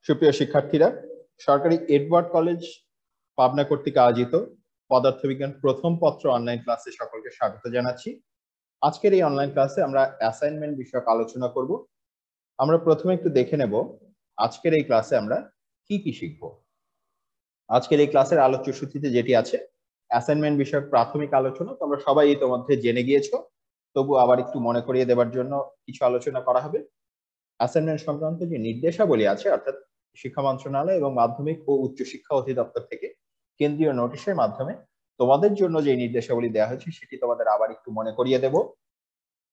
সুপ্রিয় শিক্ষার্থীরা, সরকারি এডওয়ার্ড কলেজ পাবনা কর্তৃক আয়োজিত পদার্থবিজ্ঞান প্রথম পত্র অনলাইন ক্লাসে সকলকে স্বাগত জানাচ্ছি। আজকের এই অনলাইন ক্লাসে আমরা অ্যাসাইনমেন্ট বিষয়ক আলোচনা করব। আমরা প্রথমে একটু দেখে নেব আজকের এই ক্লাসে আমরা কি কি শিখব। আজকের এই ক্লাসের আলোচ্য সূচিতে যেটি আছে অ্যাসাইনমেন্ট বিষয়ক প্রাথমিক আলোচনা, তোমরা সবাই ইতিমধ্যে জেনে গিয়েছো, তবু আবার একটু মনে করিয়ে দেওয়ার জন্য কিছু আলোচনা করা হবে। অ্যাসাইনমেন্ট সংক্রান্ত যে নির্দেশাবলী আছে, অর্থাৎ শিক্ষা মন্ত্রণালয় এবং মাধ্যমিক ও উচ্চশিক্ষা অধিদপ্তর থেকে কেন্দ্রীয় নোটিশের মাধ্যমে তোমাদের জন্য যে নির্দেশাবলী দেওয়া হয়েছে সেটি তোমাদের আবার একটু মনে করিয়ে দেব।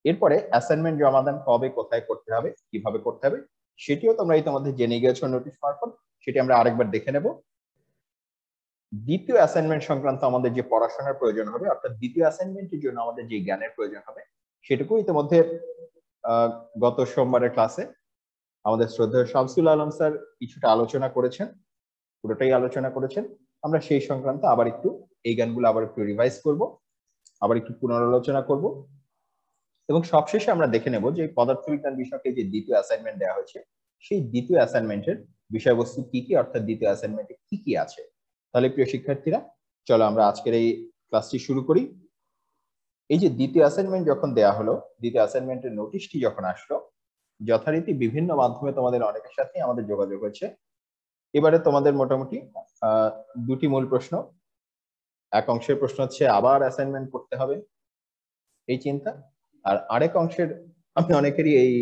এরপরে অ্যাসাইনমেন্ট জমাদান কবে কোথায় করতে হবে, কিভাবে করতে হবে সেটিও তোমরা ইতিমধ্যে জেনে গিয়েছো নোটিশ মারফত, সেটি আমরা আরেকবার দেখে নেব। দ্বিতীয় অ্যাসাইনমেন্ট সংক্রান্ত আমাদের যে পড়াশোনার প্রয়োজন হবে, অর্থাৎ দ্বিতীয় অ্যাসাইনমেন্টের জন্য আমাদের যে জ্ঞানের প্রয়োজন হবে সেটুকু ইতিমধ্যে গত সোমবারের ক্লাসে আমাদের শ্রদ্ধেয় শামসুল আলম স্যার কিছুটা আলোচনা করেছেন, পুরোটাই আলোচনা করেছেন। আমরা সেই সংক্রান্ত আবার একটু এই জ্ঞানগুলো আবার একটু রিভাইজ করব, আবার একটু পুনরালোচনা করব এবং সবশেষে আমরা দেখে নেব যে পদার্থবিজ্ঞান বিষয়কে যে দ্বিতীয় অ্যাসাইনমেন্ট দেওয়া হয়েছে সেই দ্বিতীয় অ্যাসাইনমেন্টের বিষয়বস্তু কি কি, অর্থাৎ দ্বিতীয় অ্যাসাইনমেন্টে কি কি আছে। তাহলে প্রিয় শিক্ষার্থীরা, চলো আমরা আজকের এই ক্লাসটি শুরু করি। এই যে দ্বিতীয় অ্যাসাইনমেন্ট যখন দেওয়া হলো, দ্বিতীয় অ্যাসাইনমেন্টের নোটিশটি যখন আসলো, যথারীতি বিভিন্ন মাধ্যমে তোমাদের অনেকের সাথে আমাদের যোগাযোগ হয়েছে। এবারে তোমাদের মোটামুটি দুটি মূল প্রশ্ন। এক অংশের প্রশ্ন হচ্ছে আবার অ্যাসাইনমেন্ট করতে হবে এই চিন্তা, আর আরেক অংশের আমি অনেকেরই এই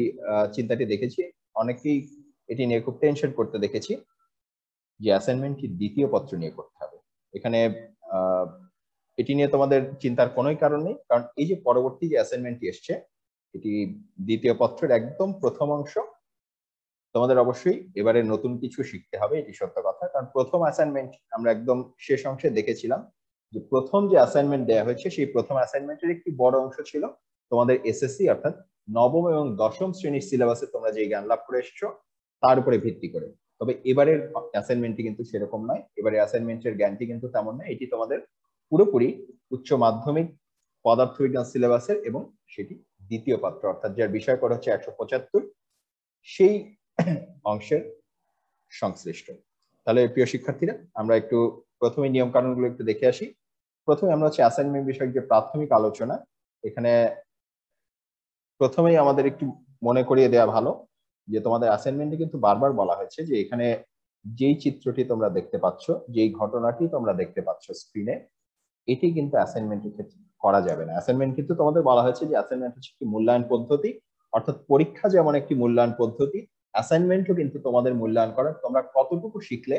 চিন্তাটি দেখেছি, অনেকেই এটি নিয়ে খুব টেনশন করতে দেখেছি যে অ্যাসাইনমেন্টটি দ্বিতীয় পত্র নিয়ে করতে হবে। এখানে এটি নিয়ে তোমাদের চিন্তার কোনোই কারণ নেই, কারণ এই যে পরবর্তী যে অ্যাসাইনমেন্টটি এসছে এটি দ্বিতীয় পত্রের একদম প্রথম অংশ। তোমাদের অবশ্যই এবারে নতুন কিছু শিখতে হবে, এটি সত্য কথা, কারণ প্রথম অ্যাসাইনমেন্ট আমরা একদম শেষ অংশে দেখেছিলাম যে প্রথম যে অ্যাসাইনমেন্ট দেওয়া হয়েছে সেই প্রথম অ্যাসাইনমেন্টের একটি বড় অংশ ছিল তোমাদের এসএসসি অর্থাৎ নবম এবং দশম শ্রেণীর সিলেবাসে তোমরা যে জ্ঞান লাভ করে এসছো তার উপরে ভিত্তি করে। তবে এবারের অ্যাসাইনমেন্টটি কিন্তু সেরকম নয়, এবারে অ্যাসাইনমেন্টের জ্ঞানটি কিন্তু তেমন নয়, এটি তোমাদের পুরোপুরি উচ্চ মাধ্যমিক পদার্থবিজ্ঞান সিলেবাসের এবং সেটি দ্বিতীয় পত্র, অর্থাৎ যার বিষয় করা হচ্ছে 175 সেই অংশের সংশ্লিষ্ট। তাহলে প্রিয় শিক্ষার্থীরা, আমরা একটু প্রথমে নিয়ম কানুনগুলো একটু দেখে আসি। প্রথমে আমরা হচ্ছে অ্যাসাইনমেন্ট বিষয়ক যে প্রাথমিক আলোচনা, এখানে প্রথমেই আমাদের একটু মনে করিয়ে দেওয়া ভালো যে তোমাদের অ্যাসাইনমেন্টে কিন্তু বারবার বলা হয়েছে যে এখানে যেই চিত্রটি তোমরা দেখতে পাচ্ছ, যেই ঘটনাটি তোমরা দেখতে পাচ্ছ স্ক্রিনে, এটি কিন্তু অ্যাসাইনমেন্টের ক্ষেত্রে করা যাবে না। অ্যাসাইনমেন্ট কিন্তু তোমাদের বলা হয়েছে যে অ্যাসাইনমেন্ট হচ্ছে একটি মূল্যায়ন পদ্ধতি, অর্থাৎ পরীক্ষা যেমন একটি মূল্যায়ন পদ্ধতি, অ্যাসাইনমেন্টও কিন্তু তোমাদের মূল্যায়ন করার, তোমরা কতটুকু শিখলে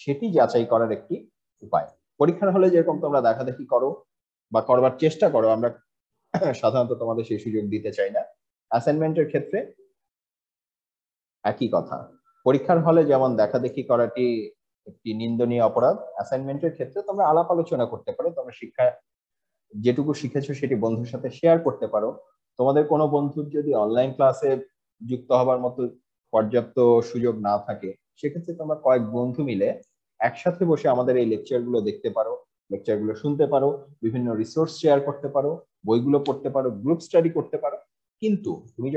সেটি যাচাই করার একটি উপায়। পরীক্ষার হলে যেরকম তোমরা দেখাদেখি করো বা করবার চেষ্টা করো, আমরা সাধারণত তোমাদের সেই সুযোগ দিতে চাই না। অ্যাসাইনমেন্টের ক্ষেত্রে একই কথা, পরীক্ষার হলে যেমন দেখাদেখি করাটি একটি নিন্দনীয় অপরাধ, অ্যাসাইনমেন্টের ক্ষেত্রে তোমরা আলাপ আলোচনা করতে পারো, তোমরা শিক্ষা যেটুকু শিখেছো সেটি বন্ধুর সাথে শেয়ার করতে পারো। তোমাদের কোনো বন্ধুর যদি অনলাইন ক্লাসে যুক্ত হবার মতো পর্যাপ্ত সুযোগ না থাকে, সেক্ষেত্রে তোমরা কয়েক বন্ধু মিলে একসাথে বসে আমাদের এই লেকচারগুলো দেখতে পারো, লেকচারগুলো শুনতে পারো, বিভিন্ন রিসোর্স শেয়ার করতে পারো, বইগুলো পড়তে পারো, গ্রুপ স্টাডি করতে পারো। কিন্তু তুমি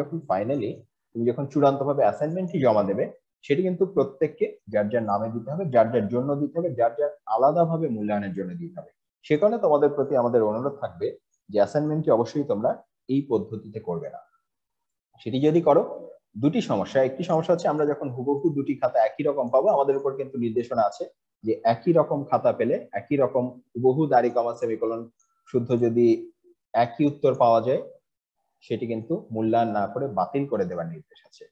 যখন চূড়ান্তভাবে অ্যাসাইনমেন্টটি জমা দেবে, সেটি কিন্তু প্রত্যেককে যার যার নামে দিতে হবে, যার যার জন্য দিতে হবে, যার যার আলাদাভাবে মূল্যায়নের জন্য দিতে হবে। সে কারণে তোমাদের প্রতি আমাদের অনুরোধ থাকবে যে অ্যাসাইনমেন্টটি অবশ্যই তোমরা এই পদ্ধতিতে করবে না। সেটি যদি করো, দুটি সমস্যা, একটি সমস্যা হচ্ছে আমরা যখন হুবহু দুটি খাতা একই রকম পাবো, আমাদের উপর কিন্তু নির্দেশনা আছে যে একই রকম খাতা পেলে, একই রকম হুবহু দাড়ি কমা সেমিকোলন শুদ্ধ যদি একই উত্তর পাওয়া যায়, সেটি কিন্তু মূল্যায়ন না করে বাতিল করে দেওয়ার নির্দেশ আছে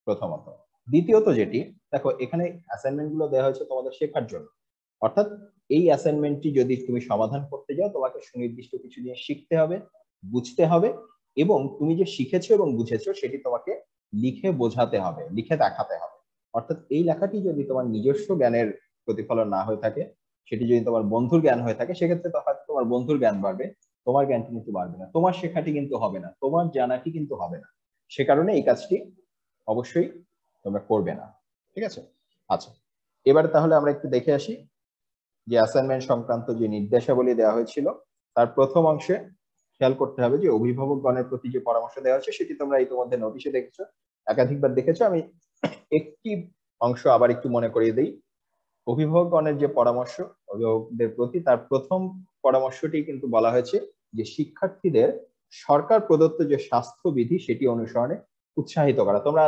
প্রথমত। দ্বিতীয়ত যেটি, দেখো এখানে অ্যাসাইনমেন্ট গুলো দেওয়া হয়েছে তোমাদের শেখার জন্য, অর্থাৎ এই অ্যাসাইনমেন্টটি যদি তুমি সমাধান করতে যাও, তোমাকে সুনির্দিষ্ট কিছু জিনিস শিখতে হবে, বুঝতে হবে, এবং তুমি যে শিখেছো এবং বুঝেছো সেটি তোমাকে লিখে বোঝাতে হবে, লিখে দেখাতে হবে। অর্থাৎ এই লেখাটি যদি তোমার নিজস্ব জ্ঞানের প্রতিফলন না হয়ে থাকে, সেটি যদি তোমার বন্ধুর জ্ঞান হয়ে থাকে, সেক্ষেত্রে তো হয়তো তোমার বন্ধুর জ্ঞান বাড়বে, তোমার জ্ঞানটি কিন্তু বাড়বে না, তোমার শেখাটি কিন্তু হবে না, তোমার জানাটি কিন্তু হবে না। সে কারণে এই কাজটি অবশ্যই তোমরা করবে না, ঠিক আছে? আচ্ছা, এবার তাহলে আমরা একটু দেখে আসি যে অ্যাসাইনমেন্ট সংক্রান্ত যে নির্দেশাবলী দেওয়া হয়েছিল তার প্রথম অংশে খেয়াল করতে হবে যে অভিভাবকগণের প্রতি যে পরামর্শ দেওয়া হচ্ছে সেটি তোমরা ইতিমধ্যে নোটিশে দেখেছো, একাধিকবার দেখেছো। আমি একটি অংশ আবার একটু মনে করিয়ে দিই। অভিভাবকগণের যে পরামর্শ অভিভাবকদের প্রতি, তার প্রথম পরামর্শটি কিন্তু বলা হয়েছে যে শিক্ষার্থীদের সরকার প্রদত্ত যে স্বাস্থ্যবিধি সেটি অনুসরণে উৎসাহিত করা। তোমরা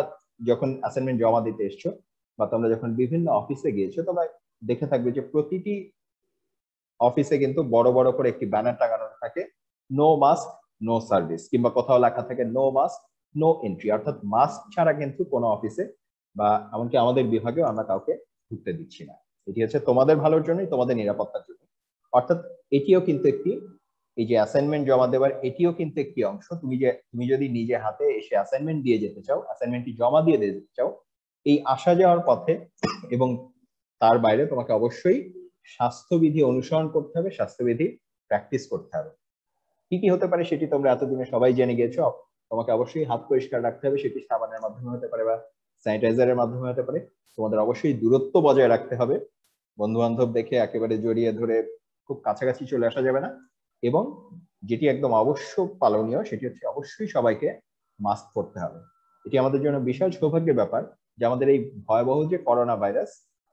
যখন অ্যাসাইনমেন্ট জমা দিতে এসছো বা তোমরা যখন বিভিন্ন অফিসে গিয়েছো, তোমরা দেখে থাকবে যে প্রতিটি অফিসে কিন্তু বড় বড় করে একটি ব্যানার টাঙানো থাকে, নো মাস্ক নো সার্ভিস, কিংবা কোথাও লেখা থাকে নো মাস্ক নো এন্ট্রি, অর্থাৎ মাস্ক ছাড়া কিন্তু কোনো অফিসে বা এমনকি আমাদের বিভাগেও আমরা কাউকে ঢুকতে দিচ্ছি না। এটি হচ্ছে তোমাদের ভালোর জন্যই, তোমাদের নিরাপত্তার জন্য। অর্থাৎ এটিও কিন্তু একটি, এই যে অ্যাসাইনমেন্ট জমা দেওয়ার এটিও কিন্তু একটি অংশ। তুমি যদি নিজে হাতে এসে অ্যাসাইনমেন্ট দিয়ে যেতে চাও, অ্যাসাইনমেন্টটি জমা দিয়ে যেতে চাও, এই আসা যাওয়ার পথে এবং তার বাইরে তোমাকে অবশ্যই স্বাস্থ্যবিধি অনুসরণ করতে হবে, স্বাস্থ্যবিধি প্র্যাকটিস করতে হবে। কি কি হতে পারে সেটি তোমরা এতদিনে সবাই জেনে গেছো। তোমাকে অবশ্যই হাত পরিষ্কার রাখতে হবে, সেটি সাবানের মাধ্যমে হতে পারে বা স্যানিটাইজারের মাধ্যমে হতে পারে। তোমাদের অবশ্যই দূরত্ব বজায় রাখতে হবে, বন্ধু বান্ধব দেখে একেবারে জড়িয়ে ধরে খুব কাছাকাছি চলে আসা যাবে না। এবং যেটি একদম অবশ্য পালনীয় সেটি হচ্ছে অবশ্যই সবাইকে মাস্ক পরতে হবে। এটি আমাদের জন্য বিশাল সৌভাগ্যের ব্যাপার যে আমাদের এই ভয়াবহ যে করোনা ভাইরাস,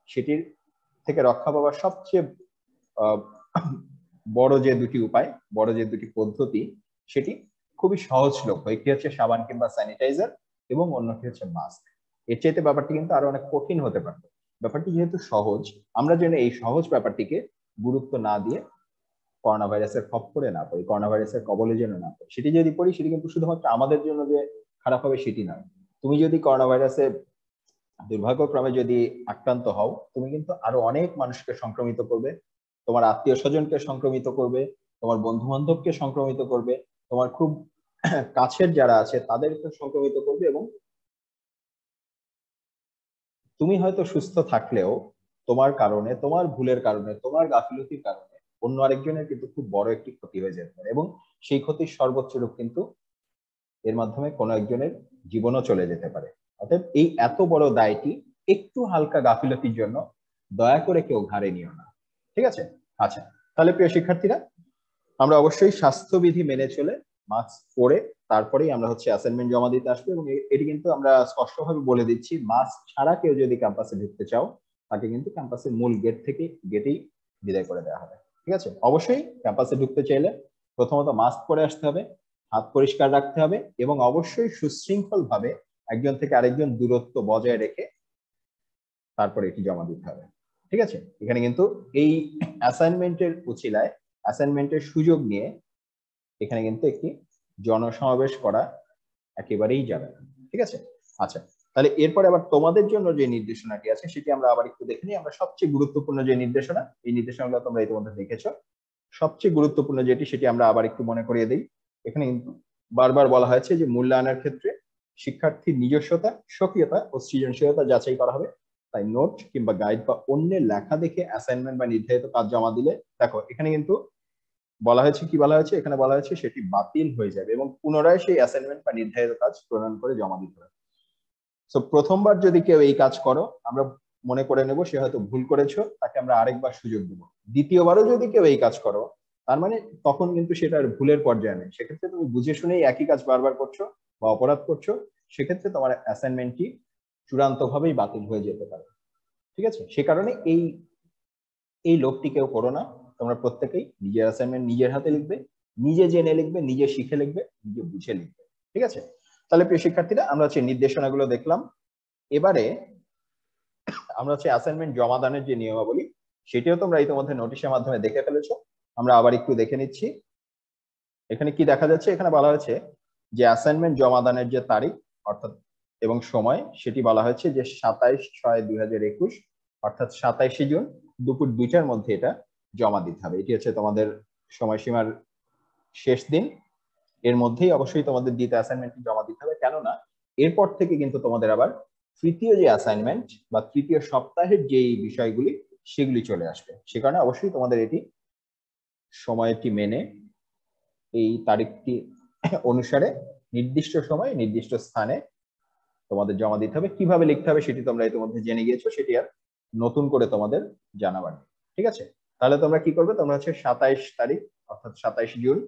সেটির থেকে রক্ষা পাওয়ার সবচেয়ে বড় যে দুটি উপায়, বড় যে দুটি পদ্ধতি, সেটি খুবই সহজলভ্য। একটি হচ্ছে সাবান কিংবা স্যানিটাইজার এবং অন্যটি হচ্ছে মাস্ক। এর চাইতে ব্যাপারটি কিন্তু আরো অনেক কঠিন হতে পারত। ব্যাপারটি যেহেতু সহজ, আমরা যেন এই সহজ ব্যাপারটিকে গুরুত্ব না দিয়ে করোনা ভাইরাসের খপ্পরে না পড়ি, করোনা ভাইরাসের কবলে যেন না পড়ি। সেটি যদি পড়ি সেটি কিন্তু শুধুমাত্র আমাদের জন্য যে খারাপ হবে সেটি নয়। তুমি যদি করোনা ভাইরাসে দুর্ভাগ্যক্রমে যদি আক্রান্ত হও, তুমি কিন্তু আরো অনেক মানুষকে সংক্রমিত করবে, তোমার আত্মীয় স্বজনকে সংক্রমিত করবে, তোমার বন্ধু বান্ধবকে সংক্রমিত করবে, তোমার খুব কাছের যারা আছে তাদেরকে সংক্রমিত করবে। এবং তুমি হয়তো সুস্থ থাকলেও তোমার কারণে, তোমার ভুলের কারণে, তোমার গাফিলতির কারণে অন্য আরেকজনের কিন্তু খুব বড় একটি ক্ষতি হয়ে যেতে পারে, এবং সেই ক্ষতির সর্বোচ্চ রূপ কিন্তু এর মাধ্যমে কোনো একজনের জীবনও চলে যেতে পারে। অতএব এই এত বড় দায়টি একটু হালকা গাফিলতির জন্য দয়া করে কেউ ঘাড়ে নিও না, ঠিক আছে? আচ্ছা, তাহলে প্রিয় শিক্ষার্থীরা, আমরা অবশ্যই স্বাস্থ্যবিধি মেনে চলে মাস্ক পরে তারপরেই আমরা হচ্ছে অ্যাসাইনমেন্ট জমা দিতে আসবো। এবং এটি কিন্তু আমরা স্পষ্টভাবে বলে দিচ্ছি, মাস্ক ছাড়া কেউ যদি ক্যাম্পাসে ঢুকতে চাও তাকে কিন্তু ক্যাম্পাসের মূল গেটেই বিদায় করে দেওয়া হবে, ঠিক আছে? অবশ্যই ক্যাম্পাসে ঢুকতে চাইলে প্রথমত মাস্ক পরে আসতে হবে, হাত পরিষ্কার রাখতে হবে এবং অবশ্যই সুশৃঙ্খল ভাবে একজন থেকে আরেকজন দূরত্ব বজায় রেখে তারপরে এটি জমা দিতে হবে, ঠিক আছে? এখানে কিন্তু এই অ্যাসাইনমেন্টের উছিলায়, অ্যাসাইনমেন্টের সুযোগ নিয়ে এখানে কিন্তু একটি জনসমাবেশ করা একেবারেই যাবে না, ঠিক আছে? আচ্ছা, তাহলে এরপরে আবার তোমাদের জন্য যে নির্দেশনাটি আছে সেটি আমরা আবার একটু দেখে নিই। আমরা সবচেয়ে গুরুত্বপূর্ণ যে নির্দেশনা, এই নির্দেশনাগুলো তোমরা ইতিমধ্যে দেখেছো। সবচেয়ে গুরুত্বপূর্ণ যেটি সেটি আমরা আবার একটু মনে করিয়ে দিই। এখানে কিন্তু বারবার বলা হয়েছে যে মূল্যায়নের ক্ষেত্রে শিক্ষার্থীর নিজস্বতা, স্বকীয়তা ও সৃজনশীলতা যাচাই করা হবে। তাই নোট কিংবা গাইড বা অন্যের লেখা দেখে অ্যাসাইনমেন্ট বা নির্ধারিত কাজ জমা দিলে, দেখো এখানে কিন্তু বলা হয়েছে, কি বলা হয়েছে এখানে, বলা হয়েছে সেটি বাতিল হয়ে যাবে এবং পুনরায় সেই অ্যাসাইনমেন্ট বা নির্ধারিত কাজ প্রদান করে জমা দিতে হবে। সো প্রথমবার যদি কেউ এই কাজ করো, আমরা মনে করে নেব সে হয়তো ভুল করেছো, তাকে আমরা আরেকবার সুযোগ দেবো। দ্বিতীয়বারও যদি কেউ এই কাজ করো, তার মানে তখন কিন্তু সেটার ভুলের পর্যায়ে নেই। সেক্ষেত্রে তুমি বুঝে শুনেই একই কাজ বারবার করছো বা অপরাধ করছো, সেক্ষেত্রে তোমার অ্যাসাইনমেন্টটি চূড়ান্তভাবেই বাতিল হয়ে যেতে পারে, ঠিক আছে? সে কারণে এই লোকটি কেউ করো না। তোমরা প্রত্যেকেই নিজের অ্যাসাইনমেন্ট নিজের হাতে লিখবে, নিজে জেনে লিখবে, নিজে শিখে লিখবে, নিজে বুঝে লিখবে, ঠিক আছে? তাহলে প্রিয় শিক্ষার্থীরা, আমরা হচ্ছে নির্দেশনাগুলো দেখলাম। এবারে আমরা হচ্ছে অ্যাসাইনমেন্ট জমা দানের যে নিয়মাবলী, সেটিও তোমরা ইতিমধ্যে নোটিশের মাধ্যমে দেখে ফেলেছো। আমরা আবার একটু দেখে নিচ্ছি। এখানে কি দেখা যাচ্ছে, এখানে বলা হয়েছে যে অ্যাসাইনমেন্ট জমা দানের যে তারিখ অর্থাৎ এবং সময়, সেটি বলা হয়েছে যে 27/6/2021 অর্থাৎ 27শে জুন দুপুর 2টার মধ্যে এটা জমা দিতে হবে। এটি হচ্ছে তোমাদের সময়সীমার শেষ দিন। এর মধ্যেই অবশ্যই তোমাদের দিতে অ্যাসাইনমেন্টটি জমা দিতে হবে, কেননা এরপর থেকে কিন্তু তোমাদের আবার তৃতীয় যে অ্যাসাইনমেন্ট বা তৃতীয় সপ্তাহের যে বিষয়গুলি সেগুলি চলে আসবে। সে কারণে অবশ্যই তোমাদের এটি সময়টি মেনে এই তারিখটি অনুসারে নির্দিষ্ট সময় নির্দিষ্ট স্থানে তোমাদের জমা দিতে হবে। কিভাবে লিখতে হবে সেটি তোমরা ইতিমধ্যে জেনে গিয়েছো, সেটি আর নতুন করে তোমাদের জানাবার নেই, ঠিক আছে? তাহলে তোমরা কি করবে, তোমরা হচ্ছে 27 তারিখ অর্থাৎ 27 জুন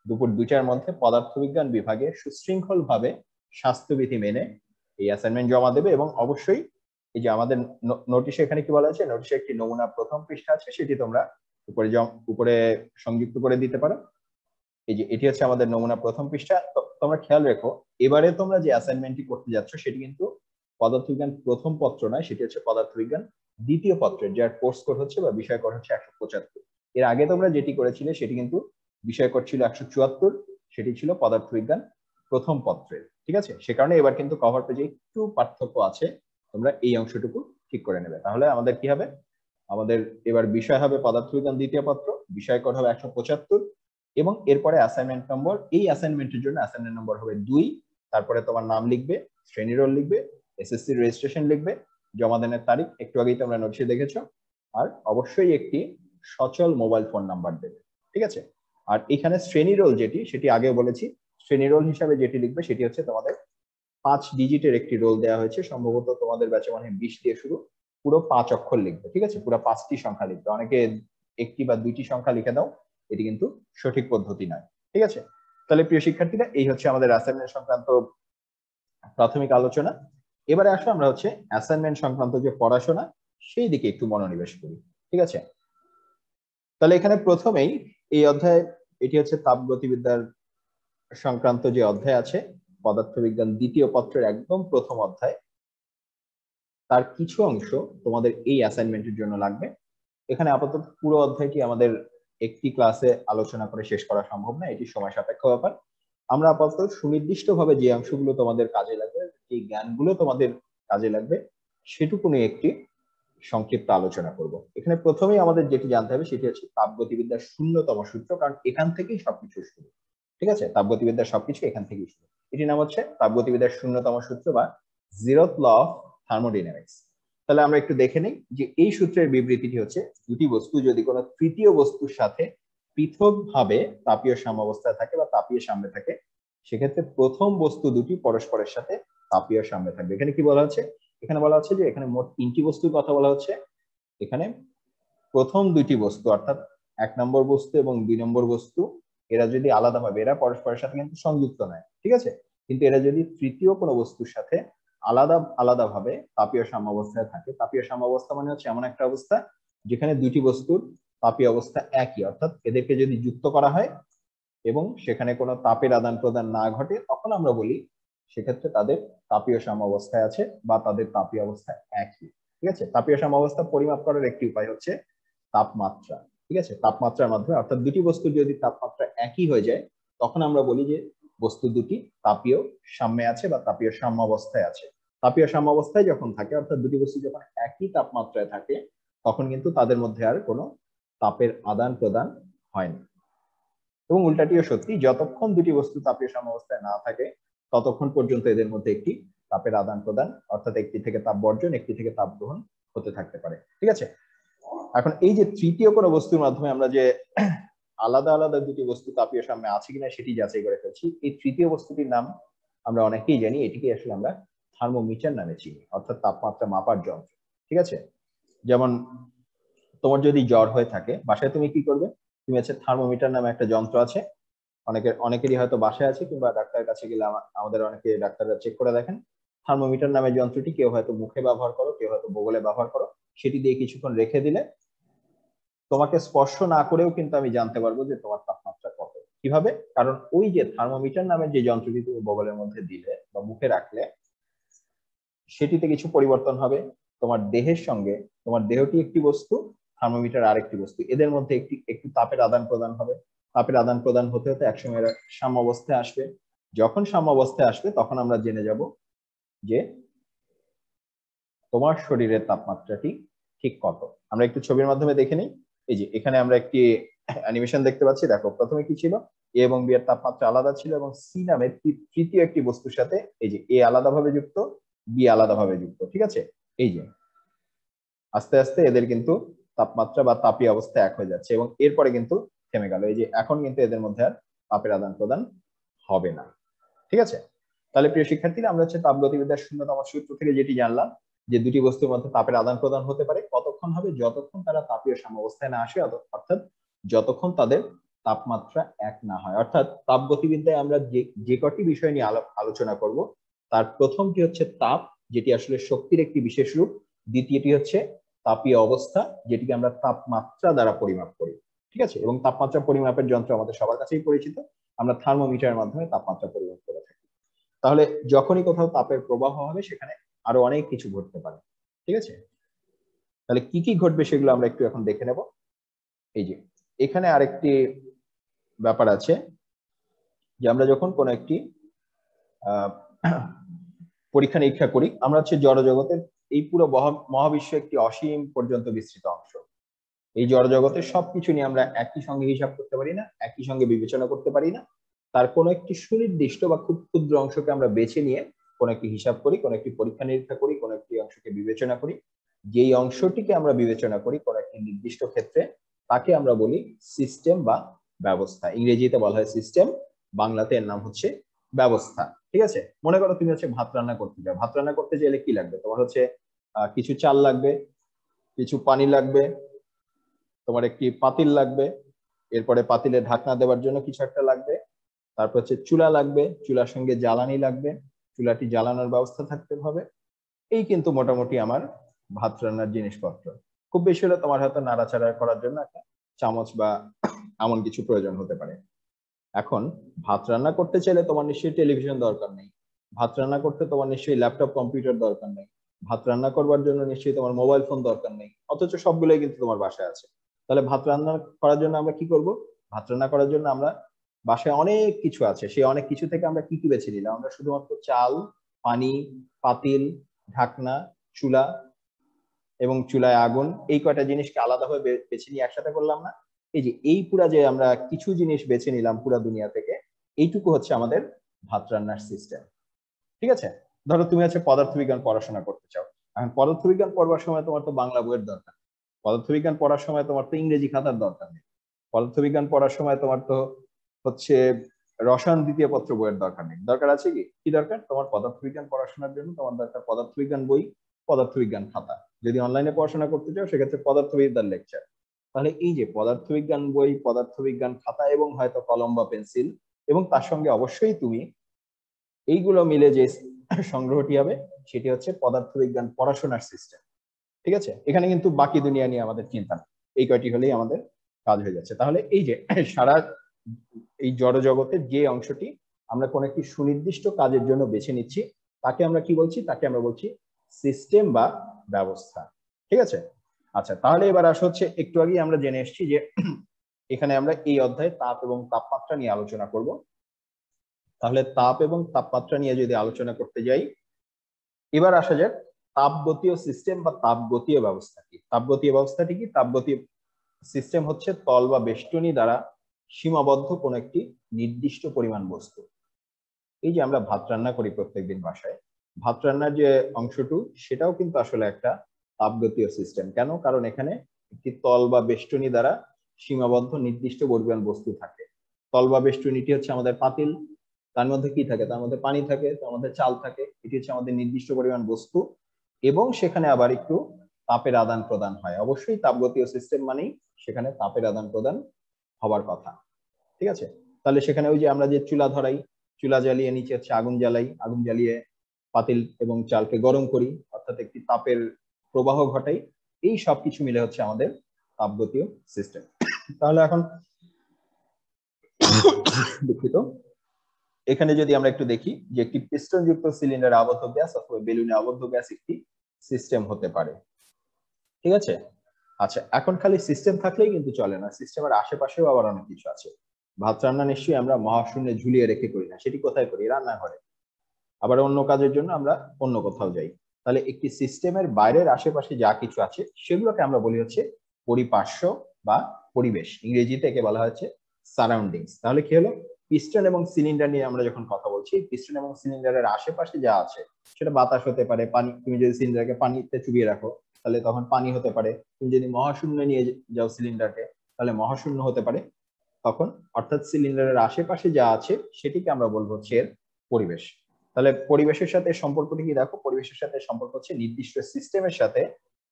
দুপুর 2টার মধ্যে পদার্থবিজ্ঞান বিভাগে সুশৃঙ্খল ভাবে স্বাস্থ্যবিধি মেনে এই অ্যাসাইনমেন্ট জমা দেবে এবং অবশ্যই এই যে আমাদের নোটিশে এখানে কি বলা আছে, নোটিশে একটি নমুনা প্রথম পৃষ্ঠা আছে, সেটি তোমরা উপরে সংযুক্ত করে দিতে পারো। এই যে এটি হচ্ছে আমাদের নমুনা প্রথম পৃষ্ঠা। তোমরা খেয়াল রেখো, এবারে তোমরা যে অ্যাসাইনমেন্টটি করতে যাচ্ছ সেটি কিন্তু পদার্থবিজ্ঞান প্রথম পত্র নয়, সেটি হচ্ছে পদার্থবিজ্ঞান দ্বিতীয় পত্রের, যার কোর্স কোড হচ্ছে বা বিষয় কোড হচ্ছে 175। এর আগে তোমরা যেটি করেছিলে সেটি কিন্তু বিষয় কোড ছিল 174, সেটি ছিল পদার্থবিজ্ঞান প্রথম পত্রের। ঠিক আছে, সে কারণে এবার কিন্তু কভার পেজে একটু পার্থক্য আছে, তোমরা এই অংশটুকু ঠিক করে নেবে। তাহলে আমাদের কি হবে, আমাদের এবার বিষয় হবে পদার্থবিজ্ঞান দ্বিতীয় পত্র, বিষয় কোড হবে 175, এবং এরপরে অ্যাসাইনমেন্ট নম্বর, এই অ্যাসাইনমেন্টের জন্য অ্যাসাইনমেন্ট নম্বর হবে 2, তারপরে তোমার নাম লিখবে, শ্রেণী রোল লিখবে, এসএসসি রেজিস্ট্রেশন লিখবে, জমা দানের তারিখ একটু আগেই তোমরা নোটিশে দেখেছো, আর অবশ্যই একটি সচল মোবাইল ফোন নাম্বার দেবে। ঠিক আছে, আর এখানে শ্রেণী রোল যেটি, সেটি আগেও বলেছি, শ্রেণী রোল হিসাবে যেটি লিখবে সেটি হচ্ছে তোমাদের 5 ডিজিটের একটি রোল দেওয়া হয়েছে, সম্ভবত তোমাদের ব্যাচে মানে 20 দিয়ে শুরু, পুরো 5 অক্ষর লিখবে। ঠিক আছে, পুরো 5টি সংখ্যা লিখবে, অনেকে একটি বা দুইটি সংখ্যা লিখে দাও, এটি কিন্তু সঠিক পদ্ধতি নয়। ঠিক আছে, তাহলে প্রিয় শিক্ষার্থীরা, এই হচ্ছে আমাদের অ্যাসাইনমেন্ট সংক্রান্ত প্রাথমিক আলোচনা। এবারে আসো আমরা হচ্ছে অ্যাসাইনমেন্ট সংক্রান্ত যে পড়াশোনা সেই দিকে একটু মনোনিবেশ করি। ঠিক আছে, তাহলে এখানে প্রথমেই এই অধ্যায়, এটি হচ্ছে তাপগতিবিদ্যার সংক্রান্ত যে অধ্যায় আছে, পদার্থবিজ্ঞান দ্বিতীয় পত্রের একদম প্রথম অধ্যায়, তার কিছু অংশ তোমাদের এই অ্যাসাইনমেন্টের জন্য লাগবে। এখানে আপাতত পুরো অধ্যায়টি আমাদের একটি ক্লাসে আলোচনা করে শেষ করা সম্ভব না, এটি সময় সাপেক্ষ ব্যাপার। আমরা আপাতত সুনির্দিষ্টভাবে যে অংশগুলো তোমাদের কাজে লাগবে, যে জ্ঞানগুলো তোমাদের কাজে লাগবে, সেটুকু নিয়ে একটি সংক্ষিপ্ত আলোচনা করব। এখানে প্রথমেই আমাদের যেটি জানতে হবে সেটি হচ্ছে তাপগতিবিদ্যার 0তম সূত্র, কারণ এখান থেকেই সবকিছু শুরু। ঠিক আছে, তাপগতিবিদ্যার সবকিছু এখান থেকেই শুরু। এটির নাম হচ্ছে তাপগতিবিদ্যার 0তম সূত্র বা 0th ল অফ থার্মোডাইনামিক্স। তাহলে আমরা একটু দেখে নিই যে এই সূত্রের বিবৃতিটি হচ্ছে, দুটি বস্তু যদি কোনো তৃতীয় বস্তুর সাথে পৃথকভাবে তাপীয় সাম্যাবস্থায় থাকে বা তাপীয় সাম্যে থাকে, সেক্ষেত্রে প্রথম বস্তু দুটি পরস্পরের সাথে তাপীয় সাম্যে থাকবে। এখানে কি বলা হচ্ছে, এখানে বলা হচ্ছে যে এখানে মোট 3টি বস্তুর কথা বলা হচ্ছে। এখানে প্রথম দুইটি বস্তু অর্থাৎ 1 নম্বর বস্তু এবং 2 নম্বর বস্তু, এরা যদি আলাদাভাবে, এরা পরস্পরের সাথে কিন্তু সংযুক্ত নয়, ঠিক আছে, কিন্তু এরা যদি তৃতীয় কোনো বস্তুর সাথে আলাদাভাবে তাপীয় সাম্যাবস্থায় থাকে, তাপীয় সাম্যাবস্থা মানে হচ্ছে এমন একটা অবস্থা যেখানে দুটি বস্তুর তাপীয় অবস্থা একই, অর্থাৎ এদেরকে যদি যুক্ত করা হয় এবং সেখানে কোনো তাপের আদান প্রদান না ঘটে, তখন আমরা বলি সেক্ষেত্রে তাদের তাপীয় সাম্যাবস্থায় আছে বা তাদের তাপীয় অবস্থা একই। ঠিক আছে, তাপীয় সাম্যাবস্থা পরিমাপ করার একটি উপায় হচ্ছে তাপমাত্রা। ঠিক আছে, তাপমাত্রার মাধ্যমে, অর্থাৎ দুটি বস্তুর যদি তাপমাত্রা একই হয়ে যায়, তখন আমরা বলি যে বস্তু দুটি তাপীয় সাম্যে আছে বা তাপীয় সাম্যাবস্থায় আছে। তাপীয় সাম্যাবস্থায় যখন থাকে, অর্থাৎ দুটি বস্তু যখন একই তাপমাত্রায় থাকে, তখন কিন্তু তাদের মধ্যে আর কোনো তাপের আদান প্রদান হয় না। এবং উল্টাটিও সত্যি, যতক্ষণ দুটি বস্তু তাপীয় সাম্যাবস্থায় না থাকে ততক্ষণ পর্যন্ত এদের মধ্যে একটি তাপের আদান প্রদান, অর্থাৎ একটি থেকে তাপ বর্জন, একটি থেকে তাপ গ্রহণ হতে থাকতে পারে। ঠিক আছে, এখন এই যে তৃতীয় কোনো বস্তুর মাধ্যমে আমরা যে আলাদা আলাদা দুটি বস্তু তাপীয় সাম্যে আছে কিনা সেটি যাচাই করে ফেলছি, এই তৃতীয় বস্তুটির নাম আমরা অনেকেই জানি, এটিকে আসলে আমরা থার্মোমিটার নামে চিনি, অর্থাৎ তাপমাত্রা মাপার যন্ত্র। ঠিক আছে, যেমন তোমার যদি জ্বর হয়ে থাকে, বাসায় তুমি কি করবে, তুমি হচ্ছে থার্মোমিটার নামে একটা যন্ত্র আছে, অনেকেরই হয়তো বাসায় আছে, কিংবা ডাক্তারের কাছে গেলে আমাদের অনেকে ডাক্তাররা চেক করে দেখেন। থার্মোমিটার নামে যন্ত্রটি কেউ হয়তো মুখে ব্যবহার করো, কেউ হয়তো বগলে ব্যবহার করো, সেটি দিয়ে কিছুক্ষণ রেখে দিলে তোমাকে স্পর্শ না করেও কিন্তু আমি জানতে পারবো যে তোমার তাপমাত্রা কত। কিভাবে? কারণ ওই যে থার্মোমিটার নামের যে যন্ত্রটি তুমি বগলের মধ্যে দিলে বা মুখে রাখলে, সেটিতে কিছু পরিবর্তন হবে তোমার দেহের সঙ্গে। তোমার দেহটি একটি বস্তু, থার্মোমিটার আরেকটি বস্তু, এদের মধ্যে একটু তাপের আদান প্রদান হবে। তাপের আদান প্রদান হতে হতে একসময় সাম্যাবস্থায় আসবে। যখন সাম্যাবস্থায় আসবে তখন আমরা জেনে যাব যে তোমার শরীরের তাপমাত্রাটি ঠিক কত। আমরা একটু ছবির মাধ্যমে দেখে নিই। এই যে এখানে আমরা একটি অ্যানিমেশন দেখতে পাচ্ছি, দেখো প্রথমে কি ছিল, এ এবং বি এর তাপমাত্রা আলাদা ছিল, এবং সি নামে তৃতীয় একটি বস্তুর সাথে এই যে এ আলাদাভাবে যুক্ত, বি আলাদাভাবে যুক্ত। ঠিক আছে, এই যে আস্তে আস্তে এদের কিন্তু তাপমাত্রা বা তাপীয় অবস্থা এক হয়ে যাচ্ছে, এবং এরপরে কিন্তু থেমে গেল। এই যে এখন কিন্তু এদের মধ্যে আর তাপের আদান প্রদান হবে না। ঠিক আছে, তাহলে প্রিয় শিক্ষার্থীরা, আমরা হচ্ছে তাপগতিবিদ্যার 0তম সূত্র থেকে যেটি জানলাম যে দুটি বস্তুর মধ্যে তাপের আদান প্রদান হতে পারে, কতক্ষণ হবে, যতক্ষণ তারা তাপীয় সাম্যাবস্থায় না আসে, অর্থাৎ যতক্ষণ তাদের তাপমাত্রা এক না হয়। অর্থাৎ তাপগতিবিদ্যায় আমরা যে কটি বিষয় নিয়ে আলোচনা করব, তার প্রথমটি হচ্ছে তাপ, যেটি আসলে শক্তির একটি বিশেষ রূপ, দ্বিতীয়টি হচ্ছে তাপীয় অবস্থা, যেটিকে আমরা তাপমাত্রা দ্বারা পরিমাপ করি। ঠিক আছে, এবং তাপমাত্রা পরিমাপের যন্ত্র আমাদের সবার কাছেই পরিচিত, আমরা থার্মোমিটারের মাধ্যমে তাপমাত্রা পরিমাপ করে থাকি। তাহলে যখনই কোথাও তাপের প্রবাহ হবে সেখানে আরো অনেক কিছু ঘটতে পারে। ঠিক আছে, তাহলে কি কি ঘটবে সেগুলো আমরা একটু এখন দেখে নেব। এই যে এখানে আরেকটি ব্যাপার আছে যে আমরা যখন কোনো একটি পরীক্ষা নিরীক্ষা করি, আমরা হচ্ছে জড়জগতের এই পুরো মহাবিশ্ব একটি অসীম পর্যন্ত বিস্তৃত অংশ। এই জড়জগতের সবকিছু নিয়ে আমরা একই সঙ্গে হিসাব করতে পারি না, একই সঙ্গে বিবেচনা করতে পারি না। তার কোনো একটি সুনির্দিষ্ট বা খুব ক্ষুদ্র অংশকে আমরা বেছে নিয়ে কোনো একটি হিসাব করি, কোনো একটি পরীক্ষা নিরীক্ষা করি, কোনো একটি অংশকে বিবেচনা করি। যেই অংশটিকে আমরা বিবেচনা করি কোনো একটি নির্দিষ্ট ক্ষেত্রে, তাকে আমরা বলি সিস্টেম বা ব্যবস্থা। ইংরেজিতে বলা হয় সিস্টেম, বাংলাতে এর নাম হচ্ছে ব্যবস্থা। ঠিক আছে, মনে করো তুমি হচ্ছে ভাত রান্না করতে যাও। ভাত রান্না করতে চাইলে কি লাগবে? তোমার হচ্ছে কিছু চাল লাগবে, কিছু পানি লাগবে, তোমার একটি পাতিল লাগবে, এরপরে পাতিলে ঢাকনা দেওয়ার জন্য কিছু একটা লাগবে, তারপর হচ্ছে চুলা লাগবে, চুলার সঙ্গে জ্বালানি লাগবে, চুলাটি জ্বালানোর ব্যবস্থা থাকতে হবে। এই কিন্তু মোটামুটি আমার ভাত রান্নার জিনিসপত্র। খুব বেশি হলে তোমার হয়তো নাড়াচাড়া করার জন্য একটা চামচ বা এমন কিছু প্রয়োজন হতে পারে। এখন ভাত রান্না করতে চাইলে তোমার নিশ্চয়ই টেলিভিশন দরকার নেই, ভাত রান্না করতে তোমার নিশ্চয়ই ল্যাপটপ কম্পিউটার দরকার নেই, ভাত রান্না করবার জন্য নিশ্চয়ই তোমার মোবাইল ফোন দরকার নেই, অথচ সবগুলোই কিন্তু তোমার বাসায় আছে। তাহলে ভাত রান্না করার জন্য আমরা কি করব? ভাত রান্না করার জন্য আমরা বাসায় অনেক কিছু আছে, সেই অনেক কিছু থেকে আমরা কি কি বেছে নিলাম? আমরা শুধুমাত্র চাল, পানি, পাতিল, ঢাকনা, চুলা এবং চুলায় আগুন, এই কয়টা জিনিসকে আলাদাভাবে বেছে নিয়ে একসাথে করলাম না? এই যে এই পুরা যে আমরা কিছু জিনিস বেছে নিলাম পুরা দুনিয়া থেকে, এইটুকু হচ্ছে আমাদের ভাত রান্নার সিস্টেম। ঠিক আছে, ধরো তুমি হচ্ছে পদার্থবিজ্ঞান পড়াশোনা করতে চাও। এখন পদার্থবিজ্ঞান পড়বার সময় তোমার তো বাংলা বইয়ের দরকার, পদার্থবিজ্ঞান পড়ার সময় তোমার তো ইংরেজি খাতার দরকার নেই, পদার্থবিজ্ঞান পড়ার সময় তোমার তো হচ্ছে রসায়ন দ্বিতীয় পত্র বইয়ের দরকার নেই। দরকার আছে কি? কি দরকার তোমার? পদার্থবিজ্ঞান পড়াশোনার জন্য তোমার দরকার পদার্থবিজ্ঞান বই, পদার্থবিজ্ঞান খাতা। যদি অনলাইনে পড়াশোনা করতে চাও সেক্ষেত্রে পদার্থবিদ্যার লেকচার। তাহলে এই যে পদার্থবিজ্ঞান বই, পদার্থবিজ্ঞান খাতা এবং হয়তো কলম বা পেন্সিল, এবং তার সঙ্গে অবশ্যই তুমি এইগুলো মিলে যে সংগ্রহটি হবে সেটি হচ্ছে পদার্থবিজ্ঞান পড়াশোনার সিস্টেম। ঠিক আছে, এখানে কিন্তু বাকি দুনিয়া নিয়ে আমাদের চিন্তা নেই, এই কয়টি হলেই আমাদের কাজ হয়ে যাচ্ছে। তাহলে এই যে সারা এই জড়জগতের যে অংশটি আমরা কোন একটি সুনির্দিষ্ট কাজের জন্য বেছে নিচ্ছি, তাকে আমরা কি বলছি? তাকে আমরা বলছি সিস্টেম বা ব্যবস্থা। ঠিক আছে, আচ্ছা তাহলে এবার আসা হচ্ছে, একটু আগেই আমরা জেনে এসেছি যে এখানে আমরা এই অধ্যায়ে তাপ এবং তাপমাত্রা নিয়ে আলোচনা করব। তাহলে তাপ এবং তাপমাত্রা নিয়ে যদি আলোচনা করতে যাই, এবার আসা যাক তাপগতীয় সিস্টেম বা তাপগতীয় ব্যবস্থা কি। তাপগতীয় ব্যবস্থাটি কি? তাপগতীয় সিস্টেম হচ্ছে তল বা বেষ্টনী দ্বারা সীমাবদ্ধ কোন একটি নির্দিষ্ট পরিমাণ বস্তু। এই যে আমরা ভাত রান্না করি প্রত্যেকদিন বাসায়, ভাত রান্নার যে অংশটুকু সেটাও কিন্তু আসলে একটা তাপগতীয় সিস্টেম। কেন? কারণ এখানে একটি তল বা বেষ্টনী দ্বারা সীমাবদ্ধ নির্দিষ্ট পরিমাণ বস্তু থাকে। তল বা বেষ্টনীটি হচ্ছে আমাদের পাতিল, তার মধ্যে কি থাকে? তার মধ্যে পানি থাকে, তার মধ্যে চাল থাকে, এটি হচ্ছে আমাদের নির্দিষ্ট পরিমাণ বস্তু, এবং সেখানে আবার একটু তাপের আদান প্রদান হয়। অবশ্যই তাপগতীয় সিস্টেম মানেই সেখানে তাপের আদান প্রদান হবার কথা। ঠিক আছে, তাহলে সেখানে ওই যে আমরা যে চুলা ধরাই, চুলা জ্বালিয়ে নিচে হচ্ছে আগুন জ্বালাই, আগুন জ্বালিয়ে পাতিল এবং চালকে গরম করি, অর্থাৎ একটি তাপের প্রবাহ ঘটাই, এই সব কিছু মিলে হচ্ছে আমাদের তাপগতীয় সিস্টেম। তাহলে এখন দুঃখিত, এখানে যদি আমরা একটু দেখি যে একটি পিস্টনযুক্ত সিলিন্ডারে আবদ্ধ গ্যাস অথবা বেলুনে আবদ্ধ গ্যাস একটি সিস্টেম হতে পারে। ঠিক আছে, আচ্ছা এখন খালি সিস্টেম থাকলেই কিন্তু চলে না, সিস্টেমের আশেপাশেও আবার অনেক কিছু আছে। ভাত রান্না নিশ্চয়ই আমরা মহাশূন্যে ঝুলিয়ে রেখে করি না, সেটি কোথায় করি? রান্নাঘরে। আবার অন্য কাজের জন্য আমরা অন্য কোথাও যাই। তাহলে একটি সিস্টেমের বাইরের আশেপাশে যা কিছু আছে সেগুলোকে আমরা বলি হচ্ছে পরিপার্শ্ব বা পরিবেশ, ইংরেজিতে একে বলা হচ্ছে সারাউন্ডিংস। তাহলে কি হলো? পিস্টন এবং সিলিন্ডার নিয়ে আমরা যখন কথা বলছি, পিস্টন এবং সিলিন্ডারের আশেপাশে যা আছে সেটা বাতাস হতে পারে, পানি, তুমি যদি সিলিন্ডারকে পানিতে চুবিয়ে রাখো তাহলে তখন পানি হতে পারে, তুমি যদি মহাশূন্য নিয়ে যাও সিলিন্ডারকে তাহলে মহাশূন্য হতে পারে তখন। অর্থাৎ সিলিন্ডারের আশেপাশে যা আছে সেটিকে আমরা বলবো হচ্ছে এর পরিবেশ। তাহলে পরিবেশের সাথে সম্পর্কটি কি? দেখো, পরিবেশের সাথে সম্পর্ক হচ্ছে নির্দিষ্ট সিস্টেমের সাথে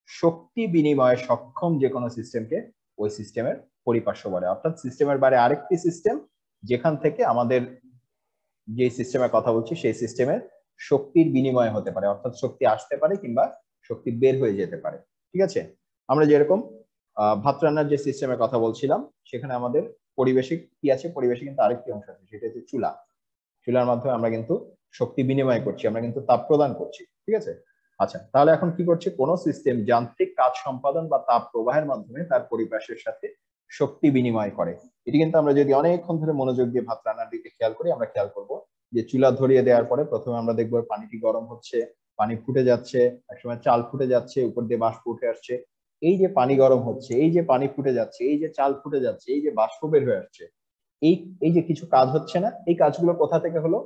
শক্তি বিনিময়ে সক্ষম যে কোনো সিস্টেমকে ওই সিস্টেমের পরিপার্শ্ব বলে। অর্থাৎ সিস্টেমের বাইরে আরেকটি সিস্টেম যেখান থেকে আমাদের যে সিস্টেমের কথা বলছি সেই সিস্টেমের শক্তির বিনিময় হতে পারে, অর্থাৎ শক্তি আসতে পারে কিংবা শক্তি বের হয়ে যেতে পারে। ঠিক আছে, আমরা যেরকম ভাত রান্নার যে সিস্টেমের কথা বলছিলাম, সেখানে আমাদের পরিবেশে কি আছে, পরিবেশে কিন্তু আরেকটি অংশ আছে, সেটা হচ্ছে চুলা। চুলার মাধ্যমে আমরা কিন্তু শক্তি বিনিময় করছি, আমরা কিন্তু তাপ প্রদান করছি। ঠিক আছে, আচ্ছা তাহলে এখন কি করছে, কোন সিস্টেম যান্ত্রিক কাজ সম্পাদন বা তাপ প্রবাহের মাধ্যমে তার পরিবেশের সাথে শক্তি বিনিময় করে। এটি কিন্তু আমরা যদি অনেকক্ষণ ধরে মনোযোগ দিয়ে ভাত রান্নার দিকে খেয়াল করি, আমরা খেয়াল করব যে চুলা ধরিয়ে দেওয়ার পরে প্রথমে আমরা দেখবো পানিটি গরম হচ্ছে, পানি ফুটে যাচ্ছে, একসময় চাল ফুটে যাচ্ছে, উপর দিয়ে বাষ্প উঠে আসছে। এই যে পানি গরম হচ্ছে, এই যে পানি ফুটে যাচ্ছে, এই যে চাল ফুটে যাচ্ছে, এই যে বাষ্প বের হয়ে আসছে, এই এই যে কিছু কাজ হচ্ছে না, এই কাজগুলো কোথা থেকে হলো?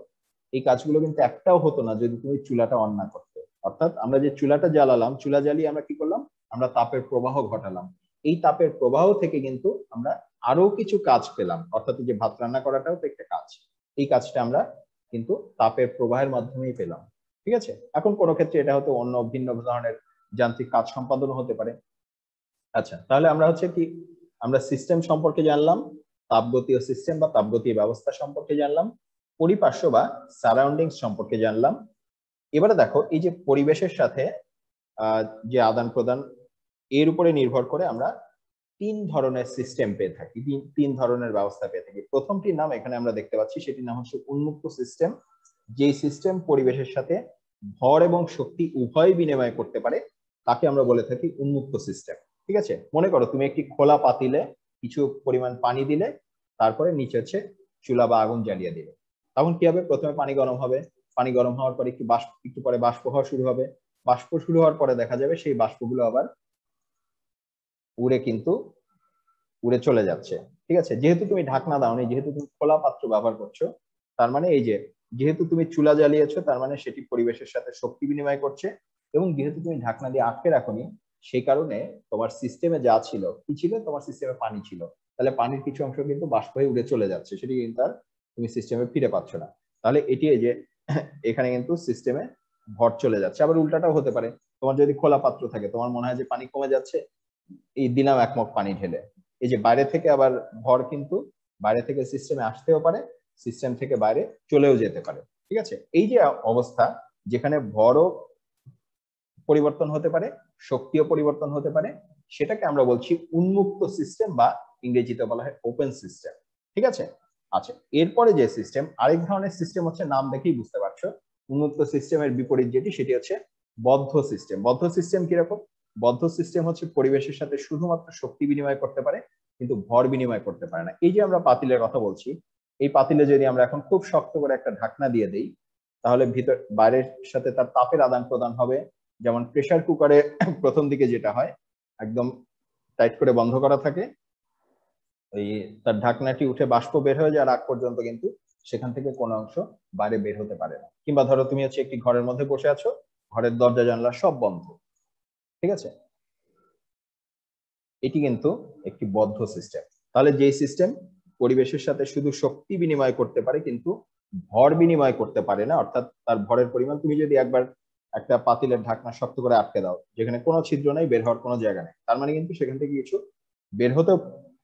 এই কাজগুলো কিন্তু একটাও হতো না যদি তুমি চুলাটা অন না করতে। অর্থাৎ আমরা যে চুলাটা জ্বালালাম, চুলা জ্বালিয়ে আমরা কি করলাম, আমরা তাপের প্রবাহ ঘটালাম। এই তাপের প্রবাহ থেকে কিন্তু আমরা আরো কিছু কাজ পেলাম, অর্থাৎ যে ভাত রান্না করাটাও তো একটা কাজ। এই কাজটা আমরা কিন্তু তাপের প্রবাহের মাধ্যমেই পেলাম। ঠিক আছে, এখন কোনো ক্ষেত্রে এটা হয়তো অন্য ভিন্ন ধরনের যান্ত্রিক কাজ সম্পাদন হতে পারে। আচ্ছা তাহলে আমরা হচ্ছে কি, আমরা সিস্টেম সম্পর্কে জানলাম, তাপগতীয় সিস্টেম বা তাপগতীয় ব্যবস্থা সম্পর্কে জানলাম, পরিপার্শ্ব বা সারাউন্ডিংস সম্পর্কে জানলাম। এবারে দেখো, এই যে পরিবেশের সাথে যে আদান প্রদান, এর উপরে নির্ভর করে আমরা তিন ধরনের সিস্টেম পেয়ে থাকি, তিন ধরনের ব্যবস্থা পেয়ে থাকি। প্রথমটির নাম এখানে আমরা দেখতে পাচ্ছি, সেটির নাম হচ্ছে উন্মুক্ত সিস্টেম। যেই সিস্টেম পরিবেশের সাথে ভর এবং শক্তি উভয় বিনিময় করতে পারে, তাকে আমরা বলে থাকি উন্মুক্ত সিস্টেম। ঠিক আছে, মনে করো তুমি একটি খোলা পাতিলে কিছু পরিমাণ পানি দিলে, তারপরে নিচে হচ্ছে চুলা বা আগুন জ্বালিয়ে দিলে, তখন কি হবে, প্রথমে পানি গরম হবে, পানি গরম হওয়ার পরে একটু পরে বাষ্প হওয়া শুরু হবে, বাষ্প শুরু হওয়ার পরে দেখা যাবে সেই বাষ্পগুলো আবার উড়ে চলে যাচ্ছে। ঠিক আছে, যেহেতু তুমি ঢাকনা দাওনি, যেহেতু তুমি খোলা পাত্র ব্যবহার করছো, তার মানে এই যে যেহেতু তুমি চুলা জ্বালিয়েছো, তার মানে সেটি পরিবেশের সাথে শক্তি বিনিময় করছে, এবং যেহেতু তুমি ঢাকনা দিয়ে আটকে রাখোনি, সেই কারণে তোমার সিস্টেমে যা ছিল, কি ছিল, তোমার সিস্টেমে পানি ছিল, তাহলে পানির কিছু অংশ কিন্তু বাষ্প হয়ে উড়ে চলে যাচ্ছে, সেটি কিন্তু আর তুমি সিস্টেমে ফিরে পাচ্ছ না। তাহলে এটি এই যে এখানে কিন্তু সিস্টেমে ভর চলে যাচ্ছে। আবার উল্টাটাও হতে পারে, তোমার যদি খোলা পাত্র থাকে, তোমার মনে হয় যে পানি কমে যাচ্ছে, এই দিলাম এক মগ পানি ঢেলে, এই যে বাইরে থেকে আবার ভর কিন্তু বাইরে থেকে সিস্টেমে আসতেও পারে, সিস্টেম থেকে বাইরে চলেও যেতে পারে। ঠিক আছে, এই যে অবস্থা, যেখানে ভরও পরিবর্তন হতে পারে, শক্তিও পরিবর্তন হতে পারে, সেটাকে আমরা বলছি উন্মুক্ত সিস্টেম, বা ইংরেজিতে বলা হয় ওপেন সিস্টেম। ঠিক আছে, আচ্ছা এরপরে যে সিস্টেম, আরেক ধরনের সিস্টেম হচ্ছে, নাম দেখেই বুঝতে পারছো, উন্মুক্ত সিস্টেমের বিপরীত যেটি, সেটি হচ্ছে বদ্ধ সিস্টেম। বদ্ধ সিস্টেম কিরকম? বদ্ধ সিস্টেম হচ্ছে পরিবেশের সাথে শুধুমাত্র শক্তি বিনিময় করতে পারে, কিন্তু ভর বিনিময় করতে পারে না। এই যে আমরা পাতিলের কথা বলছি, এই পাতিলে যদি আমরা এখন খুব শক্ত করে একটা ঢাকনা দিয়ে দিই, তাহলে ভিতর বাইরের সাথে তার তাপের আদান প্রদান হবে। যেমন প্রেসার কুকারে প্রথম দিকে যেটা হয়, একদম টাইট করে বন্ধ করা থাকে, ওই তার ঢাকনাটি উঠে বাষ্প বের হয়ে যাওয়ার আগ পর্যন্ত কিন্তু সেখান থেকে কোনো অংশ বাইরে বের হতে পারে না। কিংবা ধরো তুমি হচ্ছে একটি ঘরের মধ্যে বসে আছো, ঘরের দরজা জানলা সব বন্ধ, ঠিক আছে, এটি কিন্তু একটি বদ্ধ সিস্টেম। তাহলে যেই সিস্টেম পরিবেশের সাথে শুধু শক্তি বিনিময় করতে পারে, কিন্তু ভর বিনিময় করতে পারে না, অর্থাৎ তার ভরের পরিমাণ, তুমি যদি একবার একটা পাতিলের ঢাকনা শক্ত করে আটকে দাও, যেখানে কোনো ছিদ্র নেই, বের হওয়ার কোনো জায়গা নেই, তার মানে কিন্তু সেখান থেকে কিছু বের হতেও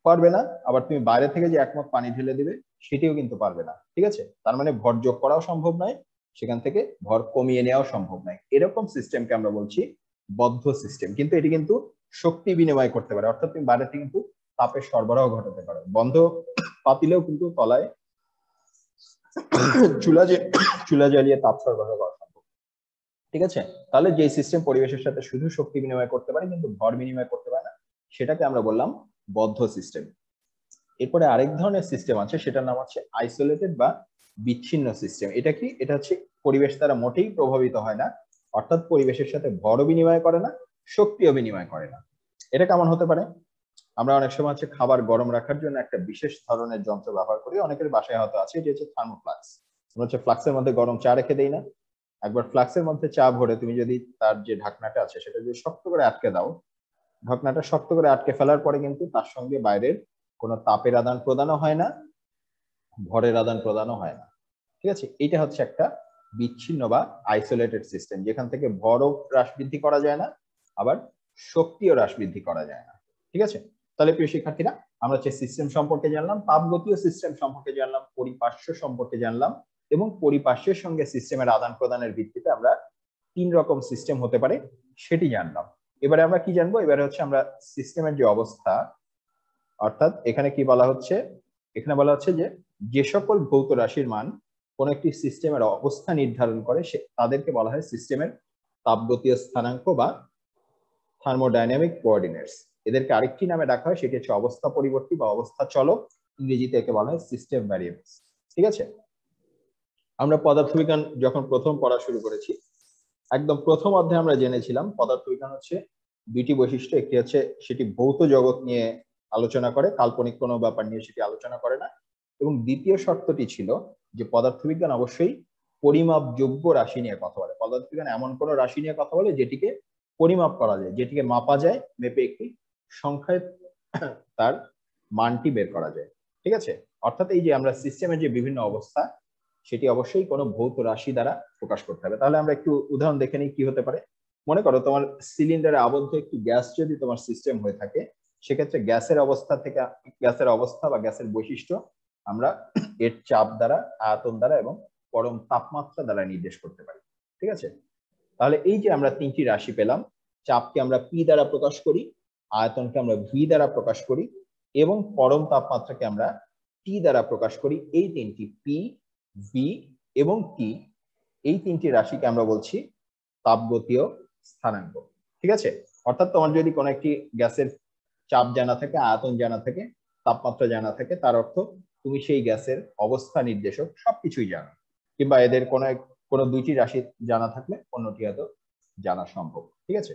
পারবে না। আবার তুমি বাইরে থেকে যে একমগ পানি ঢেলে দিবে, সেটিও কিন্তু পারবে না। ঠিক আছে, তার মানে ভর যোগ করাও সম্ভব নয়, সেখান থেকে ভর কমিয়ে নেওয়াও সম্ভব নয়। এরকম সিস্টেমকে আমরা বলছি বদ্ধ সিস্টেম। কিন্তু এটি কিন্তু শক্তি বিনিময় করতে পারে, অর্থাৎ তুমি বাইরে থেকে কিন্তু তাপের সরবরাহ ঘটাতে পারো। বন্ধ পাতিলেও কিন্তু তলায় চুলা জ্বালিয়ে তাপ সরবরাহ করা সম্ভব। ঠিক আছে, তাহলে যে সিস্টেম পরিবেশের সাথে শুধু শক্তি বিনিময় করতে পারে, কিন্তু ভর বিনিময় করতে পারে না, সেটাকে আমরা বললাম বদ্ধ সিস্টেম। এরপরে আরেক ধরনের সিস্টেম আছে, সেটার নাম হচ্ছে আইসোলেটেড বা বিচ্ছিন্ন সিস্টেম। এটা কি? এটা হচ্ছে পরিবেশ দ্বারা মোটেই প্রভাবিত হয় না, অর্থাৎ পরিবেশের সাথে ভরও বিনিময় করে না, শক্তিও বিনিময় করে না। এটা কেমন হতে পারে? আমরা অনেক সময় হচ্ছে খাবার গরম রাখার জন্য একটা বিশেষ ধরনের যন্ত্র ব্যবহার করি, অনেকের বাসায় হয়তো আছে, এটি হচ্ছে থার্মোফ্লাক্স। আমরা হচ্ছে ফ্লাক্সের মধ্যে গরম চা রেখে দেই না? একবার ফ্লাক্সের মধ্যে চা ভরে তুমি যদি তার যে ঢাকনাটা আছে সেটা যদি শক্ত করে আটকে দাও, ঢাকনাটা শক্ত করে আটকে ফেলার পরে কিন্তু তার সঙ্গে বাইরের কোনো তাপের আদান প্রদানও হয় না, ভরের আদান প্রদানও হয় না। ঠিক আছে, এটা হচ্ছে একটা বিচ্ছিন্ন বা আইসোলেটেড সিস্টেম, যেখান থেকে ভরও হ্রাস বৃদ্ধি করা যায় না, আবার শক্তিও হ্রাস বৃদ্ধি করা যায় না। ঠিক আছে, তাহলে প্রিয় শিক্ষার্থীরা, আমরা হচ্ছে সিস্টেম সম্পর্কে জানলাম, তাপগতীয় সিস্টেম সম্পর্কে জানলাম, পরিপার্শ্ব সম্পর্কে জানলাম, এবং পরিপার্শ্বের সঙ্গে সিস্টেমের আদান প্রদানের ভিত্তিতে আমরা তিন রকম সিস্টেম হতে পারে, সেটি জানলাম। এবারে আমরা কি জানবো? এবারে হচ্ছে আমরা সিস্টেমের যে অবস্থা, অর্থাৎ এখানে কি বলা হচ্ছে, এখানে বলা হচ্ছে যে সকল ভৌত রাশির মান কোন একটি সিস্টেমের অবস্থা নির্ধারণ করে তাদেরকে বলা হয় সিস্টেমের তাপগতীয় স্থানাঙ্ক বা থার্মোডাইনামিক কোঅর্ডিনেটস। এদেরকে আরেকটি নামে ডাকা হয়, সেটি হচ্ছে অবস্থা পরিবর্তী বা অবস্থা চলক, ইংরেজিতে একে বলা হয় সিস্টেম ভ্যারিয়েবলস। ঠিক আছে, আমরা পদার্থবিজ্ঞান যখন প্রথম পড়া শুরু করেছি, একদম প্রথম অধ্যায়ে আমরা জেনেছিলাম পদার্থবিজ্ঞান হচ্ছে দুইটি বৈশিষ্ট্য, একটি হচ্ছে সেটি ভৌত জগৎ নিয়ে আলোচনা করে, কাল্পনিক কোনো ব্যাপার নিয়ে সেটি আলোচনা করে না, এবং দ্বিতীয় শর্তটি ছিল যে পদার্থবিজ্ঞান অবশ্যই পরিমাপযোগ্য রাশি নিয়ে কথা বলে। পদার্থবিজ্ঞান এমন কোনো রাশি নিয়ে কথা বলে যেটিকে পরিমাপ করা যায়, যেটিকে মাপা যায়, মেপে একটি সংখ্যায় তার মানটি বের করা যায়। ঠিক আছে, অর্থাৎ এই যে আমরা সিস্টেমের যে বিভিন্ন অবস্থা, সেটি অবশ্যই কোনো ভৌত রাশি দ্বারা প্রকাশ করতে হবে। তাহলে আমরা একটু উদাহরণ দেখে নিই কি হতে পারে। মনে করো তোমার সিলিন্ডারে আবদ্ধ একটি গ্যাস যদি তোমার সিস্টেম হয়ে থাকে, সেক্ষেত্রে গ্যাসের অবস্থা থেকে, গ্যাসের অবস্থা বা গ্যাসের বৈশিষ্ট্য আমরা এর চাপ দ্বারা, আয়তন দ্বারা এবং পরম তাপমাত্রা দ্বারা নির্দেশ করতে পারি। ঠিক আছে, তাহলে এই যে আমরা তিনটি রাশি পেলাম, চাপকে আমরা পি দ্বারা প্রকাশ করি, আয়তনকে আমরা ভি দ্বারা প্রকাশ করি এবং পরম তাপমাত্রাকে আমরা টি দ্বারা প্রকাশ করি। এই তিনটি পি, ভি এবং টি, এই তিনটি রাশিকে আমরা বলছি তাপগতীয় স্থানাঙ্ক। ঠিক আছে, অর্থাৎ তোমার যদি কোনো একটি গ্যাসের চাপ জানা থাকে, আয়তন জানা থাকে, তাপমাত্রা জানা থাকে, তার অর্থ তুমি সেই গ্যাসের অবস্থা নির্দেশক সবকিছুই জানো, কিংবা এদের কোনো দুইটি রাশি জানা থাকলে অন্যটি হয়তো জানা সম্ভব। ঠিক আছে,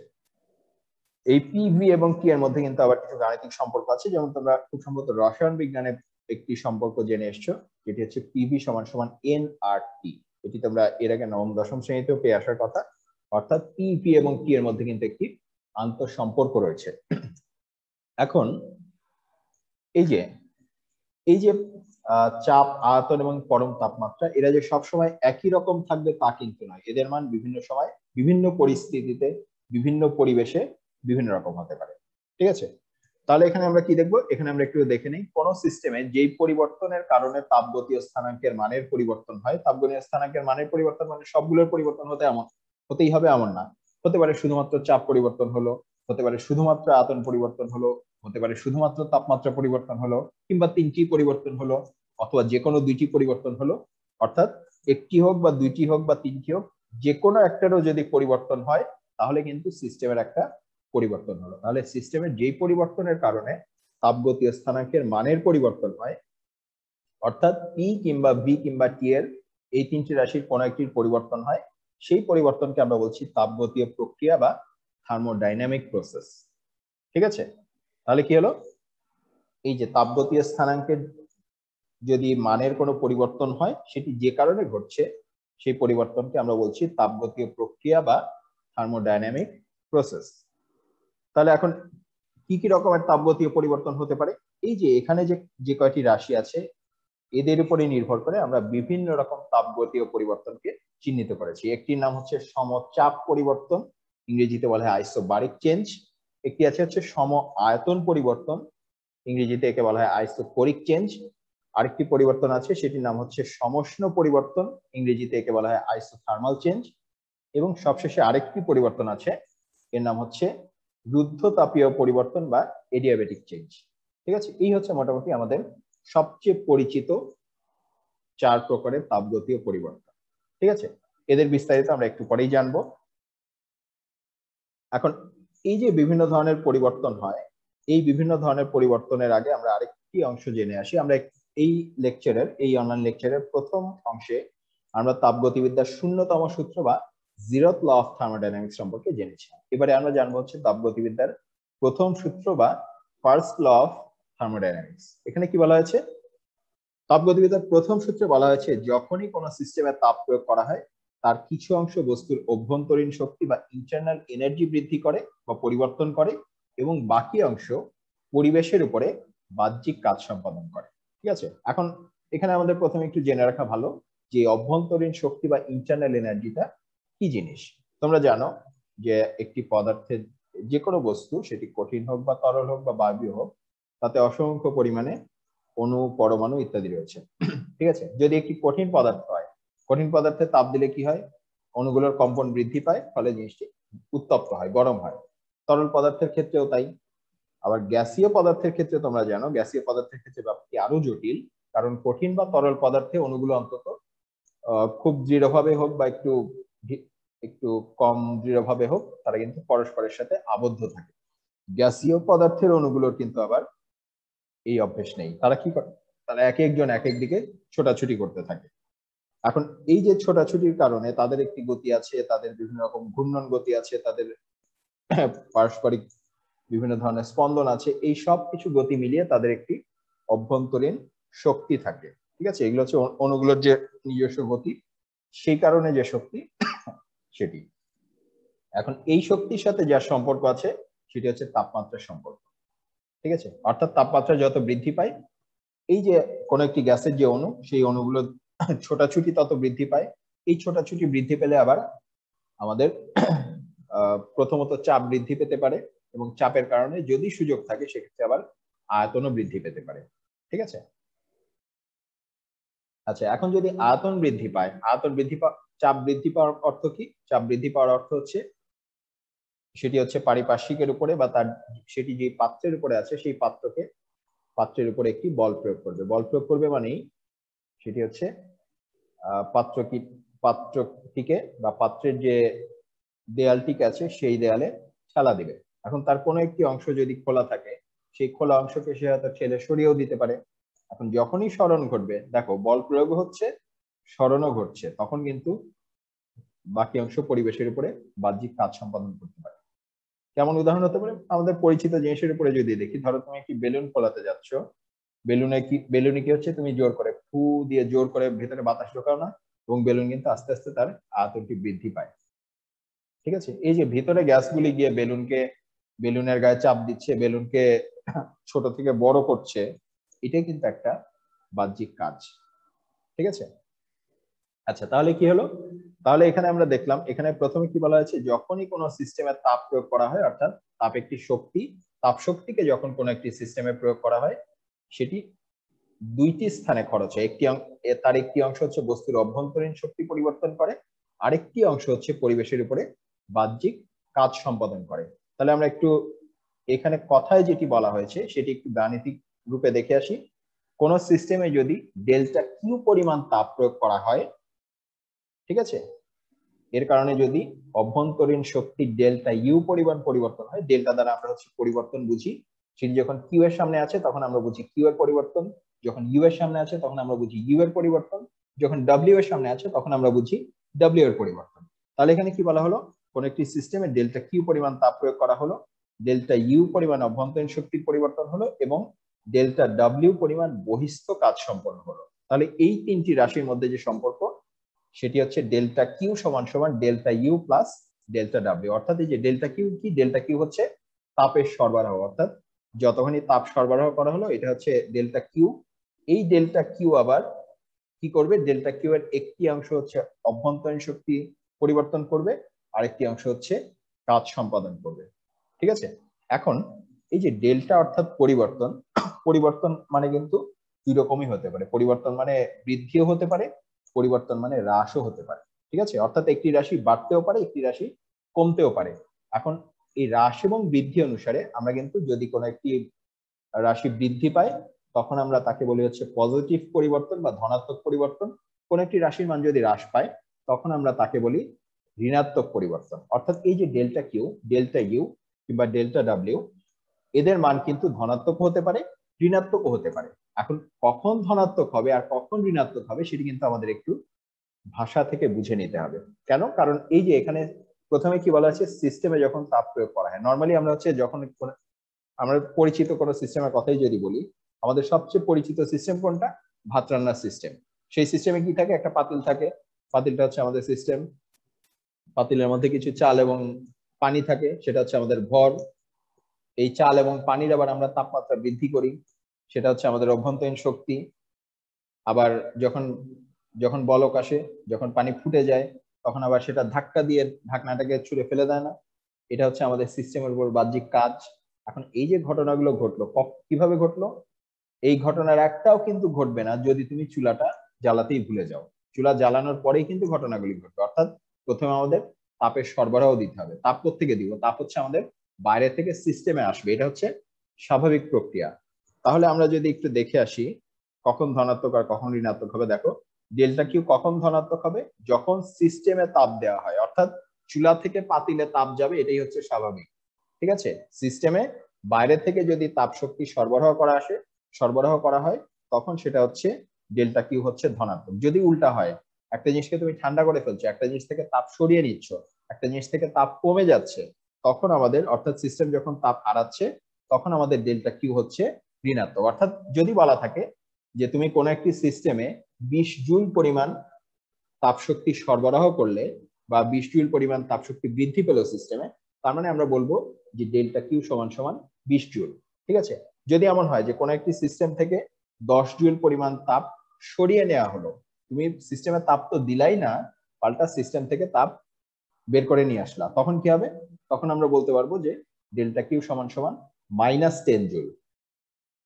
এই পি, ভি এবং টি এর মধ্যে কিন্তু আবার কিছু গাণিতিক সম্পর্ক আছে, যেমন তোমরা খুব সম্ভবত রসায়ন বিজ্ঞানের একটি সম্পর্ক জেনে এসছো, যেটি হচ্ছে পিভি সমান সমান এন আর টি। এটি তোমরা এর আগে নবম দশম শ্রেণীতেও পেয়ে আসার কথা। অর্থাৎ পিভি এবং টি এর মধ্যে কিন্তু একটি আন্তঃ সম্পর্ক রয়েছে। এখন এই যে চাপ, আয়তন এবং পরম তাপমাত্রা, এরা যে সবসময় একই রকম থাকবে তা কিন্তু নয়। এদের মান বিভিন্ন সময়, বিভিন্ন পরিস্থিতিতে, বিভিন্ন পরিবেশে বিভিন্ন রকম হতে পারে। ঠিক আছে, তাহলে এখানে আমরা কি দেখবো? এখানে আমরা একটু দেখে নিই, কোন সিস্টেমে যেই পরিবর্তনের কারণে তাপগতীয় স্থানাঙ্কের মানের পরিবর্তন হয়। তাপগতীয় স্থানাঙ্কের মানের পরিবর্তন মানে সবগুলোর পরিবর্তন হতেই হবে এমন না। হতে পারে শুধুমাত্র চাপ পরিবর্তন হলো, হতে পারে শুধুমাত্র আয়তন পরিবর্তন হলো, হতে পারে শুধুমাত্র তাপমাত্রা পরিবর্তন হলো, কিংবা তিনটি পরিবর্তন হলো, অথবা যে কোনো দুইটি পরিবর্তন হলো। অর্থাৎ একটি হোক বা দুইটি হোক বা তিনটি হোক, যে কোনো একটারও যদি পরিবর্তন হয় তাহলে কিন্তু সিস্টেমের একটা পরিবর্তন হলো। তাহলে সিস্টেমের যেই পরিবর্তনের কারণে তাপগতীয় স্থানাঙ্কের মানের পরিবর্তন হয়, অর্থাৎ পি কিংবা ভি কিংবা টি এর এই তিনটি রাশির কোন একটির পরিবর্তন হয়, সেই পরিবর্তনকে আমরা বলছি তাপগতীয় প্রক্রিয়া বা থার্মোডাইনামিক প্রসেস। ঠিক আছে, তাহলে কি হলো? এই যে তাপগতীয় স্থানাঙ্কের যদি মানের কোনো পরিবর্তন হয়, সেটি যে কারণে ঘটছে, সেই পরিবর্তনকে আমরা বলছি তাপগতীয় প্রক্রিয়া বা থার্মোডাইনামিক প্রসেস। তাহলে এখন কি কি রকমের তাপগতীয় পরিবর্তন হতে পারে? এই যে এখানে যে কয়টি রাশি আছে, এদের উপরে নির্ভর করে আমরা বিভিন্ন রকম তাপগতীয় পরিবর্তনকে চিহ্নিত করেছি। একটির নাম হচ্ছে সমচাপ পরিবর্তন, ইংরেজিতে বলা হয় আইসোবারিক চেঞ্জ। একটি আছে হচ্ছে সম আয়তন পরিবর্তন, ইংরেজিতে একে বলা হয় আইসোকোরিক চেঞ্জ। আরেকটি পরিবর্তন আছে, সেটির নাম হচ্ছে সমষ্ণ পরিবর্তন, ইংরেজিতে একে বলা হয় আইসোথার্মাল চেঞ্জ। এবং সবশেষে আরেকটি পরিবর্তন আছে, এর নাম হচ্ছে রুদ্ধতাপীয় পরিবর্তন বা এডিয়াবেটিক চেঞ্জ। ঠিক আছে, এই হচ্ছে মোটামুটি আমাদের সবচেয়ে পরিচিত 4 প্রকারের তাপগতীয় পরিবর্তন। ঠিক আছে, এদের বিস্তারিত আমরা একটু পরেই জানবো। এখন এই যে বিভিন্ন ধরনের পরিবর্তন হয়, এই বিভিন্ন ধরনের পরিবর্তনের আগে আমরা আরেকটি অংশ জেনে আসি। আমরা এই লেকচারের, এই অনলাইন লেকচারের প্রথম অংশে আমরা তাপগতিবিদ্যার 0তম সূত্র বা 0th ল অফ থার্মোডাইনামিক্স সম্পর্কে জেনেছি। এবারে আমরা জানবো হচ্ছে তাপগতিবিদ্যার প্রথম সূত্র বা ফার্স্ট ল অফ থার্মোডাইনামিক্স। এখানে কি বলা হয়েছে? তাপগতিবিদ্যার প্রথম সূত্রে বলা হয়েছে, যখনই কোনো সিস্টেমে তাপ প্রয়োগ করা হয়, তার কিছু অংশ বস্তুর অভ্যন্তরীণ শক্তি বা ইন্টারনাল এনার্জি বৃদ্ধি করে বা পরিবর্তন করে, এবং বাকি অংশ পরিবেশের উপরে বাহ্যিক কাজ সম্পাদন করে। ঠিক আছে, এখন এখানে আমাদের প্রথমে একটু জেনে রাখা ভালো যে অভ্যন্তরীণ শক্তি বা ইন্টারনাল এনার্জিটা কি জিনিস। তোমরা জানো যে একটি পদার্থের যে কোনো বস্তু, সেটি কঠিন হোক বা তরল হোক বা বায়বীয় হোক, তাতে অসংখ্য পরিমাণে অণু, পরমাণু ইত্যাদি রয়েছে। ঠিক আছে, যদি একটি কঠিন পদার্থ হয়, কঠিন পদার্থে তাপ দিলে কি হয়? অণুগুলোর কম্পন বৃদ্ধি পায়, ফলে জিনিসটি উত্তপ্ত হয়, গরম হয়। তরল পদার্থের ক্ষেত্রেও তাই। আবার গ্যাসীয় পদার্থের ক্ষেত্রে তোমরা জানো গ্যাসীয় পদার্থের ক্ষেত্রে ব্যাপারটি আরো জটিল, কারণ কঠিন বা তরল পদার্থে অণুগুলো অন্তত খুব দৃঢ়ভাবে হোক বা একটু একটু কম দৃঢ়ভাবে হোক, তারা কিন্তু পরস্পরের সাথে আবদ্ধ থাকে। গ্যাসীয় পদার্থের অণুগুলোর কিন্তু আবার এই অভ্যেস নেই। তারা কি করে, তারা এক একজন এক এক দিকে ছোটাছুটি করতে থাকে। এখন এই যে ছোটাছুটির কারণে তাদের একটি গতি আছে, তাদের বিভিন্ন রকম ঘূর্ণন গতি আছে, তাদের পারস্পরিক বিভিন্ন ধরনের স্পন্দন আছে, এই সব কিছু গতি মিলিয়ে তাদের একটি অভ্যন্তরীণ শক্তি থাকে। ঠিক আছে, এগুলো হচ্ছে অণুগুলোর যে নিজস্ব গতি, সেই কারণে যে শক্তি সেটি। এখন এই শক্তির সাথে যার সম্পর্ক আছে সেটি হচ্ছে তাপমাত্রার সম্পর্ক। ঠিক আছে, অর্থাৎ তাপমাত্রা যত বৃদ্ধি পায়, এই যে কোনো একটি গ্যাসের যে অণু, সেই অণুগুলো ছোটাছুটি তত বৃদ্ধি পায়। এই ছোটাছুটি বৃদ্ধি পেলে আবার আমাদের প্রথমত চাপ বৃদ্ধি পেতে পারে, এবং চাপের কারণে যদি সুযোগ থাকে সেক্ষেত্রে আবার আয়তনও বৃদ্ধি পেতে পারে। ঠিক আছে, আচ্ছা, এখন যদি আয়তন বৃদ্ধি পায়, আয়তন বৃদ্ধি চাপ বৃদ্ধি পাওয়ার অর্থ কি? চাপ বৃদ্ধি পাওয়ার অর্থ হচ্ছে সেটি হচ্ছে পারিপার্শ্বিকের উপরে বা তার সেটি যে পাত্রের উপরে আছে সেই পাত্রের উপরে একটি বল প্রয়োগ করবে। বল প্রয়োগ করবে মানেই সেটি হচ্ছে পাত্রটিকে বা পাত্রের যে দেয়ালটিকে আছে সেই দেয়ালে ঠেলা দিবে। এখন তার কোনো একটি অংশ যদি খোলা থাকে, সেই খোলা অংশকে সে হয়তো ঠেলে সরিয়েও দিতে পারে। এখন যখনই সরণ ঘটবে, দেখো বল প্রয়োগ হচ্ছে, সরণও ঘটছে, তখন কিন্তু বাকি অংশ পরিবেশের উপরে বাহ্যিক কাজ সম্পাদন করতে পারে। কেমন উদাহরণ হতে পারে? আমাদের পরিচিত জিনিসের উপরে যদি দেখি, ধরো তুমি একটি বেলুন ফোলাতে যাচ্ছ, বেলুনে কি হচ্ছে, তুমি জোর করে ফু দিয়ে জোর করে ভেতরে বাতাস ঢোকাও না, এবং বেলুন কিন্তু আস্তে আস্তে তার আয়তনটি বৃদ্ধি পায়। ঠিক আছে, এই যে ভিতরে গ্যাসগুলি গিয়ে বেলুনের গায়ে চাপ দিচ্ছে, বেলুনকে ছোট থেকে বড় করছে, এটাই কিন্তু একটা বাহ্যিক কাজ। ঠিক আছে, আচ্ছা, তাহলে কি হলো? তাহলে এখানে আমরা দেখলাম, এখানে প্রথমে কি বলা হয়েছে, যখনই কোনো সিস্টেমে তাপ প্রয়োগ করা হয়, অর্থাৎ তাপ একটি শক্তি, তাপ শক্তিকে যখন কোনো একটি সিস্টেমে প্রয়োগ করা হয়, সেটি দুইটি স্থানে খরচ হয়। তার একটি অংশ হচ্ছে বস্তুর অভ্যন্তরীণ শক্তি পরিবর্তন করে, আরেকটি অংশ হচ্ছে পরিবেশের উপরে বাহ্যিক কাজ সম্পাদন করে। তাহলে আমরা একটু এখানে কথায় যেটি বলা হয়েছে সেটি একটু গাণিতিক রূপে দেখে আসি। কোন সিস্টেমে যদি ডেল্টা কিউ পরিমাণ তাপ প্রয়োগ করা হয়, ঠিক আছে, এর কারণে যদি অভ্যন্তরীণ শক্তি ডেল্টা ইউ পরিমাণ পরিবর্তন হয়, ডেল্টা দ্বারা আমরা হচ্ছে পরিবর্তন বুঝি, সেটি যখন কিউ এর সামনে আছে তখন আমরা বুঝি কিউ এর পরিবর্তন, যখন ইউ এর সামনে আছে তখন আমরা বুঝি ইউ এর পরিবর্তন, যখন ডব্লিউ এর সামনে আছে তখন আমরা বুঝি ডব্লিউ এর পরিবর্তন। তাহলে এখানে কি বলা হলো, কোন একটি সিস্টেমে ডেল্টা কিউ পরিমাণ তাপ প্রয়োগ করা হলো, ডেল্টা ইউ পরিমাণ অভ্যন্তরীণ শক্তির পরিবর্তন হলো, এবং ডেল্টা ডব্লিউ পরিমাণ বহিস্থ কাজ সম্পন্ন হলো। তাহলে এই তিনটি রাশির মধ্যে যে সম্পর্ক, সেটি হচ্ছে ডেল্টা কিউ সমান সমান delta U plus delta W. অর্থাৎ এই যে ডেল্টা কিউ কি, ডেল্টা কিউ হচ্ছে তাপের সরবরাহ, অর্থাৎ যতখানি তাপ সরবরাহ করা হলো এটা হচ্ছে ডেল্টা কিউ। এই ডেল্টা কিউ আবার কি করবে, ডেল্টা কিউ এর একটি অংশ হচ্ছে অভ্যন্তরীণ শক্তি পরিবর্তন করবে, আরেকটি অংশ হচ্ছে কাজ সম্পাদন করবে। ঠিক আছে, এখন এই যে ডেল্টা অর্থাৎ পরিবর্তন, পরিবর্তন মানে কিন্তু দুই রকমই হতে পারে। পরিবর্তন মানে বৃদ্ধিও হতে পারে, পরিবর্তন মানে হ্রাসও হতে পারে। ঠিক আছে, অর্থাৎ একটি রাশি বাড়তেও পারে, একটি রাশি কমতেও পারে। এখন এই হ্রাস এবং বৃদ্ধি অনুসারে আমরা কিন্তু যদি কোনো একটি রাশি বৃদ্ধি পায় তখন আমরা তাকে বলি হচ্ছে পজিটিভ পরিবর্তন বা ধনাত্মক পরিবর্তন। কোন একটি রাশির মান যদি হ্রাস পায় তখন আমরা তাকে বলি ঋণাত্মক পরিবর্তন। অর্থাৎ এই যে ডেল্টা কিউ, ডেল্টা ইউ কিংবা ডেল্টা ডাব্লিউ, এদের মান কিন্তু ধনাত্মক হতে পারে, ঋণাত্মকও হতে পারে। এখন কখন ধনাত্মক হবে আর কখন ঋণাত্মক হবে সেটি কিন্তু আমাদের একটু ভাষা থেকে বুঝে নিতে হবে। কেন? কারণ এই যে এখানে প্রথমে কি বলা আছে, সিস্টেমে যখন তাপ প্রয়োগ করা হয়, নর্মালি আমরা হচ্ছে যখন আমরা পরিচিত কোনো সিস্টেমের কথাই যদি বলি, আমাদের সবচেয়ে পরিচিত সিস্টেম কোনটা? ভাত রান্নার সিস্টেম। সেই সিস্টেমে কি থাকে, একটা পাতিল থাকে, পাতিলটা হচ্ছে আমাদের সিস্টেম, পাতিলের মধ্যে কিছু চাল এবং পানি থাকে, সেটা হচ্ছে আমাদের ভর। এই চাল এবং পানির আবার আমরা তাপমাত্রা বৃদ্ধি করি, সেটা হচ্ছে আমাদের অভ্যন্তরীণ শক্তি। আবার যখন যখন বলক আসে, যখন পানি ফুটে যায়, তখন আবার সেটা ধাক্কা দিয়ে ঢাকনাটাকে ছুঁড়ে ফেলে দেয় না, এটা হচ্ছে আমাদের সিস্টেমের উপর বাহ্যিক কাজ। এখন এই যে ঘটনাগুলো ঘটলো, কিভাবে ঘটলো? এই ঘটনার একটাও কিন্তু ঘটবে না যদি তুমি চুলাটা জ্বালাতেই ভুলে যাও। চুলা জ্বালানোর পরেই কিন্তু ঘটনাগুলি ঘটবে। অর্থাৎ প্রথমে আমাদের তাপের সরবরাহ দিতে হবে। তাপ কোত্থেকে দিব? তাপ হচ্ছে আমাদের বাইরে থেকে সিস্টেমে আসবে, এটা হচ্ছে স্বাভাবিক প্রক্রিয়া। তাহলে আমরা যদি একটু দেখে আসি কখন ধনাত্মক আর কখন ঋণাত্মক হবে। দেখো ডেল্টা কিউ কখন ধনাত্মক হবে? যখন সিস্টেমে তাপ দেওয়া হয়, অর্থাৎ চুলা থেকে পাতিলে তাপ যাবে, এটাই হচ্ছে স্বাভাবিক। ঠিক আছে, সিস্টেমে বাইরে থেকে যদি তাপ শক্তি সরবরাহ করা হয় তখন সেটা হচ্ছে ডেল্টা কিউ হচ্ছে ধনাত্মক। যদি উল্টা হয়, একটা জিনিসকে তুমি ঠান্ডা করে ফেলছো, একটা জিনিস থেকে তাপ সরিয়ে নিচ্ছ, একটা জিনিস থেকে তাপ কমে যাচ্ছে, তখন আমাদের অর্থাৎ সিস্টেম যখন তাপ হারাচ্ছে তখন আমাদের ডেল্টা কিউ হচ্ছে ঋণাত্মক। অর্থাৎ যদি বলা থাকে যে তুমি কোন একটি সিস্টেমে 20 জুল পরিমাণ তাপ শক্তি সরবরাহ করলে বা 20 জুল পরিমাণ তাপ শক্তি বৃদ্ধি পেল সিস্টেমে, তার মানে আমরা বলবো যে ডেল্টা কিউ সমান সমান 20 জুল। ঠিক আছে, যদি এমন হয় যে কোন একটি সিস্টেম থেকে 10 জুল পরিমাণ তাপ সরিয়ে নেওয়া হলো, তুমি সিস্টেমে তাপ তো দিলাই না, পাল্টা সিস্টেম থেকে তাপ বের করে নিয়ে আসলা, তখন কি হবে? তখন আমরা বলতে পারবো যে ডেল্টা কিউ সমান সমান -10 জুল।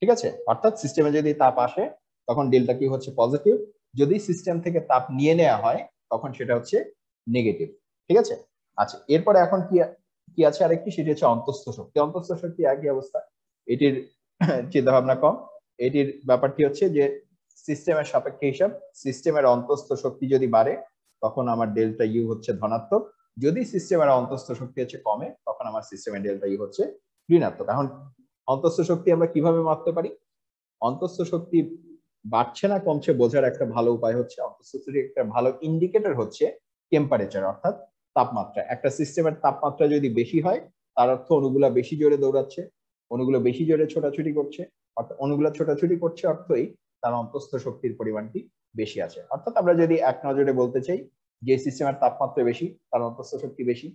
ঠিক আছে, অর্থাৎ সিস্টেমে যদি তাপ আসে তখন ডেল্টা কিউ হচ্ছে পজিটিভ, যদি সিস্টেম থেকে তাপ নিয়ে নেওয়া হয় তখন সেটা হচ্ছে নেগেটিভ। ঠিক আছে, আচ্ছা এরপরে এখন কি কি আছে আরেকটি, সেটি হচ্ছে অন্তঃস্থ শক্তি। অন্তঃস্থ শক্তি একই অবস্থা, এটির চিন্তা ভাবনা কম। এটির ব্যাপারটি হচ্ছে যে সিস্টেমের সাপেক্ষে হিসাব, সিস্টেমের অন্তঃস্থ শক্তি যদি বাড়ে তখন আমার ডেল্টা ইউ হচ্ছে ধনাত্মক, যদি সিস্টেমের অন্তঃস্থ শক্তি হচ্ছে কমে তখন আমার সিস্টেমের ডেল্টা ইউ হচ্ছে ঋণাত্মক। এখন অন্তঃস্থ শক্তি আমরা কিভাবে মাপতে পারি? অন্তঃস্থ শক্তি বাড়ছে না কমছে বোঝার একটা ভালো উপায় হচ্ছে, অন্তঃস্থ শক্তির একটা ভালো ইন্ডিকেটর হচ্ছে টেম্পারেচার, অর্থাৎ তাপমাত্রা। একটা সিস্টেমের তাপমাত্রা যদি বেশি হয় তার অর্থ অণুগুলা বেশি জোরে দৌড়াচ্ছে, অণুগুলো বেশি জোরে ছোটাছুটি করছে, অর্থাৎ অণুগুলো ছোটাছুটি করছে অর্থই তার অন্তঃস্থ শক্তির পরিমাণটি বেশি আছে। অর্থাৎ আমরা যদি এক নজরে বলতে চাই যে সিস্টেমের তাপমাত্রা বেশি তার অন্তঃস্থ শক্তি বেশি,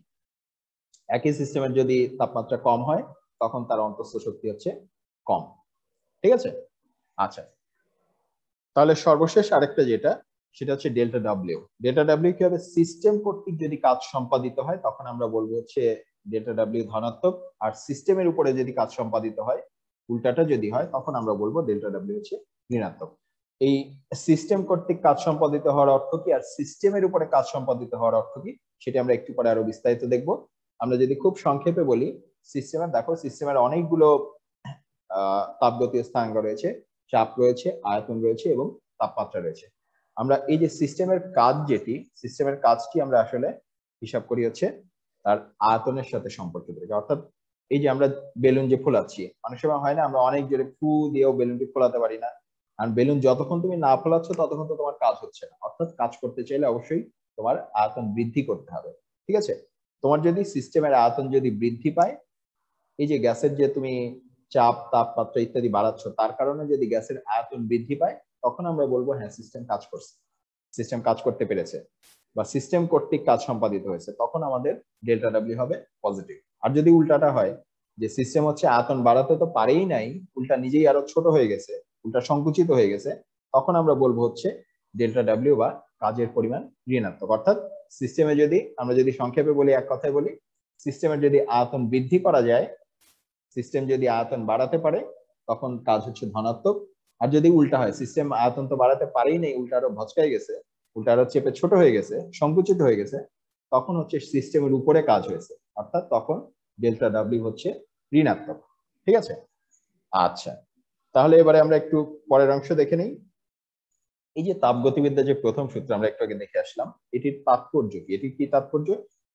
একই সিস্টেমের যদি তাপমাত্রা কম হয় তখন তার অন্তঃস্থ শক্তি হচ্ছে কম। ঠিক আছে, আচ্ছা তাহলে সর্বশেষ আরেকটা যেটা, সেটা হচ্ছে ডেল্টা ডাব্লিউ। ডেল্টা ডাব্লিউ কি হবে? সিস্টেম কর্তৃক যদি কাজ সম্পাদিত হয় তখন আমরা বলবো হচ্ছে ডেল্টা ডাব্লিউ ধনাত্মক, আর সিস্টেমের উপরে যদি কাজ সম্পাদিত হয়, উল্টাটা যদি হয়, তখন আমরা বলবো ডেল্টা ডাব্লিউ হচ্ছে ঋণাত্মক। এই সিস্টেম কর্তৃক কাজ সম্পাদিত হওয়ার অর্থ কি আর সিস্টেমের উপরে কাজ সম্পাদিত হওয়ার অর্থ কি, সেটা আমরা একটু পরে আরো বিস্তারিত দেখবো। আমরা যদি খুব সংক্ষেপে বলি, সিস্টেমের দেখো সিস্টেমের অনেকগুলো তাপগতীয় স্থানাঙ্ক রয়েছে, চাপ রয়েছে, আয়তন রয়েছে এবং তাপমাত্রা রয়েছে। আমরা এই যে সিস্টেমের কাজ, যেটি সিস্টেমের কাজটি আমরা আসলে হিসাব করি হচ্ছে তার আয়তনের সাথে সম্পর্কিত। অর্থাৎ এই যে আমরা বেলুন যে ফোলাচ্ছি, অনেক সময় হয় না আমরা অনেক জোরে ফু দিয়েও বেলুনটি ফোলাতে পারি না, আর বেলুন যতক্ষণ তুমি না ফোলাচ্ছ ততক্ষণ তো তোমার কাজ হচ্ছে না। অর্থাৎ কাজ করতে চাইলে অবশ্যই তোমার আয়তন বৃদ্ধি করতে হবে। ঠিক আছে, তোমার যদি সিস্টেমের আয়তন যদি বৃদ্ধি পায়, এই যে গ্যাসের যে তুমি চাপ তাপমাত্রা ইত্যাদি বাড়াচ্ছ, তার কারণে যদি গ্যাসের আয়তন বৃদ্ধি পায় তখন আমরা বলবো হ্যাঁ সিস্টেম কাজ করছে, সিস্টেম কাজ করতে পেরেছে বা সিস্টেম কর্তৃক কাজ সম্পাদিত হয়েছে, তখন আমাদের ডেল্টা ডাব্লিউ হবে পজিটিভ। আর যদি উল্টাটা হয় যে সিস্টেম হচ্ছে আয়তন বাড়াতে তো পারেই নাই, উল্টা নিজেই আরো ছোট হয়ে গেছে, উল্টা সংকুচিত হয়ে গেছে, তখন আমরা বলবো হচ্ছে ডেল্টা ডাব্লিউ বা কাজের পরিমাণ ঋণাত্মক। অর্থাৎ সিস্টেমে যদি আমরা যদি সংক্ষেপে বলি, এক কথায় বলি, সিস্টেমের যদি আয়তন বৃদ্ধি করা যায়, সিস্টেম যদি আয়তন বাড়াতে পারে তখন কাজ হচ্ছে ধনাত্মক। আর যদি উল্টা হয়, সিস্টেম আয়তন তো বাড়াতে পারেই নেই, উল্টা আরো ভচকাই গেছে, উল্টা আরো চেপে ছোট হয়ে গেছে, সংকুচিত হয়ে গেছে, তখন হচ্ছে সিস্টেমের উপরে কাজ হয়েছে, অর্থাৎ তখন ডেল্টা ডাব্লিউ হচ্ছে ঋণাত্মক। ঠিক আছে, আচ্ছা তাহলে এবারে আমরা একটু পরের অংশ দেখে নেই। এই যে তাপগতিবিদ্যা যে প্রথম সূত্র আমরা একটু আগে দেখে আসলাম, এটির তাৎপর্য কি? এটির কি তাৎপর্য?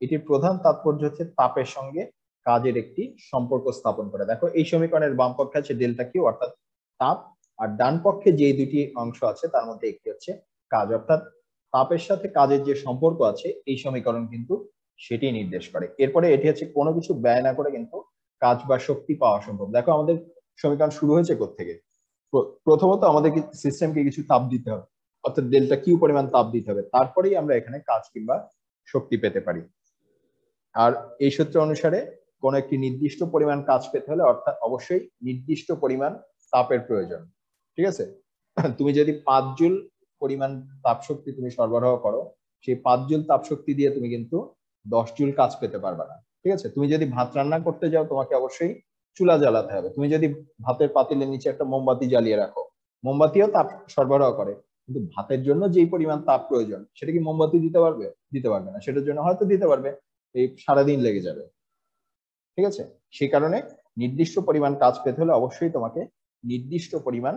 এটির প্রধান তাৎপর্য হচ্ছে তাপের সঙ্গে কাজের একটি সম্পর্ক স্থাপন করা। দেখো এই সমীকরণের বাম পক্ষে আছে ডেল্টা কিউ অর্থাৎ তাপ, আর ডান পক্ষে যে দুটি অংশ আছে তার মধ্যে একটি হচ্ছে কাজ, অর্থাৎ তাপের সাথে কাজের যে সম্পর্ক আছে এই সমীকরণ কিন্তু সেটি নির্দেশ করে। এরপরে এটি হচ্ছে কোনো কিছু ব্যয় না করে কিন্তু কাজ বা শক্তি পাওয়া সম্ভব। দেখো আমাদের সমীকরণ শুরু হয়েছে কোত্থেকে? প্রথমত আমাদের সিস্টেমকে কিছু তাপ দিতে হবে, অর্থাৎ ডেল্টা কিউ পরিমাণ তাপ দিতে হবে, তারপরেই আমরা এখানে কাজ কিংবা শক্তি পেতে পারি। আর এই সূত্র অনুসারে কোন একটি নির্দিষ্ট পরিমাণ কাজ পেতে হলে অর্থাৎ অবশ্যই নির্দিষ্ট পরিমাণ তাপের প্রয়োজন। ঠিক আছে, তুমি যদি 5 জুল পরিমাণ তাপ শক্তি তুমি সরবরাহ করো, সেই 5 জুল তাপ শক্তি দিয়ে তুমি কিন্তু 10 জুল কাজ পেতে পারবে না। ঠিক আছে, তুমি যদি ভাত রান্না করতে যাও তোমাকে অবশ্যই চুলা জ্বালাতে হবে। তুমি যদি ভাতের পাতিলের নিচে একটা মোমবাতি জ্বালিয়ে রাখো, মোমবাতিও তাপ সরবরাহ করে, কিন্তু ভাতের জন্য যেই পরিমাণ তাপ প্রয়োজন সেটা কি মোমবাতি দিতে পারবে? দিতে পারবে না। সেটার জন্য হয়তো দিতে পারবে এই সারাদিন লেগে যাবে, ঠিক আছে। সেই কারণে নির্দিষ্ট পরিমাণ কাজ পেতে হলে অবশ্যই তোমাকে নির্দিষ্ট পরিমাণ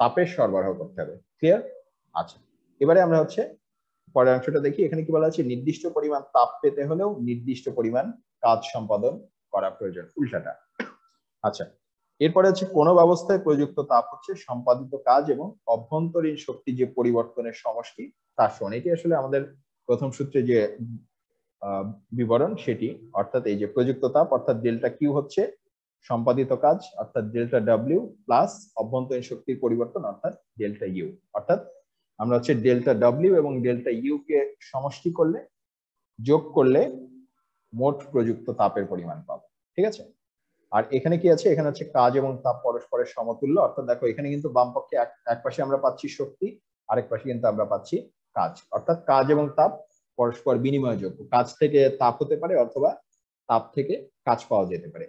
তাপের সরবরাহ করতে হবে। ক্লিয়ার? আচ্ছা, এবারে আমরা হচ্ছে পরের অংশটা দেখি। এখানে কি বলা আছে, নির্দিষ্ট পরিমাণ তাপ পেতে হলেও নির্দিষ্ট পরিমাণ কাজ সম্পাদন করা প্রয়োজন, উল্টাটা। আচ্ছা, এরপরে হচ্ছে কোন ব্যবস্থায় প্রযুক্ত তাপ হচ্ছে সম্পাদিত কাজ এবং অভ্যন্তরীণ শক্তি যে পরিবর্তনের সমষ্টি তার সমান। এটি আসলে আমাদের প্রথম সূত্রে যে বিবরণ সেটি, অর্থাৎ এই যে প্রযুক্ত তাপ অর্থাৎ ডেল্টা কিউ হচ্ছে সম্পাদিত কাজ অর্থাৎ ডেল্টা ডব্লিউ প্লাস অভ্যন্তরীণ শক্তির পরিবর্তন অর্থাৎ ডেল্টা ইউ। অর্থাৎ আমরা হচ্ছে ডেল্টা ডব্লিউ এবং ডেল্টা ইউ কে সমষ্টি করলে, যোগ করলে মোট প্রযুক্ত তাপের পরিমাণ পাবো, ঠিক আছে। আর এখানে কি আছে, এখানে হচ্ছে কাজ এবং তাপ পরস্পরের সমতুল্য। অর্থাৎ দেখো এখানে কিন্তু বাম পক্ষে এক পাশে আমরা পাচ্ছি শক্তি, আরেক পাশে কিন্তু আমরা পাচ্ছি কাজ। অর্থাৎ কাজ এবং তাপ পরস্পর বিনিময়যোগ্য, কাজ থেকে তাপ হতে পারে অথবা তাপ থেকে কাজ পাওয়া যেতে পারে।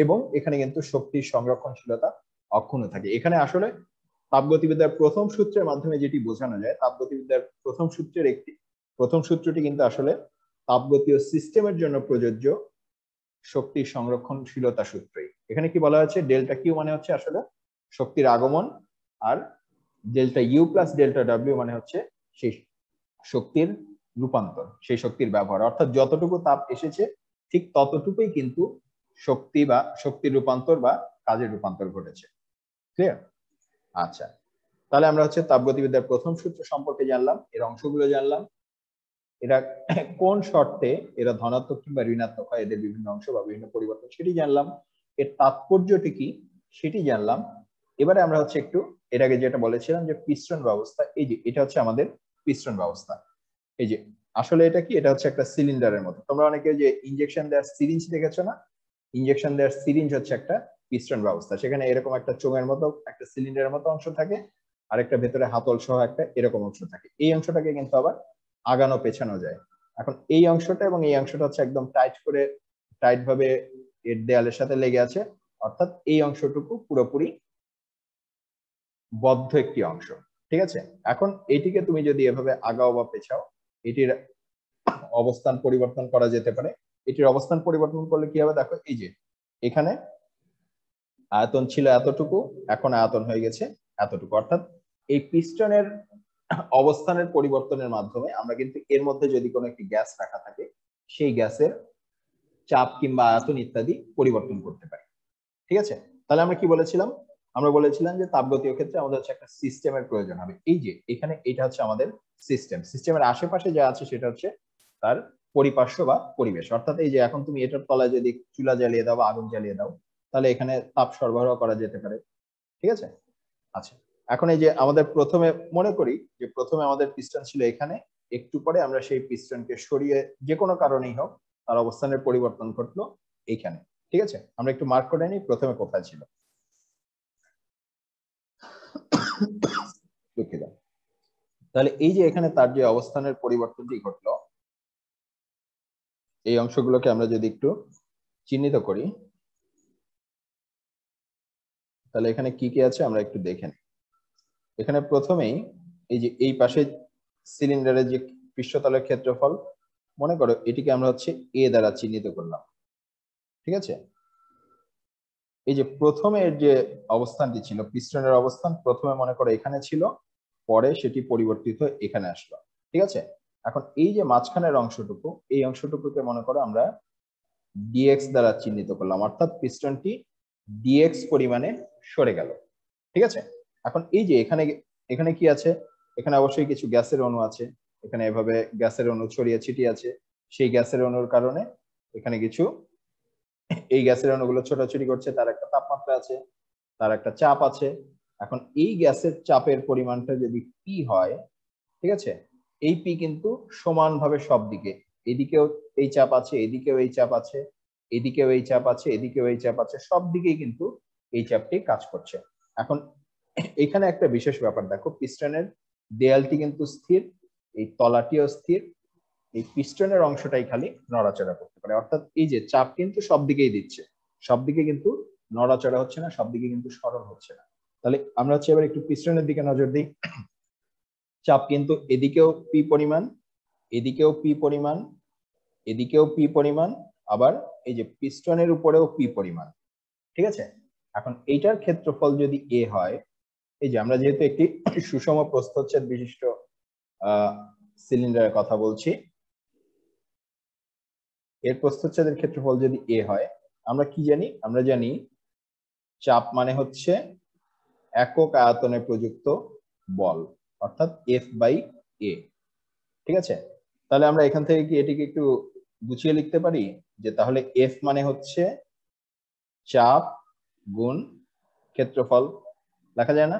এবং এখানে কিন্তু শক্তির সংরক্ষণশীলতা অক্ষুণ্ণ থাকে। এখানে আসলে তাপগতিবিদ্যার প্রথম সূত্রের মাধ্যমে যেটি বোঝানো যায়, তাপগতিবিদ্যার প্রথম সূত্রটি কিন্তু আসলে তাপগতীয় সিস্টেমের জন্য প্রযোজ্য শক্তির সংরক্ষণশীলতা সূত্রই। এখানে কি বলা হচ্ছে, ডেল্টা কিউ মানে হচ্ছে আসলে শক্তির আগমন, আর delta U plus delta W মানে হচ্ছে সেই শক্তির রূপান্তর, সেই শক্তির ব্যবহার। অর্থাৎ যতটুকু তাপ এসেছে ঠিক ততটুকুই কিন্তু শক্তি বা শক্তির রূপান্তর বা কাজের রূপান্তর ঘটেছে। ক্লিয়ার? আচ্ছা, তাহলে আমরা হচ্ছে তাপগতিবিদ্যার প্রথম সূত্র সম্পর্কে জানলাম, এর অংশগুলো জানলাম, এরা কোন শর্তে এরা ধনাত্মক কিংবা ঋণাত্মক হয়, এদের বিভিন্ন অংশ বা বিভিন্ন পরিবর্তন সেটি জানলাম, এর তাৎপর্যটি কি সেটি জানলাম। এবারে আমরা হচ্ছে একটু এর আগে যেটা বলেছিলাম যে পিস্টন ব্যবস্থা, এই যে এটা হচ্ছে আমাদের পিস্টন ব্যবস্থা। এই যে আসলে এটা কি, এটা হচ্ছে একটা সিলিন্ডারের মতো। তোমরা অনেকে যে ইনজেকশন দেওয়ার সিরিঞ্জ দেখেছো না, ইনজেকশন দেওয়ার সিরিঞ্জ হচ্ছে একটা পিস্টন ব্যবস্থা। সেখানে এরকম একটা চোঙের মতো একটা সিলিন্ডারের মতো অংশ থাকে, আর একটা ভেতরে হাতল সহ একটা এরকম অংশ থাকে। এই অংশটাকে কিন্তু আবার আগানো পেছানো যায়। এখন এই অংশটা এবং এই অংশটা হচ্ছে একদম টাইট ভাবে এর দেয়ালের সাথে লেগে আছে, অর্থাৎ এই অংশটুকু পুরোপুরি বদ্ধ একটি অংশ, ঠিক আছে। এখন এটিকে তুমি যদি এভাবে আগাও বা পেছাও, এটির অবস্থান পরিবর্তন করা যেতে পারে। এটির অবস্থান পরিবর্তন করলে কি হবে, দেখো এই যে এখানে আয়তন ছিল এতটুকু, এখন আয়তন হয়ে গেছে এতটুকু। অর্থাৎ এই পিস্টনের অবস্থানের পরিবর্তনের মাধ্যমে আমরা কিন্তু এর মধ্যে যদি কোনো একটি গ্যাস রাখা থাকে, সেই গ্যাসের চাপ কিংবা আয়তন ইত্যাদি পরিবর্তন করতে পারি, ঠিক আছে। তাহলে আমরা কি বলেছিলাম, আমরা বলেছিলাম যে তাপগতীয় ক্ষেত্রে আমাদের হচ্ছে একটা সিস্টেমের প্রয়োজন হবে। এই যে এখানে এটা হচ্ছে আমাদের সিস্টেমের আশেপাশে যা আছে সেটা হচ্ছে তার পরিপার্শ্ব বা পরিবেশ। অর্থাৎ এই যে এখন তুমি এটার তলায় যদি চুলা জ্বালিয়ে দাও বা আগুন জ্বালিয়ে দাও, তাহলে এখানে তাপ সরবরাহ করা যেতে পারে, ঠিক আছে। আচ্ছা, এখন এই যে আমাদের প্রথমে মনে করি যে প্রথমে আমাদের পিস্টন ছিল এখানে, একটু পরে আমরা সেই পিস্টনকে সরিয়ে যে কোনো কারণেই হোক তার অবস্থানের পরিবর্তন ঘটলো এইখানে, ঠিক আছে। আমরা একটু মার্ক করে নিই প্রথমে কোথায় ছিল। দুঃখিত। তাহলে এই যে এখানে তার যে অবস্থানের পরিবর্তনটি ঘটলো, এই অংশগুলোকে আমরা যদি একটু চিহ্নিত করি, তাহলে এখানে কি কি আছে আমরা একটু দেখে নিই। এখানে প্রথমেই এই যে এই পাশে সিলিন্ডারের যে পৃষ্ঠতলের ক্ষেত্রফল, মনে করো এটিকে আমরা হচ্ছে এ দ্বারা চিহ্নিত করলাম, ঠিক আছে। এই যে প্রথমে এর যে অবস্থানটি ছিল, পিস্টনের অবস্থান প্রথমে মনে করো এখানে ছিল, পরে সেটি পরিবর্তিত এখানে আসলো, ঠিক আছে। এখন এই যে মাঝখানের অংশটুকু, এই অংশটুকুকে মনে করো আমরা ডিএক্স দ্বারা চিহ্নিত করলাম, অর্থাৎ পিস্টনটি ডিএক্স পরিমাণে সরে গেল, ঠিক আছে। এখন এই যে এখানে এখানে কি আছে, এখানে অবশ্যই কিছু গ্যাসের অণু আছে, এখানে এভাবে গ্যাসের অণু ছড়িয়ে ছিটিয়ে আছে। সেই গ্যাসের অণুর কারণে এখানে কিছু এই গ্যাসের অণুগুলো ছোটাছুটি করছে, তার একটা তাপমাত্রা আছে, তার একটা চাপ আছে। এখন এই গ্যাসের চাপের পরিমাণটা যদি পি হয়, ঠিক আছে, এই পি কিন্তু সমানভাবে সব দিকে, এদিকেও এই চাপ আছে, এদিকেও এই চাপ আছে, এদিকেও এই চাপ আছে, এদিকেও এই চাপ আছে, সব দিকেই কিন্তু এই চাপটি কাজ করছে। এখন এখানে একটা বিশেষ ব্যাপার দেখো, পিস্টনের দেয়ালটি কিন্তু স্থির, এই তলাটিও স্থির, এই পিস্টনের অংশটাই খালি নড়াচড়া করতে পারে। অর্থাৎ এই যে চাপ কিন্তু সব দিকেই দিচ্ছে, সব দিকে কিন্তু নড়াচড়া হচ্ছে না, সব দিকে কিন্তু সরল হচ্ছে না। তাহলে আমরা হচ্ছে এবার একটু পিস্টনের দিকে নজর দিই। চাপ কিন্তু এদিকেও পি পরিমাণ, এদিকেও পি পরিমাণ, এদিকেও পি পরিমাণ, আবার এই যে পিস্টনের উপরেও পি পরিমাণ, ঠিক আছে। এখন এইটার ক্ষেত্রফল যদি এ হয়, এই যে আমরা যেহেতু একটি সুষম প্রস্থচ্ছেদ বিশিষ্ট সিলিন্ডারের কথা বলছি, এর প্রস্থচ্ছেদের ক্ষেত্রফল যদি এ হয়, আমরা কি জানি? আমরা জানি চাপ মানে হচ্ছে একক আয়তনে প্রযুক্ত বল, অর্থাৎ এফ বাই এ, ঠিক আছে। তাহলে আমরা এখান থেকে কি এটিকে একটু গুছিয়ে লিখতে পারি যে তাহলে এফ মানে হচ্ছে চাপ গুণ ক্ষেত্রফল, লেখা যায় না?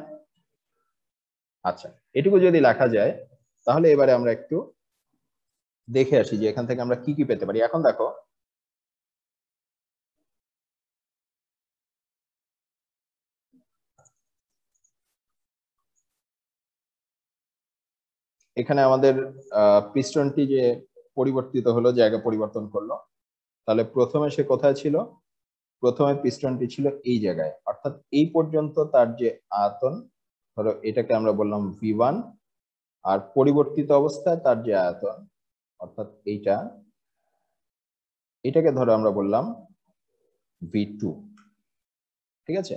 আচ্ছা, এটুকু যদি লেখা যায় তাহলে এবারে আমরা একটু দেখে আসি যে এখান থেকে আমরা কি কি পেতে পারি। এখন দেখো, এখানে আমাদের পিস্টনটি যে পরিবর্তিত হলো, জায়গা পরিবর্তন করলো, তাহলে প্রথমে সে কোথায় ছিল? প্রথমে পিস্টনটি ছিল এই জায়গায়, অর্থাৎ এই পর্যন্ত তার যে আয়তন, ধরো এটাকে আমরা বললাম V1, আর পরিবর্তিত অবস্থায় তার যে আয়তন অর্থাৎ এটাকে ধরো আমরা বললাম V2, ঠিক আছে।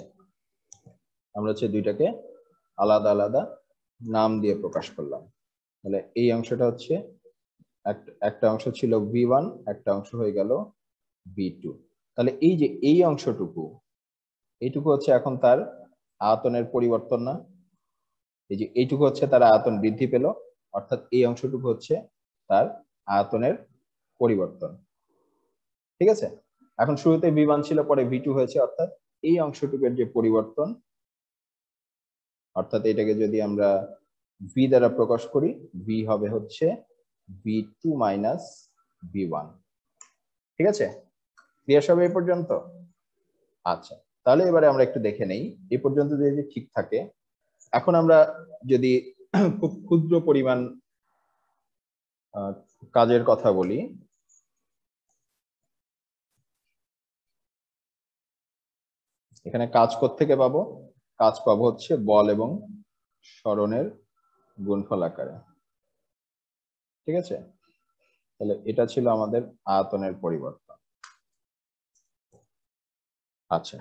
আমরা হচ্ছে দুইটাকে আলাদা আলাদা নাম দিয়ে প্রকাশ করলাম। তাহলে এই অংশটা হচ্ছে একটা অংশ ছিল V1, একটা অংশ হয়ে গেল V2। তাহলে এই যে এই অংশটুকু, এইটুকু হচ্ছে এখন তার আয়তনের পরিবর্তন না? এই যে এইটুকু হচ্ছে তার আয়তন বৃদ্ধি পেল, অর্থাৎ এই অংশটুকু হচ্ছে তার আয়তনের পরিবর্তন, ঠিক আছে। এখন শুরুতে V1 ছিল, পরে V2 হয়েছে, অর্থাৎ এই অংশটুকুর যে পরিবর্তন, অর্থাৎ এটাকে যদি আমরা V দ্বারা প্রকাশ করি, V হবে হচ্ছে V2 মাইনাস V1, ঠিক আছে। ক্লিয়ার সব এই পর্যন্ত? আচ্ছা, তাহলে এবারে আমরা একটু দেখে নেই এই পর্যন্ত যদি ঠিক থাকে। এখন আমরা যদি খুব ক্ষুদ্র পরিমাণ কাজের কথা বলি, এখানে কাজ কোত্থেকে পাবো? কাজ পাবো হচ্ছে বল এবং সরণের গুণফল আকারে, ঠিক আছে। তাহলে এটা ছিল আমাদের আয়তনের পরিবর্তন। আচ্ছা,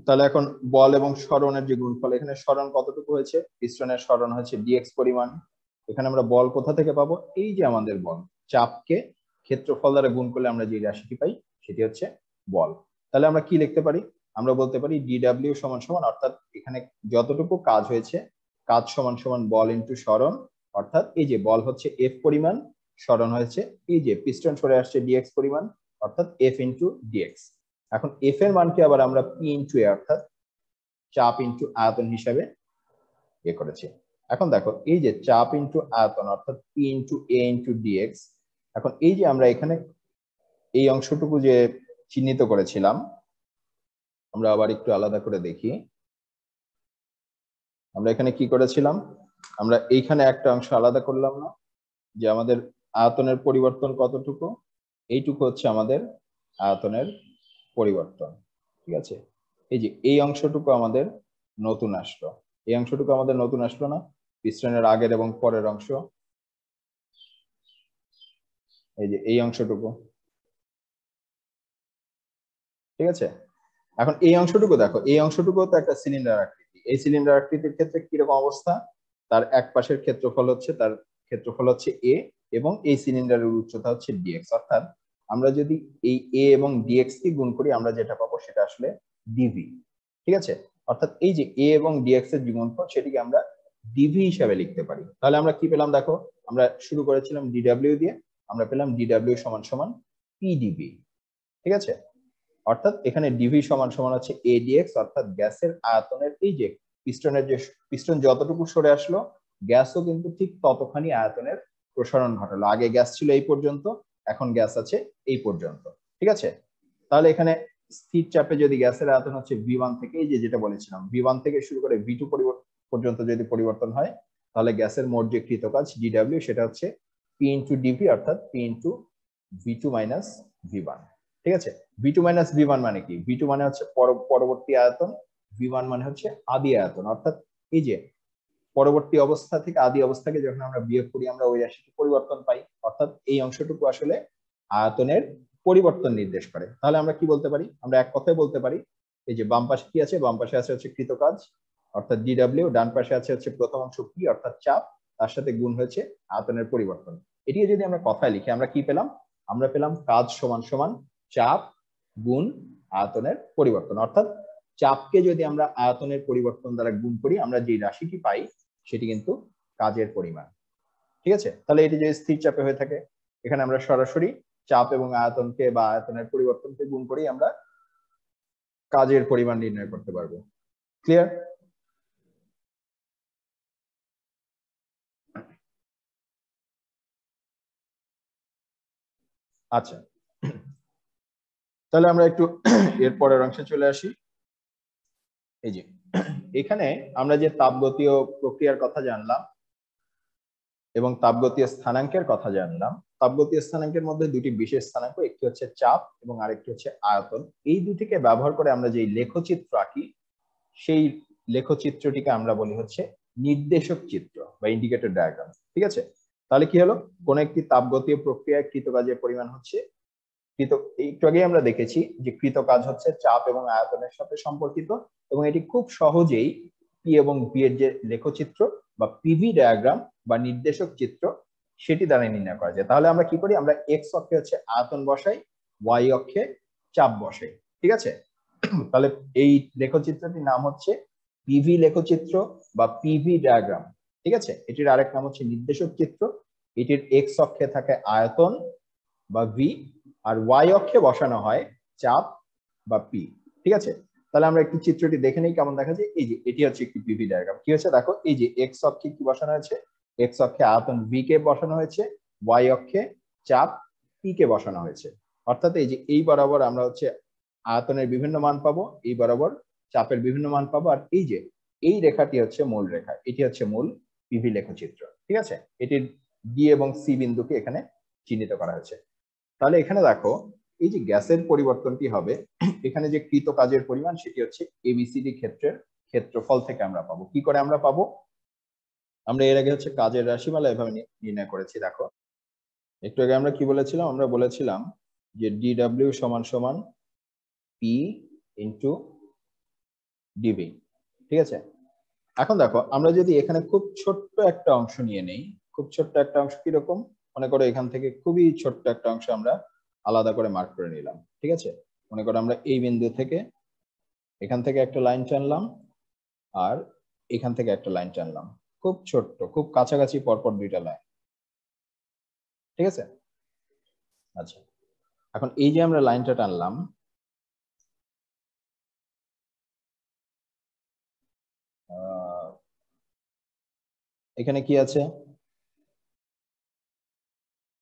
তাহলে এখন বল এবং সরণের যে গুণফল, এখানে সরণ কতটুকু হয়েছে? পিস্টনের সরণ হচ্ছে ডিএক্স পরিমাণ। এখানে আমরা বল কোথা থেকে পাবো? এই যে আমাদের বল, চাপকে ক্ষেত্রফল দ্বারা গুণ করলে আমরা যে রাশিটি পাই সেটি হচ্ছে বল। তাহলে আমরা কি লিখতে পারি? আমরা বলতে পারি ডিডব্লিউ সমান সমান, অর্থাৎ এখানে যতটুকু কাজ হয়েছে, কাজ সমান সমান বল ইন্টু সরণ, অর্থাৎ এই যে বল হচ্ছে এফ পরিমাণ, সরণ হয়েছে এই যে পিস্টন সরে আসছে ডিএক্স পরিমাণ, অর্থাৎ এফ ইন্টু ডিএক্স। এখন এফ এর মানকে আবার আমরা পি ইন্টু এ, অর্থাৎ চাপ ইন্টু আয়তন হিসাবে ইয়ে করেছি। এখন দেখো, এই যে চাপ ইন্টু আয়তন অর্থাৎ পি ইন্টু এ ইন্টু ডিএক্স, এখন এই যে আমরা এখানে এই অংশটুকু যে চিহ্নিত করেছিলাম, আমরা আবার একটু আলাদা করে দেখি। আমরা এখানে কি করেছিলাম? আমরা এইখানে একটা অংশ আলাদা করলাম না, যে আমাদের আয়তনের পরিবর্তন কতটুকু, এইটুকু হচ্ছে আমাদের আয়তনের পরিবর্তন, ঠিক আছে। এই যে এই অংশটুকু আমাদের নতুন আসলো, এই অংশটুকু আমাদের নতুন আসলো না? পিস্টনের আগের এবং পরের অংশ, এই যে এই অংশটুকু, ঠিক আছে। এখন এই অংশটুকু দেখো, এই অংশটুকু তো একটা সিলিন্ডার আকৃতি। এই সিলিন্ডার আকৃতির ক্ষেত্রে কিরকম অবস্থা? তার এক পাশের ক্ষেত্রফল হচ্ছে এ, এবং এই সিলিন্ডারের উচ্চতা হচ্ছে ডিএক্স, অর্থাৎ আমরা যদি এই এ এবং ডিএক্স কে গুণ করি, আমরা যেটা পাবো সেটা আসলে ডিভি, ঠিক আছে। অর্থাৎ এই যে এ এবং ডিএক্স এর গুণফল, সেটিকে আমরা ডিভি হিসাবে লিখতে পারি। তাহলে আমরা কি পেলাম দেখো, আমরা শুরু করেছিলাম ডিডব্লিউ দিয়ে, আমরা পেলাম ডিডব্লিউ সমান সমান পিডিভি, ঠিক আছে। অর্থাৎ এখানে ডিভি সমান সমান হচ্ছে এডিএক্স, অর্থাৎ গ্যাসের আয়তনের এই যে পিস্টনের যে পিস্টন যতটুকু সরে আসলো, গ্যাসও কিন্তু ঠিক ততখানি আয়তনের প্রসারণ ঘটালো। আগে গ্যাস ছিল এই পর্যন্ত, এখন গ্যাস আছে এই পর্যন্ত, ঠিক আছে। তাহলে এখানে স্থির চাপে যদি গ্যাসের আয়তন হচ্ছে V1 থেকে, এই যে যেটা বলেছিলাম, V1 থেকে শুরু করে V2 পর্যন্ত যদি পরিবর্তন হয়, তাহলে গ্যাসের মোট যে কৃত কাজ ডিডব্লিউ, সেটা হচ্ছে পি ইন্টু ডিভি, অর্থাৎ P into V2 minus V1, ঠিক আছে। V2 মাইনাস V1 মানে কি? V2 মানে হচ্ছে পরবর্তী আয়তন, V1 মানে হচ্ছে আদি আয়তন, অর্থাৎ এই যে পরবর্তী অবস্থা থেকে আদি অবস্থাকে যখন আমরা বিয়োগ করি আমরা ওই রাশিটি পরিবর্তন পাই, অর্থাৎ এই অংশটুকু আসলে আয়তনের পরিবর্তন নির্দেশ করে। তাহলে আমরা কি বলতে পারি? আমরা এক কথায় বলতে পারি এই যে বাম পাশে কি আছে, বাম পাশে আছে হচ্ছে কৃতকাজ অর্থাৎ ডিডব্লিউ, ডান পাশে আছে হচ্ছে প্রথম অংশ পি অর্থাৎ চাপ, তার সাথে গুণ হয়েছে আয়তনের পরিবর্তন। এটি যদি আমরা কথায় লিখি আমরা কি পেলাম? আমরা পেলাম কাজ সমান সমান চাপ গুণ আয়তনের পরিবর্তন, অর্থাৎ চাপকে যদি আমরা আয়তনের পরিবর্তন দ্বারা গুণ করি আমরা যে রাশিটি পাই সেটি কিন্তু কাজের পরিমাণ। ঠিক আছে, তাহলে এটি যে স্থির চাপে হয়ে থাকে, এখানে আমরা সরাসরি চাপ এবং আয়তনকে বা আয়তনের পরিবর্তনকে গুণ করি আমরা কাজের পরিমাণ নির্ণয় করতে পারবো। ক্লিয়ার? আচ্ছা, তাহলে আমরা একটু এর পরের অংশে চলে আসি। এই যে এখানে আমরা যে তাপগতীয় প্রক্রিয়ার কথা জানলাম এবং তাপগতীয় স্থানাঙ্কের কথা জানলাম, তাপগতীয় স্থানাঙ্কের মধ্যে দুটি বিশেষ স্থানাঙ্ক, একটি হচ্ছে চাপ এবং আরেকটি হচ্ছে আয়তন। এই দুটিকে ব্যবহার করে আমরা যে লেখচিত্র আঁকি সেই লেখচিত্রটিকে আমরা বলি হচ্ছে নির্দেশক চিত্র বা ইন্ডিকেটর ডায়াগ্রাম। ঠিক আছে, তাহলে কি হলো? কোন একটি তাপগতীয় প্রক্রিয়ায় কৃতকাজের পরিমাণ হচ্ছে একটু আগে আমরা দেখেছি যে কৃতকাজ হচ্ছে চাপ এবং আয়তনের সাথে সম্পর্কিত, এবং এটি খুব সহজেই পি এবং বি এর যে লেখচিত্র বা পিভি ডায়াগ্রাম বা নির্দেশক চিত্র সেটি দ্বারা নির্ণয় করা যায়। তাহলে আমরা কি করি? আমরা এক্স অক্ষে হচ্ছে আয়তন বসাই, ওয়াই অক্ষে চাপ বসাই। ঠিক আছে, তাহলে এই লেখচিত্রটির নাম হচ্ছে পিভি লেখচিত্র বা পিভি ডায়াগ্রাম। ঠিক আছে, এটির আরেক নাম হচ্ছে নির্দেশক চিত্র। এটির এক্স অক্ষে থাকে আয়তন বা ভি, আর ওয়াই অক্ষে বসানো হয় চাপ বা পি। ঠিক আছে, তাহলে আমরা একটি চিত্রটি দেখে নিই কেমন দেখা যায়। এই যে এটি হচ্ছে একটি পিভি ডায়াগ্রাম। কি হচ্ছে দেখো, এই যে এক্স অক্ষে কি বসানো হয়েছে? এক্স অক্ষে আয়তন ভি কে বসানো হয়েছে, ওয়াই অক্ষে চাপ পি কে বসানো হয়েছে। অর্থাৎ এই যে এই বরাবর আমরা হচ্ছে আয়তনের বিভিন্ন মান পাবো, এই বরাবর চাপের বিভিন্ন মান পাবো, আর এই যে এই রেখাটি হচ্ছে মূল রেখা, এটি হচ্ছে মূল পিভি লেখচিত্র। ঠিক আছে, এটির ডি এবং সি বিন্দুকে এখানে চিহ্নিত করা হয়েছে। তাহলে এখানে দেখো এই যে গ্যাসের পরিবর্তনটি হবে, এখানে যে কৃত কাজের পরিমাণ সেটি হচ্ছে এবিসিডি ক্ষেত্রের ক্ষেত্রফল থেকে আমরা পাবো। কি করে আমরা পাবো? আমরা এর আগে হচ্ছে কাজের রাশিমালা এভাবে নির্ণয় করেছি। দেখো একটু আগে আমরা কি বলেছিলাম? আমরা বলেছিলাম যে ডিডব্লিউ সমান সমান পি ইন্টু ডিবি। ঠিক আছে, এখন দেখো আমরা যদি এখানে খুব ছোট্ট একটা অংশ নিয়ে নেই, খুব ছোট্ট একটা অংশ কিরকম? মনে করো এখান থেকে খুবই ছোট্ট একটা অংশ আমরা আলাদা করে মার্ক করে নিলাম। ঠিক আছে, মনে করো আমরা এই বিন্দু থেকে এখান থেকে একটা লাইন টানলাম আর এখান থেকে একটা লাইন টানলাম, খুব ছোট্ট, খুব কাছাকাছি পরপর দুইটা লাইন। ঠিক আছে, আচ্ছা এখন এই যে আমরা লাইনটা টানলাম, এখানে কি আছে?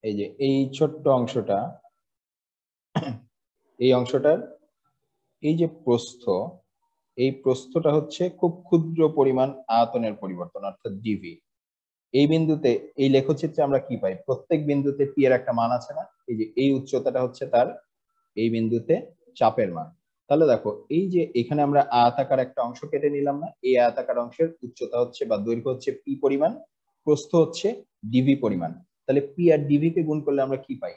এই যে এই ছোট্ট অংশটা, এই অংশটার এই যে প্রস্থ, এই প্রস্থটা হচ্ছে খুব ক্ষুদ্র পরিমাণ আয়তনের পরিবর্তন অর্থাৎ ডিভি। এই বিন্দুতে এই লেখচিত্রে আমরা কি পাই? প্রত্যেক বিন্দুতে পি এর একটা মান আছে না? এই যে এই উচ্চতাটা হচ্ছে তার এই বিন্দুতে চাপের মান। তাহলে দেখো এই যে এখানে আমরা আয়তাকার একটা অংশ কেটে নিলাম না? এই আয়তাকার অংশের উচ্চতা হচ্ছে বা দৈর্ঘ্য হচ্ছে পি পরিমাণ, প্রস্থ হচ্ছে ডিভি পরিমাণ। তাহলে পি আর ডিভি কে গুণ করলে আমরা কি পাই?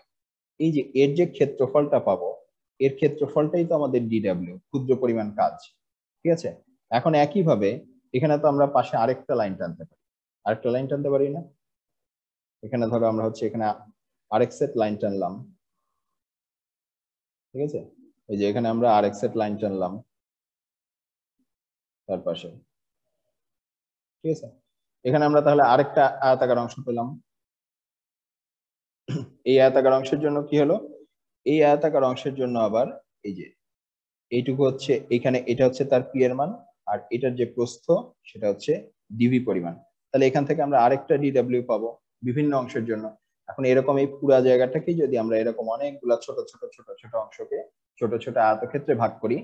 এই যে এর যে ক্ষেত্রফলটা পাবো, এর ক্ষেত্রফলটাই তো আমাদের ডিডব্লিউ, ক্ষুদ্র পরিমাণ কাজ। ঠিক আছে, এখন একইভাবে এখানে তো আমরা পাশে আরেকটা লাইন টানতে পারি, আরেকটা লাইন টানতে পারি না? এখানে ধরো আমরা হচ্ছে এখানে আরেক সেট লাইন টানলাম। ঠিক আছে, এই যে এখানে আমরা আরেক সেট লাইন টানলাম তার পাশে। ঠিক আছে, এখানে আমরা তাহলে আরেকটা আয়তাকার অংশ পেলাম। এই আয়তাকার অংশের জন্য কি হলো? এই আয়তাকার অংশের জন্য আবার এই যে এইটুকু হচ্ছে এখানে, এটা হচ্ছে তার পি এর মান, আর এটার যে প্রস্থ সেটা হচ্ছে ডিভি পরিমাণ। তাহলে এখান থেকে আমরা আরেকটা ডিডব্লিউ পাবো বিভিন্ন অংশের জন্য। এখন এরকম এই পুরা জায়গাটাকে যদি আমরা এরকম অনেকগুলা ছোট ছোট ছোট ছোট অংশকে ছোট ছোট আয়তক্ষেত্রে ভাগ করি,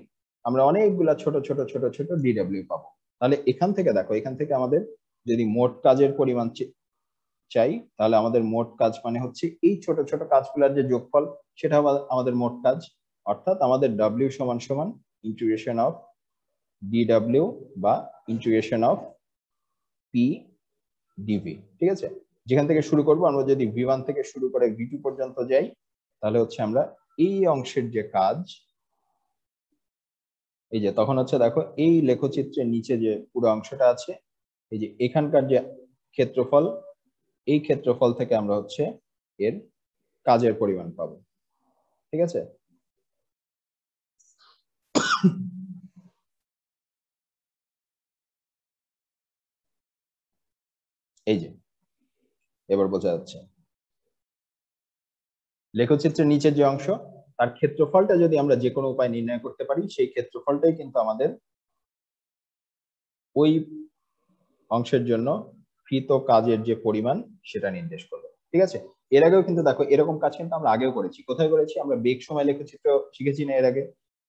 আমরা অনেকগুলা ছোট ছোট ছোট ছোট ডিডব্লিউ পাবো। তাহলে এখান থেকে দেখো, এখান থেকে আমাদের যদি মোট কাজের পরিমাণ চাই, তাহলে আমাদের মোট কাজ মানে হচ্ছে এই ছোট ছোট কাজগুলোর যে যোগফল সেটা আমাদের মোট কাজ। অর্থাৎ আমাদের ডব্লিউ সমান সমান ইন্টিগ্রেশন অফ ডিডব্লিউ বা ইন্টিগ্রেশন অফ পি ডিভি। ঠিক আছে, যেখান থেকে শুরু করব আমরা যদি V1 থেকে শুরু করে V2 পর্যন্ত যাই, তাহলে হচ্ছে আমরা এই অংশের যে কাজ, এই যে তখন হচ্ছে দেখো এই লেখচিত্রের নিচে যে পুরো অংশটা আছে, এই যে এখানকার যে ক্ষেত্রফল, এই ক্ষেত্রফল থেকে আমরা হচ্ছে এর কাজের পরিমাণ পাবো। ঠিক আছে, এই যে এবার বোঝা যাচ্ছে লেখচিত্রের নিচের যে অংশ, তার ক্ষেত্রফলটা যদি আমরা যে কোনো উপায় নির্ণয় করতে পারি, সেই ক্ষেত্রফলটাই কিন্তু আমাদের ওই অংশের জন্য কৃত কাজের যে পরিমাণ সেটা নির্দেশ করবে। ঠিক আছে, এর আগেও কিন্তু দেখো এরকম কাজ কিন্তু আমরা আগেও করেছি। কোথায় করেছি? আমরা বেগ সময় লেখচিত্র শিখেছি না এর আগে?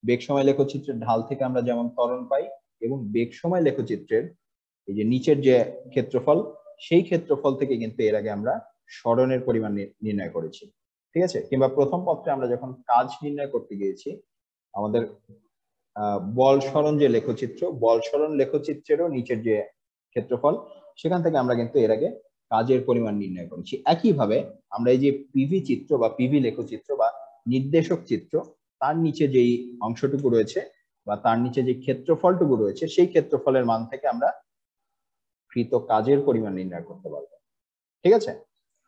বেগ সময় লেখচিত্রের ঢাল থেকে আমরা যেমন ত্বরণ পাই, এবং বেগ সময় লেখচিত্রের এই যে নিচের যে ক্ষেত্রফল, সেই ক্ষেত্রফল থেকে কিন্তু এর আগে আমরা সরণের পরিমাণ নির্ণয় করেছি। ঠিক আছে, কিংবা প্রথম পত্রে আমরা যখন কাজ নির্ণয় করতে গিয়েছি, আমাদের বল সরণ যে লেখচিত্র, বল সরণ লেখচিত্রেরও নিচের যে ক্ষেত্রফল, সেখান থেকে আমরা কিন্তু এর আগে কাজের পরিমাণ নির্ণয় করেছি। একইভাবে আমরা এই যে পিভি চিত্র বা পিভি লেখচিত্র বা নির্দেশক চিত্র, তার নিচে যেই অংশটুকু রয়েছে বা তার নিচে যে ক্ষেত্রফলটুকু রয়েছে, সেই ক্ষেত্রফলের মান থেকে আমরা কৃত কাজের পরিমাণ নির্ণয় করতে পারবো। ঠিক আছে,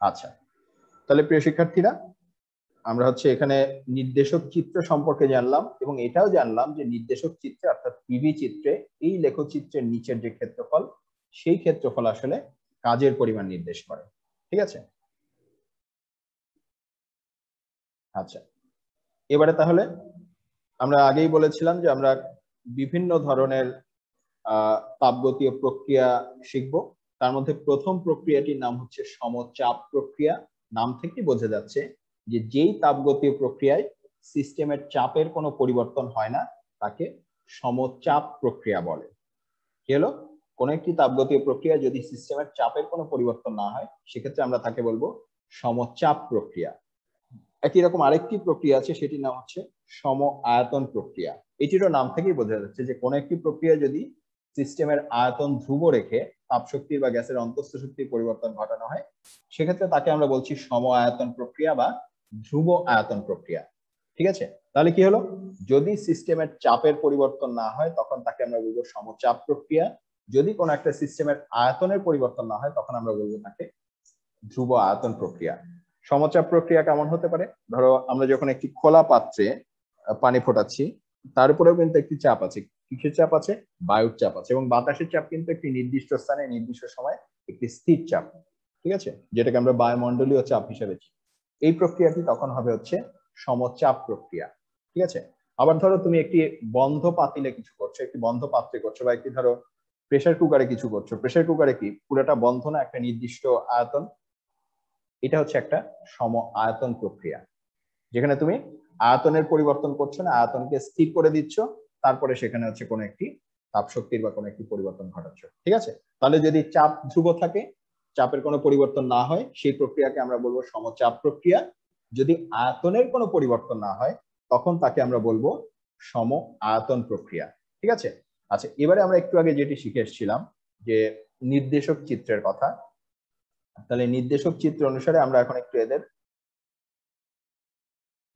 আচ্ছা, তাহলে প্রিয় শিক্ষার্থীরা, আমরা হচ্ছে এখানে নির্দেশক চিত্র সম্পর্কে জানলাম, এবং এটাও জানলাম যে নির্দেশক চিত্রে অর্থাৎ পিভি চিত্রে এই লেখচিত্রের নিচের যে ক্ষেত্রফল, সেই ক্ষেত্রফল আসলে কাজের পরিমাণ নির্দেশ করে। ঠিক আছে, আচ্ছা, এবারে তাহলে আমরা আগেই বলেছিলাম যে আমরা বিভিন্ন ধরনের তাপগতীয় প্রক্রিয়া শিখব। তার মধ্যে প্রথম প্রক্রিয়াটির নাম হচ্ছে সমচাপ প্রক্রিয়া। নাম থেকে বোঝা যাচ্ছে যে যেই তাপগতীয় প্রক্রিয়ায় সিস্টেমের চাপের কোনো পরিবর্তন হয় না, তাকে সমচাপ প্রক্রিয়া বলে। কি হলো? কোন একটি তাপগতীয় প্রক্রিয়া যদি সিস্টেমের চাপের কোনো পরিবর্তন না হয়, সেক্ষেত্রে আমরা তাকে বলবো সমচাপ প্রক্রিয়া। একই রকম আরেকটি প্রক্রিয়া আছে, সেটির নাম হচ্ছে সম আয়তন প্রক্রিয়া। এটিরও নাম থেকেই বোঝা যাচ্ছে যে কোন একটি প্রক্রিয়া যদি সিস্টেমের আয়তন ধ্রুব রেখে তাপশক্তি বা গ্যাসের অন্তঃস্থ শক্তির পরিবর্তন ঘটানো হয়, সেক্ষেত্রে তাকে আমরা বলছি সম আয়তন প্রক্রিয়া বা ধ্রুব আয়তন প্রক্রিয়া। ঠিক আছে, তাহলে কি হলো? যদি সিস্টেমের চাপের পরিবর্তন না হয়, তখন তাকে আমরা বলবো সমচাপ প্রক্রিয়া। যদি কোনো একটা সিস্টেমের আয়তনের পরিবর্তন না হয়, তখন আমরা বলবো তাকে ধ্রুব আয়তন প্রক্রিয়া। সমচাপ প্রক্রিয়া কেমন হতে পারে? ধরো আমরা যখন একটি খোলা পাত্রে পানি ফোটাচ্ছি, তার উপরেও কিন্তু একটি চাপ আছে। কিসের চাপ আছে? বায়ুর চাপ আছে। এবং বাতাসের চাপ কিন্তু একটি নির্দিষ্ট স্থানে নির্দিষ্ট সময় একটি স্থির চাপ। ঠিক আছে, যেটাকে আমরা বায়ুমণ্ডলীয় চাপ হিসেবে চিনি। এই প্রক্রিয়াটি তখন হবে হচ্ছে সমচাপ প্রক্রিয়া। ঠিক আছে, আবার ধরো তুমি একটি বন্ধ পাতিলে কিছু করছো, একটি বন্ধ পাত্রে করছো, বা একটি ধরো প্রেসার কুকারে কিছু করছো। প্রেসার কুকারে কি পুরোটা বন্ধ না, একটা নির্দিষ্ট আয়তন? এটা হচ্ছে একটা সম আয়তন প্রক্রিয়া, যেখানে তুমি আয়তনের পরিবর্তন করছো না, আয়তনকে স্থির করে দিচ্ছ, তারপরে সেখানে হচ্ছে কোনো একটি তাপ শক্তির বা কোনো একটি পরিবর্তন ঘটাচ্ছ। ঠিক আছে, তাহলে যদি চাপ ধ্রুব থাকে, চাপের কোনো পরিবর্তন না হয়, সেই প্রক্রিয়াকে আমরা বলবো সমচাপ প্রক্রিয়া। যদি আয়তনের কোনো পরিবর্তন না হয়, তখন তাকে আমরা বলবো সম আয়তন প্রক্রিয়া। ঠিক আছে, আচ্ছা, এবারে আমরা একটু আগে যেটি শিখে এসেছিলাম যে নির্দেশক চিত্রের কথা, তাহলে নির্দেশক চিত্র অনুসারে আমরা এখন একটু এদের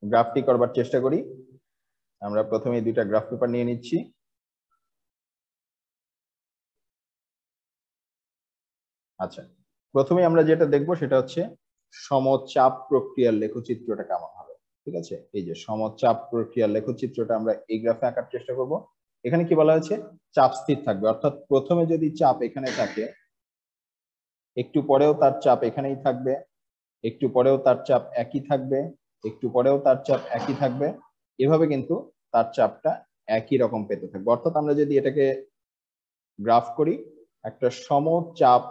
গ্রাফটি করবার চেষ্টা করি। আমরা প্রথমে দুইটা গ্রাফ পেপার নিয়ে নিচ্ছি। আচ্ছা, প্রথমে আমরা যেটা দেখবো সেটা হচ্ছে সমচাপ প্রক্রিয়ার লেখচিত্রটা কেমন হবে। ঠিক আছে, এই যে সমচাপ প্রক্রিয়ার লেখচিত্রটা আমরা এই গ্রাফে আঁকার চেষ্টা করব। এখানে কি বলা হয়েছে? চাপ স্থির থাকবে, অর্থাৎ প্রথমে যদি চাপ এখানে থাকে, একটু পরেও তার চাপ এখানেই থাকবে, একটু পরেও তার চাপ একই থাকবে, একটু পরেও তার চাপ একই থাকবে। এভাবে কিন্তু তার চাপটা একই রকম পেতে থাকবে। অর্থাৎ আমরা যদি এটাকে গ্রাফ করি, একটা সমচাপ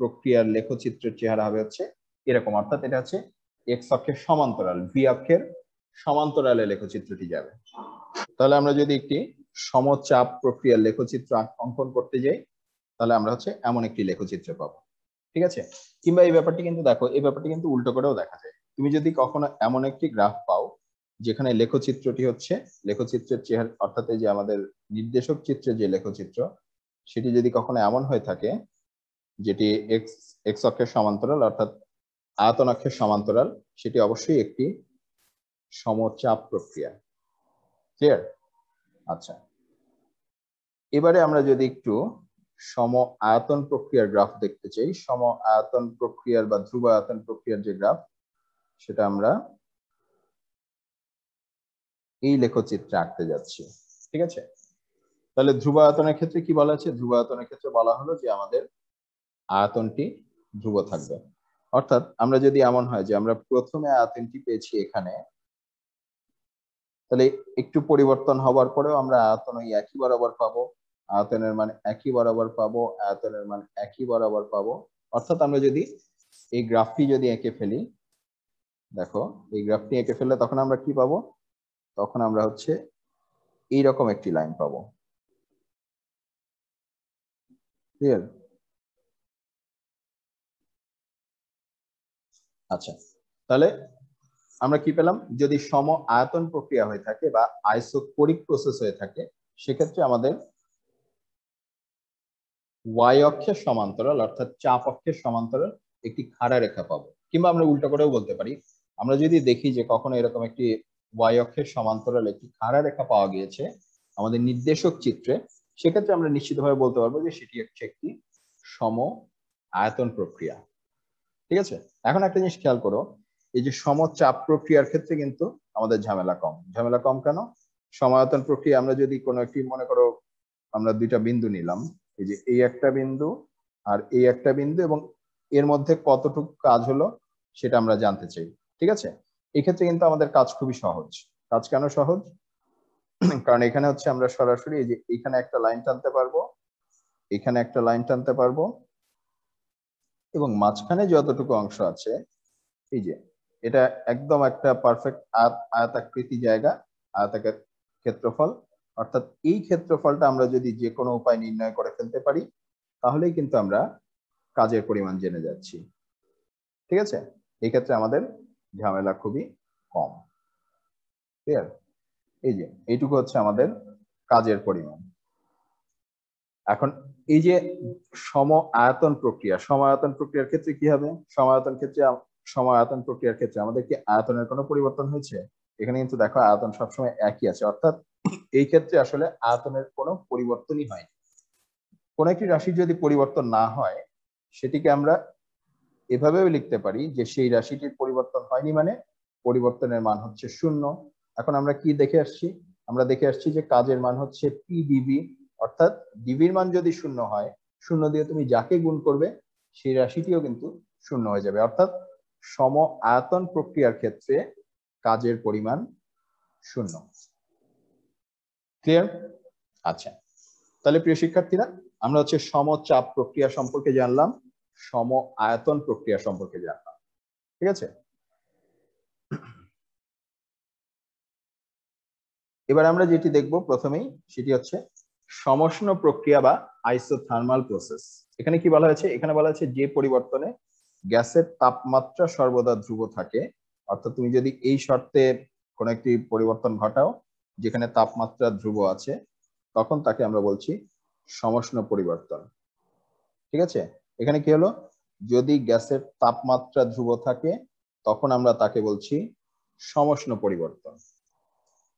প্রক্রিয়ার লেখচিত্রের চেহারা হবে হচ্ছে এরকম। অর্থাৎ এটা হচ্ছে এক্স অক্ষের সমান্তরাল, ভি অক্ষের সমান্তরালে লেখচিত্রটি যাবে। তাহলে আমরা যদি একটি সমচাপ প্রক্রিয়ার লেখচিত্র অঙ্কন করতে যাই, তাহলে আমরা হচ্ছে এমন একটি লেখচিত্র পাবো। ঠিক আছে, কিংবা এই ব্যাপারটি কিন্তু দেখো, এই ব্যাপারটি কিন্তু উল্টো করেও দেখা যায়। তুমি যদি কখনো এমন একটি গ্রাফ পাও যেখানে লেখচিত্রটি হচ্ছে লেখচিত্রের চেহারা, অর্থাৎ এই যে আমাদের নির্দেশক চিত্রের যে লেখচিত্র, সেটি যদি কখনো এমন হয়ে থাকে যেটি এক্স এক্স অক্ষের সমান্তরাল অর্থাৎ আয়তন অক্ষের সমান্তরাল, সেটি অবশ্যই একটি সমচাপ প্রক্রিয়া। ক্লিয়ার? আচ্ছা, এবারে আমরা যদি একটু সম আয়তন প্রক্রিয়ার গ্রাফ দেখতে চাই, সম আয়তন প্রক্রিয়ার বা ধ্রুব আয়তন প্রক্রিয়ার যে গ্রাফ, সেটা আমরা এই লেখচিত্রে আঁকতে যাচ্ছি। ঠিক আছে, তাহলে ধ্রুব আয়তনের ক্ষেত্রে কি বলা আছে? ধ্রুব আয়তনের ক্ষেত্রে বলা হলো যে আমাদের আয়তনটি ধ্রুব থাকবে। অর্থাৎ আমরা যদি এমন হয় যে আমরা প্রথমে আয়তনটি পেয়েছি এখানে, তাহলে একটু পরিবর্তন হওয়ার পরেও আমরা আয়তন ওই একই বরাবর পাবো, আয়তনের মান একই বরাবর পাবো, আয়তনের মান একই বরাবর পাবো। অর্থাৎ আমরা যদি এই গ্রাফটি যদি এঁকে ফেলি, দেখো এই গ্রাফটি এঁকে ফেললে তখন আমরা কি পাবো? তখন আমরা হচ্ছে এইরকম একটি লাইন পাবো। ক্লিয়ার? আচ্ছা, তাহলে আমরা কি পেলাম? যদি সম আয়তন প্রক্রিয়া হয়ে থাকে বা আইসোকোরিক প্রসেস হয়ে থাকে, সেক্ষেত্রে আমাদের ওয়াই অক্ষের সমান্তরাল অর্থাৎ চাপ অক্ষের সমান্তরাল একটি খাড়া রেখা পাবো। কিংবা আমরা উল্টো করেও বলতে পারি, আমরা যদি দেখি যে কখনো এরকম একটি ওয়াই অক্ষের সমান্তরাল একটি খাড়া রেখা পাওয়া গিয়েছে আমাদের নির্দেশক চিত্রে, সেক্ষেত্রে আমরা নিশ্চিতভাবে বলতে পারবো যে সেটি হচ্ছে একটি সম আয়তন প্রক্রিয়া। ঠিক আছে, এখন একটা জিনিস খেয়াল করো, এই যে সমচাপ প্রক্রিয়ার ক্ষেত্রে কিন্তু আমাদের ঝামেলা কম। ঝামেলা কম কেন? সমায়তন প্রক্রিয়া আমরা যদি কোনো একটি, মনে করো আমরা দুইটা বিন্দু নিলাম, এই যে এই একটা বিন্দু আর এই একটা বিন্দু, এবং এর মধ্যে কতটুকু কাজ হলো সেটা আমরা জানতে চাই। ঠিক আছে, এই ক্ষেত্রে কিন্তু আমাদের কাজ খুবই সহজ। কাজ কেন সহজ? কারণ এখানে হচ্ছে আমরা সরাসরি এই যে এখানে একটা লাইন টানতে পারবো, এখানে একটা লাইন টানতে পারবো, এবং মাঝখানে যতটুকু অংশ আছে, এই যে এটা একদম একটা পারফেক্ট আয়তাকৃতি জায়গা, আয়তাকার ক্ষেত্রফল। অর্থাৎ এই ক্ষেত্রফলটা আমরা যদি যে কোনো উপায় নির্ণয় করে ফেলতে পারি, তাহলেই কিন্তু আমরা কাজের পরিমাণ জেনে যাচ্ছি। ঠিক আছে, এই ক্ষেত্রে আমাদের ঝামেলা খুবই কম। ক্লিয়ার? এই যে এইটুকু হচ্ছে আমাদের কাজের পরিমাণ। এখন এই যে সম আয়তন প্রক্রিয়া, সমায়তন প্রক্রিয়ার ক্ষেত্রে কি হবে? সমায়তন প্রক্রিয়ার ক্ষেত্রে আমাদের কি আয়তনের কোনো পরিবর্তন হয়েছে? এখানে কিন্তু দেখো আয়তন সবসময় একই আছে, অর্থাৎ এই ক্ষেত্রে আসলে আয়তনের কোনো পরিবর্তনই হয়নি। কোন একটি রাশির যদি পরিবর্তন না হয়, সেটিকে আমরা এভাবেও লিখতে পারি যে সেই রাশিটির পরিবর্তন হয়নি, মানে পরিবর্তনের মান হচ্ছে 0। এখন আমরা কি দেখে আসছি? আমরা দেখে আসছি যে কাজের মান হচ্ছে পি ডিবি, অর্থাৎ ডিবির মান যদি 0 হয়, 0 দিয়ে তুমি যাকে গুণ করবে সেই রাশিটিও কিন্তু 0 হয়ে যাবে। অর্থাৎ সম আয়তন প্রক্রিয়ার ক্ষেত্রে কাজের পরিমাণ 0। ক্লিয়ার? আচ্ছা, তাহলে প্রিয় শিক্ষার্থীরা, আমরা হচ্ছে সমচাপ প্রক্রিয়া সম্পর্কে জানলাম, সম আয়তন প্রক্রিয়া সম্পর্কে জানলাম। ঠিক আছে, এবার আমরা যেটি দেখব প্রথমেই, সেটি হচ্ছে সমষ্ণ প্রক্রিয়া বা আইসোথার্মাল প্রসেস। এখানে কি বলা হয়েছে? এখানে বলা হয়েছে যে পরিবর্তনে গ্যাসের তাপমাত্রা সর্বদা ধ্রুব থাকে, অর্থাৎ তুমি যদি এই শর্তে কোনো একটি পরিবর্তন ঘটাও যেখানে তাপমাত্রা ধ্রুব আছে, তখন তাকে আমরা বলছি সমষ্ণ পরিবর্তন। ঠিক আছে, এখানে কি হলো? যদি গ্যাসের তাপমাত্রা ধ্রুব থাকে তখন আমরা তাকে বলছি সমষ্ণ পরিবর্তন।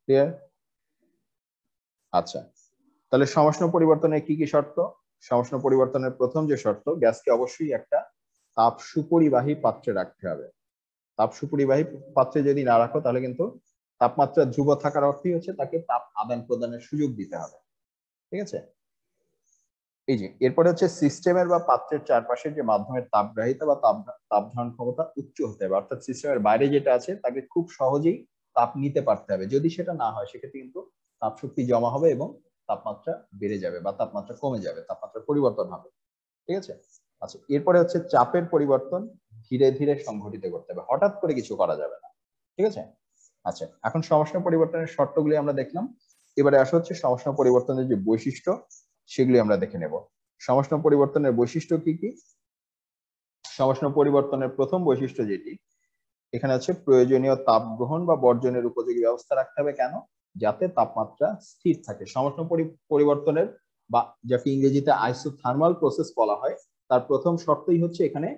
ক্লিয়ার? আচ্ছা, তাহলে সমষ্ণ পরিবর্তনের কি কি শর্ত? সমষ্ণ পরিবর্তনের প্রথম যে শর্ত, গ্যাসকে অবশ্যই একটা তাপ সুপরিবাহী পাত্রে রাখতে হবে। তাপ সুপরিবাহী পাত্রে যদি না রাখো, তাহলে কিন্তু তাপমাত্রা ধ্রুব থাকার অর্থই হচ্ছে তাকে তাপ আদান প্রদানের সুযোগ দিতে হবে। ঠিক আছে, এই যে এরপরে হচ্ছে সিস্টেমের বা পাত্রের চারপাশের যে মাধ্যমের তাপগ্রাহিতা বা তাপ ধারণ ক্ষমতা উচ্চ হতে হবে, অর্থাৎ সিস্টেমের বাইরে যেটা আছে তাকে খুব সহজেই তাপ নিতে পারতে হবে। যদি সেটা না হয়, সেক্ষেত্রে কিন্তু তাপ শক্তি জমা হবে এবং তাপমাত্রা বেড়ে যাবে বা তাপমাত্রা কমে যাবে, তাপমাত্রা পরিবর্তন হবে। ঠিক আছে, আচ্ছা, এরপরে হচ্ছে চাপের পরিবর্তন ধীরে ধীরে সংঘটিত করতে হবে, হঠাৎ করে কিছু করা যাবে না। ঠিক আছে, আচ্ছা, এখন সমষ্ণ পরিবর্তনের শর্তগুলি আমরা দেখলাম। এবারে আসা হচ্ছে সমষ্ণ পরিবর্তনের যে বৈশিষ্ট্য, সেগুলি আমরা দেখে নেব। সমষ্ণ পরিবর্তনের বৈশিষ্ট্য কি কি? সমষ্ণ পরিবর্তনের প্রথম বৈশিষ্ট্য যেটি এখানে আছে, প্রয়োজনীয় তাপ গ্রহণ বা বর্জনের উপযোগী ব্যবস্থা রাখতে হবে। কেন? যাতে তাপমাত্রা স্থির থাকে। সমষ্ণ পরিবর্তনের বা যাকে ইংরেজিতে আইসোথার্মাল প্রসেস বলা হয়, তার প্রথম শর্তই হচ্ছে এখানে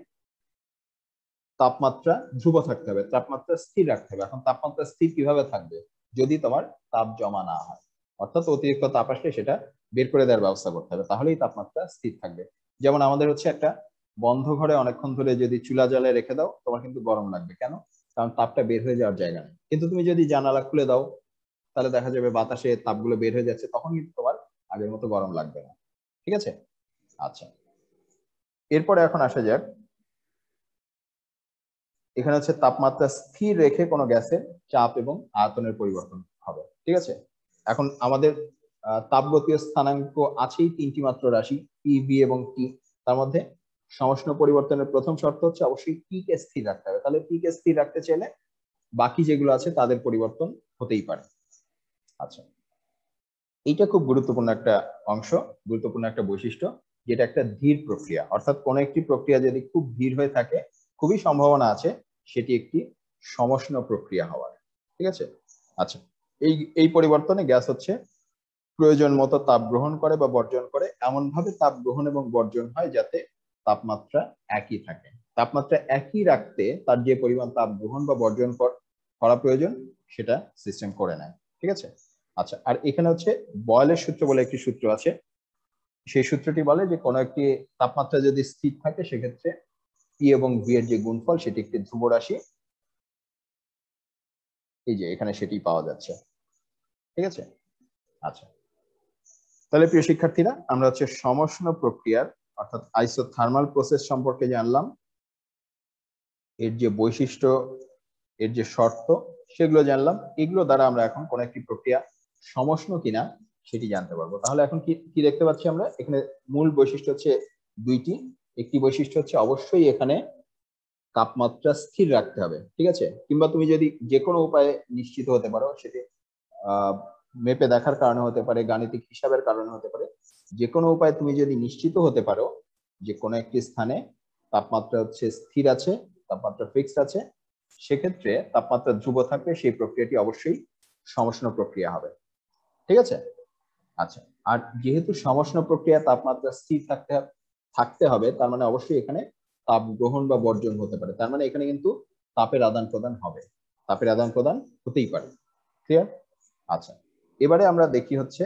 তাপমাত্রা ধ্রুব থাকতে হবে, তাপমাত্রা স্থির রাখতে হবে। এখন তাপমাত্রা স্থির কিভাবে থাকবে? যদি তোমার তাপ জমা না হয়, অর্থাৎ অতিরিক্ত তাপ আসলে সেটা বের করে দেওয়ার ব্যবস্থা করতে হবে, তাহলেই তাপমাত্রা স্থির থাকবে। যেমন আমাদের হচ্ছে একটা বন্ধ ঘরে অনেকক্ষণ ধরে যদি চুলা জ্বালে রেখে দাও, তোমার কিন্তু গরম লাগবে। কেন? কারণ তাপটা বের হয়ে যাওয়ার জায়গা নেই। কিন্তু তুমি যদি জানালা খুলে দাও, তাহলে দেখা যাবে বাতাসে তাপগুলো বের হয়ে যাচ্ছে, তখন কিন্তু তোমার আগের মতো গরম লাগবে না। ঠিক আছে? আচ্ছা, এরপরে এখন আসা যাক, এখানে হচ্ছে তাপমাত্রা স্থির রেখে কোনো গ্যাসের চাপ এবং আয়তনের পরিবর্তন হবে। ঠিক আছে? এখন আমাদের তাপগতীয় স্থানাঙ্ক আছেই তিনটি মাত্র রাশি, পি, ভি এবং টি। তার মধ্যে সমষ্ণ পরিবর্তনের প্রথম শর্ত হচ্ছে অবশ্যই পি কে স্থির রাখতে হবে। তাহলে পি কে স্থির রাখতে চাইলে বাকি যেগুলো আছে তাদের পরিবর্তন হতেই পারে। আচ্ছা, এইটা খুব গুরুত্বপূর্ণ একটা অংশ, গুরুত্বপূর্ণ একটা বৈশিষ্ট্য, যেটা একটা ধীর প্রক্রিয়া। অর্থাৎ কোন একটি প্রক্রিয়া যদি খুব ধীর হয়ে থাকে, খুবই সম্ভাবনা আছে সেটি একটি সমষ্ণ প্রক্রিয়া হওয়ার। ঠিক আছে? আচ্ছা, এই পরিবর্তনে গ্যাস হচ্ছে প্রয়োজন মতো তাপ গ্রহণ করে বা বর্জন করে, এমন ভাবে তাপ গ্রহণ এবং বর্জন হয় যাতে তাপমাত্রা একই থাকে। তাপমাত্রা একই রাখতে তার যে পরিমাণ তাপ গ্রহণ বা বর্জন করা প্রয়োজন, সেটা সিস্টেম করে নেয়। ঠিক আছে? আচ্ছা, আর এখানে হচ্ছে বয়েলের সূত্র বলে একটি সূত্র আছে। সেই সূত্রটি বলে যে কোনো একটি তাপমাত্রা যদি স্থির থাকে, সেক্ষেত্রে ই এবং ভি এর যে গুণফল সেটি একটি ধ্রুব রাশি। এই যে এখানে সেটি পাওয়া যাচ্ছে। ঠিক আছে? আচ্ছা, তাহলে প্রিয় শিক্ষার্থীরা, আমরা হচ্ছে সমষ্ণ প্রক্রিয়ার অর্থাৎ আইসোথার্মাল প্রসেস সম্পর্কে জানলাম। এর যে বৈশিষ্ট্য, এর যে শর্ত, সেগুলো জানলাম। এগুলো দ্বারা আমরা এখন কোন একটি প্রক্রিয়া সমষ্ণ কিনা সেটি জানতে পারবো। তাহলে এখন কি দেখতে পাচ্ছি আমরা? এখানে মূল বৈশিষ্ট্য হচ্ছে দুইটি। একটি বৈশিষ্ট্য হচ্ছে অবশ্যই এখানে তাপমাত্রা স্থির রাখতে হবে। ঠিক আছে? কিংবা তুমি যদি যে কোনো উপায়ে নিশ্চিত হতে পারো, সেটি মেপে দেখার কারণে হতে পারে, গাণিতিক হিসাবের কারণে হতে পারে, যে কোনো উপায়ে তুমি যদি নিশ্চিত হতে পারো যে কোনো একটি স্থানে তাপমাত্রা হচ্ছে স্থির আছে, তাপমাত্রা ফিক্সড আছে, সেক্ষেত্রে তাপমাত্রা ধ্রুব থাকবে, সেই প্রক্রিয়াটি অবশ্যই সমষ্ণ প্রক্রিয়া হবে। ঠিক আছে? আচ্ছা, আর যেহেতু সমষ্ণ প্রক্রিয়া তাপমাত্রা স্থির থাকতে হবে, তার মানে অবশ্যই এখানে তাপ গ্রহণ বা বর্জন হতে পারে। তার মানে এখানে কিন্তু তাপের আদান প্রদান হবে, তাপের আদান প্রদান হতেই পারে। ক্লিয়ার? আচ্ছা, এবারে আমরা দেখি হচ্ছে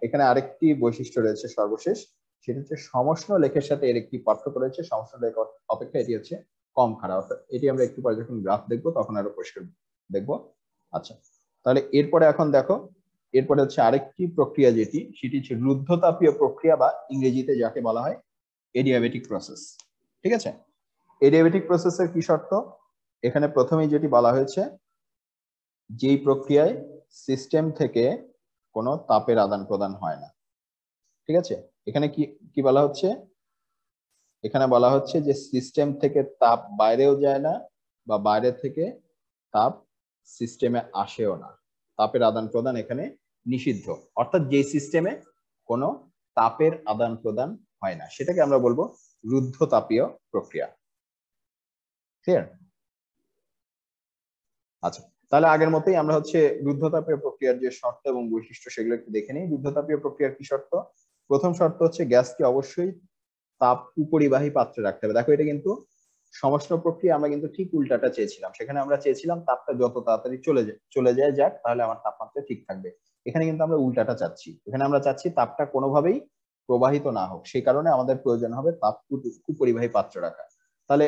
এখানে আরেকটি বৈশিষ্ট্য রয়েছে সর্বশেষ, সেটা হচ্ছে সমষ্ণ লেখের সাথে এর একটি পার্থক্য রয়েছে। সমষ্ণ লেখ অপেক্ষা এটি হচ্ছে কম খাড়া, অর্থাৎ এটি আমরা একটু পরে যখন গ্রাফ দেখবো তখন আরো পরিষ্কার দেখবো। আচ্ছা, তাহলে এরপরে এখন দেখো, এরপরে হচ্ছে আরেকটি প্রক্রিয়া সেটি হচ্ছে রুদ্ধতাপীয় প্রক্রিয়া, বা ইংরেজিতে যাকে বলা হয় এডিয়াবেটিক প্রসেস। ঠিক আছে? এডিয়াবেটিক প্রসেসের কি শর্ত? এখানে প্রথমেই যেটি বলা হয়েছে, যেই প্রক্রিয়ায় সিস্টেম থেকে কোনো তাপের আদান প্রদান হয় না। ঠিক আছে? এখানে কি বলা হচ্ছে? এখানে বলা হচ্ছে যে সিস্টেম থেকে তাপ বাইরেও যায় না, বা বাইরে থেকে তাপ সিস্টেমে আসেও না। তাপের আদান প্রদান এখানে নিষিদ্ধ। অর্থাৎ যে সিস্টেমে কোনো তাপের আদান প্রদান হয় না, সেটাকে আমরা বলবো রুদ্ধতাপীয় প্রক্রিয়া। ক্লিয়ার? আচ্ছা, তাহলে আগের মতোই আমরা হচ্ছে রুদ্ধতাপীয় প্রক্রিয়ার যে শর্ত এবং বৈশিষ্ট্য সেগুলো একটু দেখে নিই। রুদ্ধতাপীয় প্রক্রিয়ার কি শর্ত? প্রথম শর্ত হচ্ছে গ্যাসকে অবশ্যই তাপ উপরিবাহী পাত্রে রাখতে হবে। দেখো, এটা কিন্তু সমষ্ণ প্রক্রিয়া আমরা কিন্তু ঠিক উল্টাটা চেয়েছিলাম। সেখানে আমরা চেয়েছিলাম তাপটা যত তাড়াতাড়ি চলে যায় যাক, তাহলে আমার তাপমাত্রা ঠিক থাকবে। এখানে কিন্তু আমরা উল্টাটা চাচ্ছি। এখানে আমরা চাচ্ছি তাপটা কোনোভাবেই প্রবাহিত না হোক, সেই কারণে আমাদের প্রয়োজন হবে তাপ উপরিবাহী পাত্র রাখা। তাহলে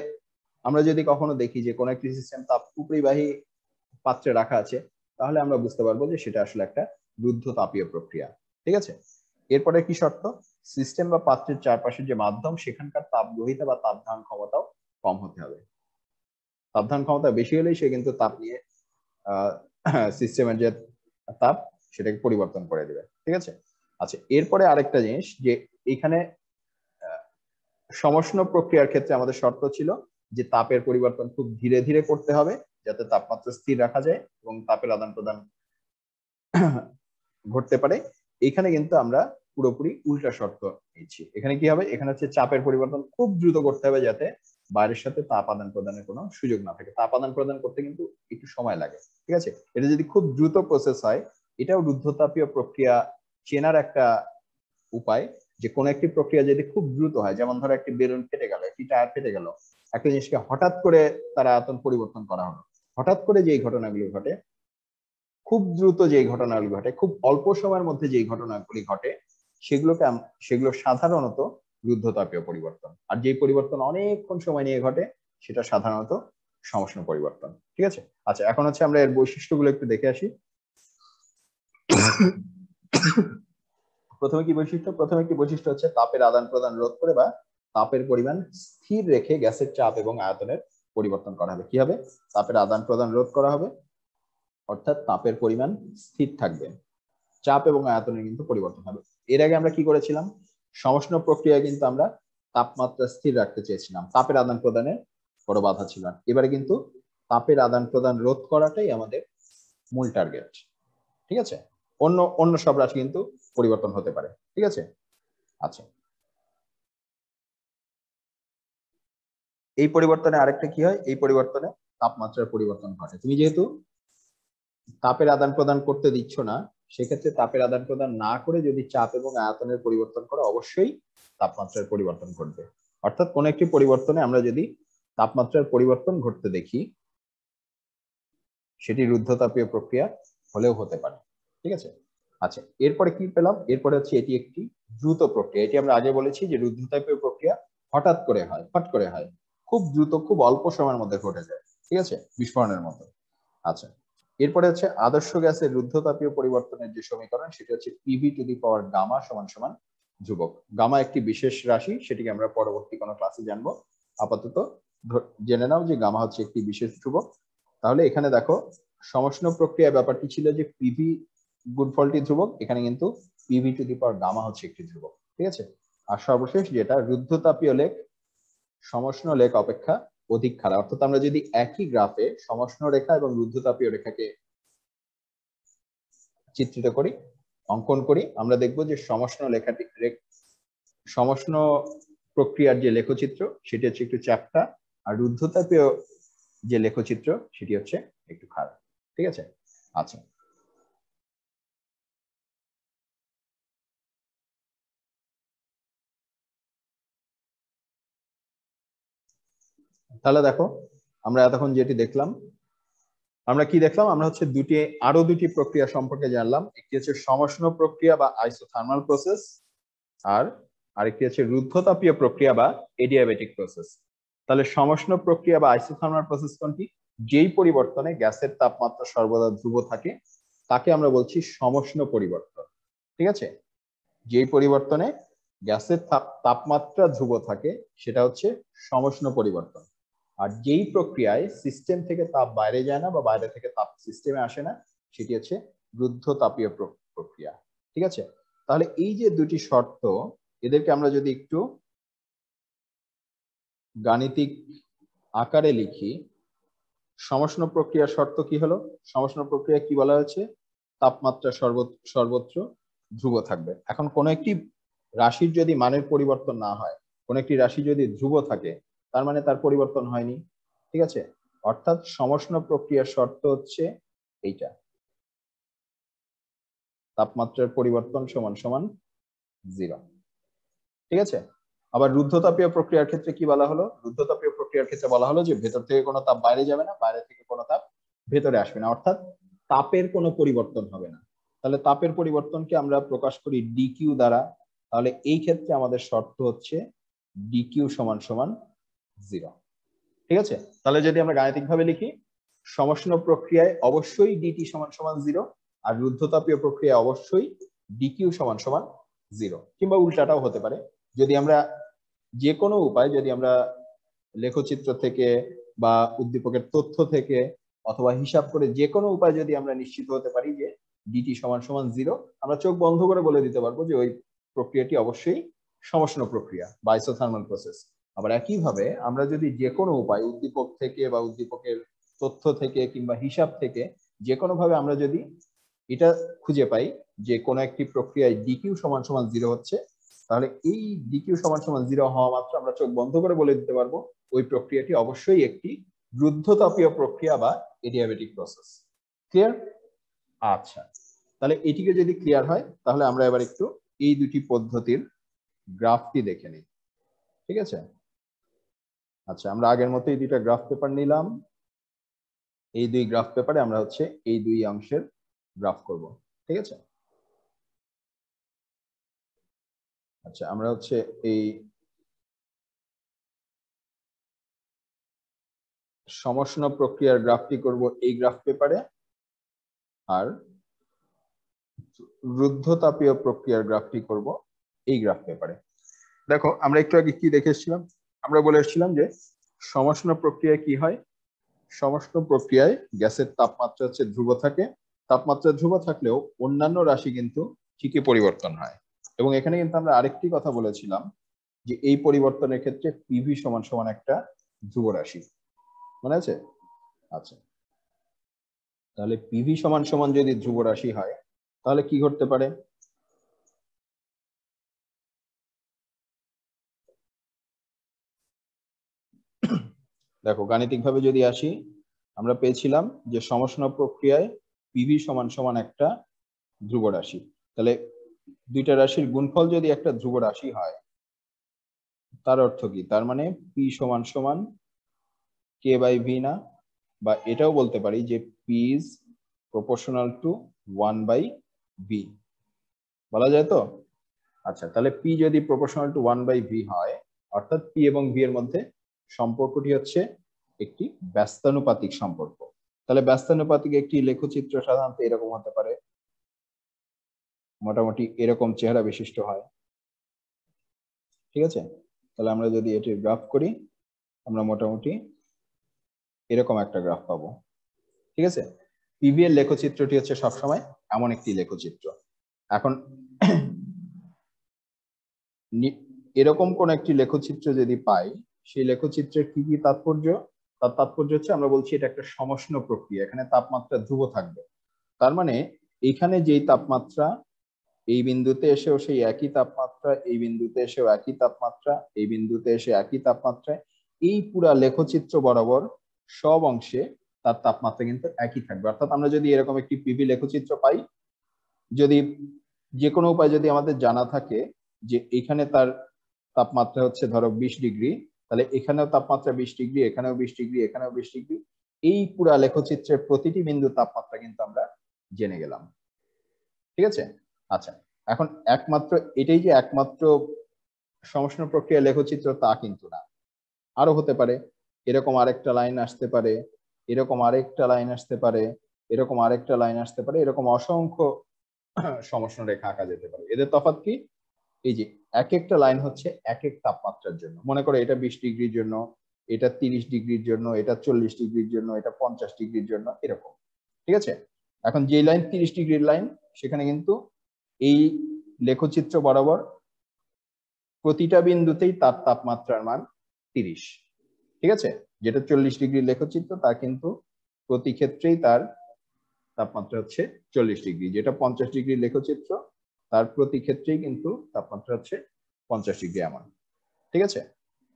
আমরা যদি কখনো দেখি যে কোনো একটি সিস্টেম তাপ উপরিবাহী পাত্রে রাখা আছে, তাহলে আমরা বুঝতে পারবো যে সেটা আসলে একটা রুদ্ধতাপীয় প্রক্রিয়া। ঠিক আছে? এরপরে কি শর্ত? সিস্টেম বা পাত্রের চারপাশের যে মাধ্যম, সেখানকার তাপ গ্রহিতা বা তাপ ধারণ ক্ষমতাও কম হতে হবে। তাপ ধারণ ক্ষমতা বেশি হলেই সে কিন্তু তাপ নিয়ে সিস্টেমের যে তাপ সেটাকে পরিবর্তন করে দেবে। ঠিক আছে? আচ্ছা, এরপরে আরেকটা জিনিস, যে এখানে সমষ্ণ প্রক্রিয়ার ক্ষেত্রে আমাদের শর্ত ছিল যে তাপের পরিবর্তন খুব ধীরে ধীরে করতে হবে, যাতে তাপমাত্রা স্থির রাখা যায় এবং তাপের আদান প্রদান ঘটতে পারে। এখানে কিন্তু আমরা পুরোপুরি উল্টা শর্ত নিচ্ছি। এখানে কি হবে? এখানে হচ্ছে চাপের পরিবর্তন খুব দ্রুত করতে হবে, যাতে বাইরের সাথে তাপ আদান প্রদানের কোনো সুযোগ না থাকে। তাপ আদান প্রদান করতে কিন্তু একটু সময় লাগে। ঠিক আছে? এটা যদি খুব দ্রুত প্রসেস হয়, এটাও রুদ্ধতাপীয় প্রক্রিয়া চেনার একটা উপায়, যে কোনো একটি প্রক্রিয়া যদি খুব দ্রুত হয়, যেমন ধরো একটি বেলুন ফেটে গেল, একটি টায়ার ফেটে গেল, একটা জিনিসকে হঠাৎ করে তার আয়তন পরিবর্তন করা হলো, হঠাৎ করে যেই ঘটনাগুলি ঘটে, খুব দ্রুত যেই ঘটনাগুলি ঘটে, খুব অল্প সময়ের মধ্যে যেই ঘটনাগুলি ঘটে, সেগুলো সাধারণত রুদ্ধতাপীয় পরিবর্তন। আর যেই পরিবর্তন অনেকক্ষণ সময় নিয়ে ঘটে সেটা সাধারণত সমষ্ণ পরিবর্তন। ঠিক আছে। আচ্ছা, এখন হচ্ছে আমরা এর বৈশিষ্ট্যগুলো একটু দেখে আসি। প্রথমে কি বৈশিষ্ট্য হচ্ছে তাপের আদান প্রদান রোধ করে বা তাপের পরিমাণ স্থির রেখে গ্যাসের চাপ এবং আয়তনের পরিবর্তন করা হবে। কি হবে? তাপের আদান প্রদান রোধ করা হবে, অর্থাৎ তাপের পরিমাণ স্থির থাকবে, চাপ এবং আয়তনের কিন্তু পরিবর্তন হবে। এর আগে আমরা কি করেছিলাম? সমষ্ণ প্রক্রিয়ায় কিন্তু আমরা তাপমাত্রা স্থির রাখতে চেয়েছিলাম, তাপের আদান প্রদানে বড় বাধা ছিল না। এবারে কিন্তু তাপের আদান প্রদান রোধ করাটাই আমাদের মূল টার্গেট। ঠিক আছে। অন্য সব রাশি কিন্তু পরিবর্তন হতে পারে। ঠিক আছে। আচ্ছা, এই পরিবর্তনে আরেকটা কি হয়? এই পরিবর্তনে তাপমাত্রার পরিবর্তন ঘটে। তুমি যেহেতু তাপের আদান প্রদান করতে দিচ্ছ না, সেক্ষেত্রে তাপের আদান প্রদান না করে যদি চাপ এবং আয়তনের পরিবর্তন করো, অবশ্যই তাপমাত্রার পরিবর্তন ঘটবে। অর্থাৎ কোন একটি পরিবর্তনে আমরা যদি তাপমাত্রার পরিবর্তন ঘটতে দেখি, সেটি রুদ্ধতাপীয় প্রক্রিয়া হলেও হতে পারে। ঠিক আছে। আচ্ছা, এরপরে কি পেলাম? এরপরে হচ্ছে এটি একটি দ্রুত প্রক্রিয়া। এটি আমরা আগে বলেছি যে রুদ্ধতাপীয় প্রক্রিয়া হঠাৎ করে হয়, ফট করে হয়, খুব দ্রুত, খুব অল্প সময়ের মধ্যে ঘটে যায়। ঠিক আছে, বিস্ফোরণের মতো। আচ্ছা, এরপরে হচ্ছে আদর্শ গ্যাসের রুদ্ধতাপীয় পরিবর্তনের যে সমীকরণ, সেটা হচ্ছে PV to the power gamma সমান সমান ধ্রুবক। গামা একটি বিশেষ রাশি, সেটিকে আমরা পরবর্তী কোনো ক্লাসে জানবো। আপাতত জেনে নাও যে গামা হচ্ছে একটি বিশেষ ধ্রুবক। তাহলে এখানে দেখো, সমষ্ণ প্রক্রিয়া ব্যাপারটি ছিল যে পিভি গুণফলটি ধ্রুবক, এখানে কিন্তু PV to the power gamma হচ্ছে একটি ধ্রুবক। ঠিক আছে। আর সর্বশেষ যেটা, রুদ্ধতাপীয় লেখ সমষ্ণ লেখ অপেক্ষা অধিক খাড়া। অর্থাৎ আমরা যদি একই গ্রাফে সমষ্ণ রেখা এবং রুদ্ধতাপীয় রেখাকে চিত্রিত করি, অঙ্কন করি, আমরা দেখব যে সমষ্ণ প্রক্রিয়ার যে লেখচিত্র সেটি হচ্ছে একটু চ্যাপ্টা, আর রুদ্ধতাপীয় যে লেখচিত্র সেটি হচ্ছে একটু খাড়া। ঠিক আছে। আচ্ছা, তাহলে দেখো, আমরা এতক্ষণ যেটি দেখলাম, আমরা কি দেখলাম? আমরা হচ্ছে আরো দুটি প্রক্রিয়া সম্পর্কে জানলাম। একটি হচ্ছে সমষ্ণ প্রক্রিয়া বা আইসোথার্মাল প্রসেস, আর আরেকটি হচ্ছে রুদ্ধতাপীয় প্রক্রিয়া বা এডিয়াবেটিক প্রসেস। তাহলে সমষ্ণ প্রক্রিয়া বা আইসোথার্মাল প্রসেস কোনটি? যেই পরিবর্তনে গ্যাসের তাপমাত্রা সর্বদা ধ্রুব থাকে তাকে আমরা বলছি সমষ্ণ পরিবর্তন। ঠিক আছে। যেই পরিবর্তনে গ্যাসের তাপমাত্রা ধ্রুব থাকে সেটা হচ্ছে সমষ্ণ পরিবর্তন। আর যেই প্রক্রিয়ায় সিস্টেম থেকে তাপ বাইরে যায় না বা বাইরে থেকে তাপ সিস্টেমে আসে না, সেটি হচ্ছে রুদ্ধতাপীয় প্রক্রিয়া। ঠিক আছে। তাহলে এই যে দুটি শর্ত, এদেরকে আমরা যদি একটু গাণিতিক আকারে লিখি, সমষ্ণ প্রক্রিয়ার শর্ত কি হলো? সমষ্ণ প্রক্রিয়া কি বলা হয়েছে? তাপমাত্রা সর্বত্র ধ্রুব থাকবে। এখন কোন একটি রাশির যদি মানের পরিবর্তন না হয়, কোন একটি রাশি যদি ধ্রুব থাকে, তার মানে তার পরিবর্তন হয়নি। ঠিক আছে। অর্থাৎ সমষ্ণ প্রক্রিয়ার শর্ত হচ্ছে এইটা, তাপমাত্রার পরিবর্তন সমান সমান 0। ঠিক আছে। আবার রুদ্ধতাপীয় প্রক্রিয়ার ক্ষেত্রে কি বলা হলো? রুদ্ধতাপীয় প্রক্রিয়ার ক্ষেত্রে বলা হলো যে ভেতর থেকে কোনো তাপ বাইরে যাবে না, বাইরে থেকে কোনো তাপ ভেতরে আসবে না, অর্থাৎ তাপের কোনো পরিবর্তন হবে না। তাহলে তাপের পরিবর্তনকে আমরা প্রকাশ করি ডিকিউ দ্বারা। তাহলে এই ক্ষেত্রে আমাদের শর্ত হচ্ছে ডিকিউ সমান সমান 0। ঠিক আছে। তাহলে যদি আমরা গাণিতিক ভাবে লিখি, সমষ্ণ প্রক্রিয়ায় অবশ্যই ডিটি সমান সমান 0, আর রুদ্ধতাপীয় প্রক্রিয়ায় অবশ্যই ডিকিউ সমান সমান 0, কিংবা উল্টাটাও হতে পারে। যদি আমরা যে কোনো উপায়, যদি আমরা লেখচিত্র থেকে বা উদ্দীপকের তথ্য থেকে অথবা হিসাব করে যে কোনো উপায় যদি আমরা নিশ্চিত হতে পারি যে ডিটি সমান সমান 0, আমরা চোখ বন্ধ করে বলে দিতে পারবো যে ওই প্রক্রিয়াটি অবশ্যই সমষ্ণ প্রক্রিয়া বা আইসোথার্মাল প্রসেস। আবার একইভাবে আমরা যদি যে কোনো উপায়, উদ্দীপক থেকে বা উদ্দীপকের তথ্য থেকে কিংবা হিসাব থেকে যে কোনো ভাবে আমরা যদি এটা খুঁজে পাই যে কোনো একটি প্রক্রিয়ায় ডিকিউ সমান সমান 0 হচ্ছে, তাহলে এই ডিকিউ সমান সমান 0 হওয়া মাত্র আমরা চোখ বন্ধ করে বলে দিতে পারবো ওই প্রক্রিয়াটি অবশ্যই একটি রুদ্ধতাপীয় প্রক্রিয়া বা এডিয়াবেটিক প্রসেস। ক্লিয়ার? আচ্ছা, তাহলে এটিকে যদি ক্লিয়ার হয়, তাহলে আমরা এবার একটু এই দুটি পদ্ধতির গ্রাফটি দেখে নিই। ঠিক আছে, আচ্ছা আমরা আগের মতোই দুইটা গ্রাফ পেপার নিলাম। এই দুই গ্রাফ পেপারে আমরা হচ্ছে এই দুই অংশের গ্রাফ করব। ঠিক আছে, আচ্ছা আমরা হচ্ছে এই সমষ্ণ প্রক্রিয়ার গ্রাফটি করব এই গ্রাফ পেপারে, আর রুদ্ধতাপীয় প্রক্রিয়ার গ্রাফটি করব এই গ্রাফ পেপারে। দেখো আমরা একটু আগে কি দেখে এসেছিলাম, আমরা বলে এসেছিলাম যে সমষ্ণ প্রক্রিয়ায় কি হয়, সমষ্ণ প্রক্রিয়ায় গ্যাসের তাপমাত্রা হচ্ছে ধ্রুব থাকে। তাপমাত্রা ধ্রুব থাকলেও অন্যান্য রাশি কিন্তু ঠিকই পরিবর্তন হয়। এবং এখানে কিন্তু আমরা আরেকটি কথা বলেছিলাম যে এই পরিবর্তনের ক্ষেত্রে পিভি সমান সমান একটা ধ্রুব রাশি, মনে আছে? আচ্ছা, তাহলে পিভি সমান সমান যদি ধ্রুব রাশি হয় তাহলে কি ঘটতে পারে? দেখো গাণিতিকভাবে যদি আসি, আমরা পেয়েছিলাম যে সমষ্ণ প্রক্রিয়ায় পিভি সমান সমান একটা ধ্রুব রাশি। তাহলে দুইটা রাশির গুণফল যদি একটা ধ্রুব রাশি হয় তার অর্থ কি? তার মানে পি সমান সমান কে বাই ভি না? বা এটাও বলতে পারি যে P is proportional to 1/v, বলা যায় তো? আচ্ছা, তাহলে পি যদি প্রপোর্শনাল টু 1/v হয়, অর্থাৎ পি এবং ভি এর মধ্যে সম্পর্কটি হচ্ছে একটি ব্যস্তানুপাতিক সম্পর্ক। তাহলে ব্যস্তানুপাতিক একটি লেখচিত্র সাধারণত এরকম হতে পারে, মোটামুটি এরকম চেহারা বিশিষ্ট হয়। ঠিক আছে, তাহলে আমরা যদি এটির গ্রাফ করি আমরা মোটামুটি এরকম একটা গ্রাফ পাবো। ঠিক আছে, পিভি এর লেখচিত্রটি হচ্ছে সবসময় এমন একটি লেখচিত্র। এখন এরকম কোন একটি লেখচিত্র যদি পাই, সেই লেখচিত্রের কি কি তাৎপর্য? তার তাৎপর্য হচ্ছে আমরা বলছি এটা একটা সমষ্ণ প্রক্রিয়া, এখানে তাপমাত্রা ধ্রুব থাকবে। তার মানে এখানে যেই তাপমাত্রা, এই বিন্দুতে এসেও সেই একই তাপমাত্রা, এই বিন্দুতে এসেও একই তাপমাত্রা, এই বিন্দুতে এসে একই তাপমাত্রায়, এই পুরা লেখচিত্র বরাবর সব অংশে তার তাপমাত্রা কিন্তু একই থাকবে। অর্থাৎ আমরা যদি এরকম একটি পিভি লেখচিত্র পাই, যদি যে কোনো উপায় যদি আমাদের জানা থাকে যে এখানে তার তাপমাত্রা হচ্ছে ধরো 20 ডিগ্রি, তাহলে এখানেও তাপমাত্রা 20 ডিগ্রি, এখানেও 20 ডিগ্রি, এখানেও 20 ডিগ্রি, এই পুরা লেখচিত্রের প্রতিটি বিন্দুর তাপমাত্রা কিন্তু আমরা জেনে গেলাম। ঠিক আছে, আচ্ছা এখন একমাত্র এটাই যে একমাত্র সমষ্ণ প্রক্রিয়া লেখচিত্র তা কিন্তু না, আরো হতে পারে। এরকম আরেকটা লাইন আসতে পারে, এরকম আরেকটা লাইন আসতে পারে, এরকম আরেকটা লাইন আসতে পারে, এরকম অসংখ্য সমষ্ণ রেখা আঁকা যেতে পারে। এদের তফাৎ কি? এই যে এক একটা লাইন হচ্ছে এক এক তাপমাত্রার জন্য। মনে করো এটা 20 ডিগ্রির জন্য, এটা 30 ডিগ্রির জন্য, এটা 40 ডিগ্রির জন্য, এটা 50 ডিগ্রির জন্য, এরকম। ঠিক আছে, এখন যে লাইন 30 ডিগ্রির লাইন, সেখানে কিন্তু এই লেখচিত্র বরাবর প্রতিটা বিন্দুতেই তার তাপমাত্রার মান 30। ঠিক আছে, যেটা 40 ডিগ্রির লেখচিত্র তার কিন্তু প্রতি ক্ষেত্রেই তার তাপমাত্রা হচ্ছে 40 ডিগ্রি। যেটা 50 ডিগ্রির লেখচিত্র তার প্রতি ক্ষেত্রেই কিন্তু তাপমাত্রা হচ্ছে 50 ডিগ্রি, এমন। ঠিক আছে,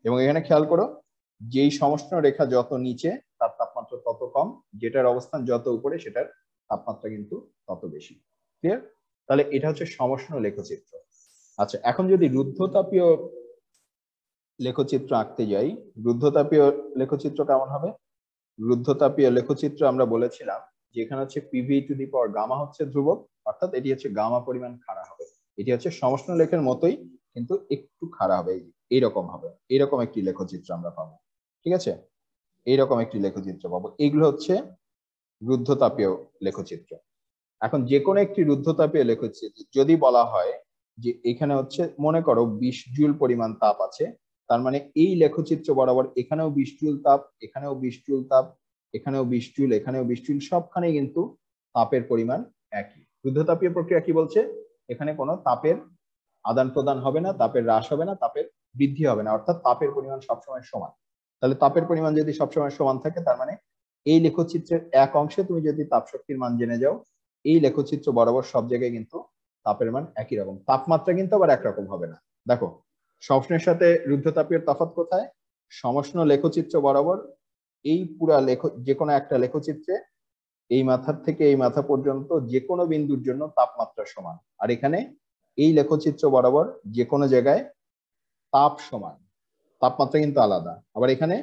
এবং এখানে খেয়াল করো যেই সমষ্ণ রেখা যত নিচে তার তাপমাত্রা তত কম, যেটার অবস্থান যত উপরে সেটার তাপমাত্রা কিন্তু তত বেশি। ক্লিয়ার? তাহলে এটা হচ্ছে সমষ্ণ লেখচিত্র। আচ্ছা, এখন যদি রুদ্ধতাপীয় লেখচিত্র আঁকতে যাই, রুদ্ধতাপীয় লেখচিত্র কেমন হবে? রুদ্ধতাপীয় লেখচিত্র আমরা বলেছিলাম যে এখানে হচ্ছে PV to the power gamma হচ্ছে ধ্রুবক, অর্থাৎ এটি হচ্ছে গামা পরিমাণ খাড়া হবে। এটি হচ্ছে সমষ্ণ লেখের মতোই কিন্তু একটু খাড়া হবে, এইরকম হবে। এইরকম একটি লেখচিত্র আমরা পাবো। ঠিক আছে, এইরকম একটি লেখচিত্র পাবো। এগুলো হচ্ছে রুদ্ধতাপীয় লেখচিত্র। এখন যে কোনো একটি রুদ্ধতাপীয় লেখচিত্র যদি বলা হয় যে এখানে হচ্ছে মনে করো 20 জুল পরিমাণ তাপ আছে, তার মানে এই লেখচিত্র বরাবর এখানেও 20 জুল তাপ, এখানেও 20 জুল তাপ, এখানেও 20 জুল, এখানেও 20 জুল, সবখানে কিন্তু তাপের পরিমাণ একই। রুদ্ধতাপীয় প্রক্রিয়া কি বলছে? এখানে কোনো তাপের আদান প্রদান হবে না, তাপের হ্রাস হবে না, তাপের বৃদ্ধি হবে না, অর্থাৎ তাপের পরিমাণ সবসময় সমান। তাহলে তাপের পরিমাণ যদি সবসময় সমান থাকে, তার মানে এই লেখচিত্রের এক অংশে তুমি যদি তাপ শক্তির মান জেনে যাও, এই লেখচিত্র বরাবর সব জায়গায় কিন্তু তাপের মান একই রকম। তাপমাত্রা কিন্তু আবার একরকম হবে না। দেখো সমষ্ণের সাথে রুদ্ধতাপীয় তফাৎ কোথায়? সমষ্ণ লেখচিত্র বরাবর এই পুরা যে কোনো একটা লেখচিত্রে এই মাথার থেকে এই মাথা পর্যন্ত যে কোনো বিন্দুর জন্য তাপমাত্রা সমান। আর এখানে এই লেখচিত্র বরাবর যে কোনো জায়গায় তাপ সমান, তাপমাত্রা কিন্তু আলাদা। আবার এখানে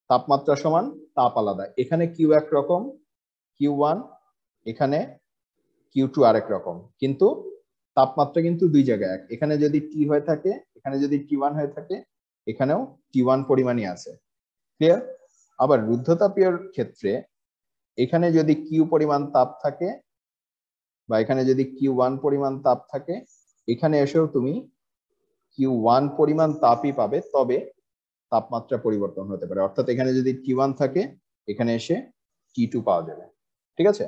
তাপমাত্রা সমান তাপ আলাদা। এখানে কিউ একরকম, Q1, এখানে Q2 আরেক রকম, কিন্তু তাপমাত্রা কিন্তু দুই জায়গায় এক। এখানে যদি টি হয়ে থাকে, এখানে যদি T1 হয়ে থাকে, এখানেও T1 পরিমাণই আছে। ক্লিয়ার? আবার রুদ্ধতাপীয় ক্ষেত্রে এখানে যদি কিউ পরিমাণ তাপ থাকে বা এখানে যদি Q1 পরিমাণ তাপ থাকে, এখানে এসেও তুমি Q1 পরিমাণ তাপই পাবে, তবে তাপমাত্রা পরিবর্তন হতে পারে। অর্থাৎ এখানে যদি T1 থাকে, এখানে এসে T2 পাওয়া যাবে। ঠিক আছে?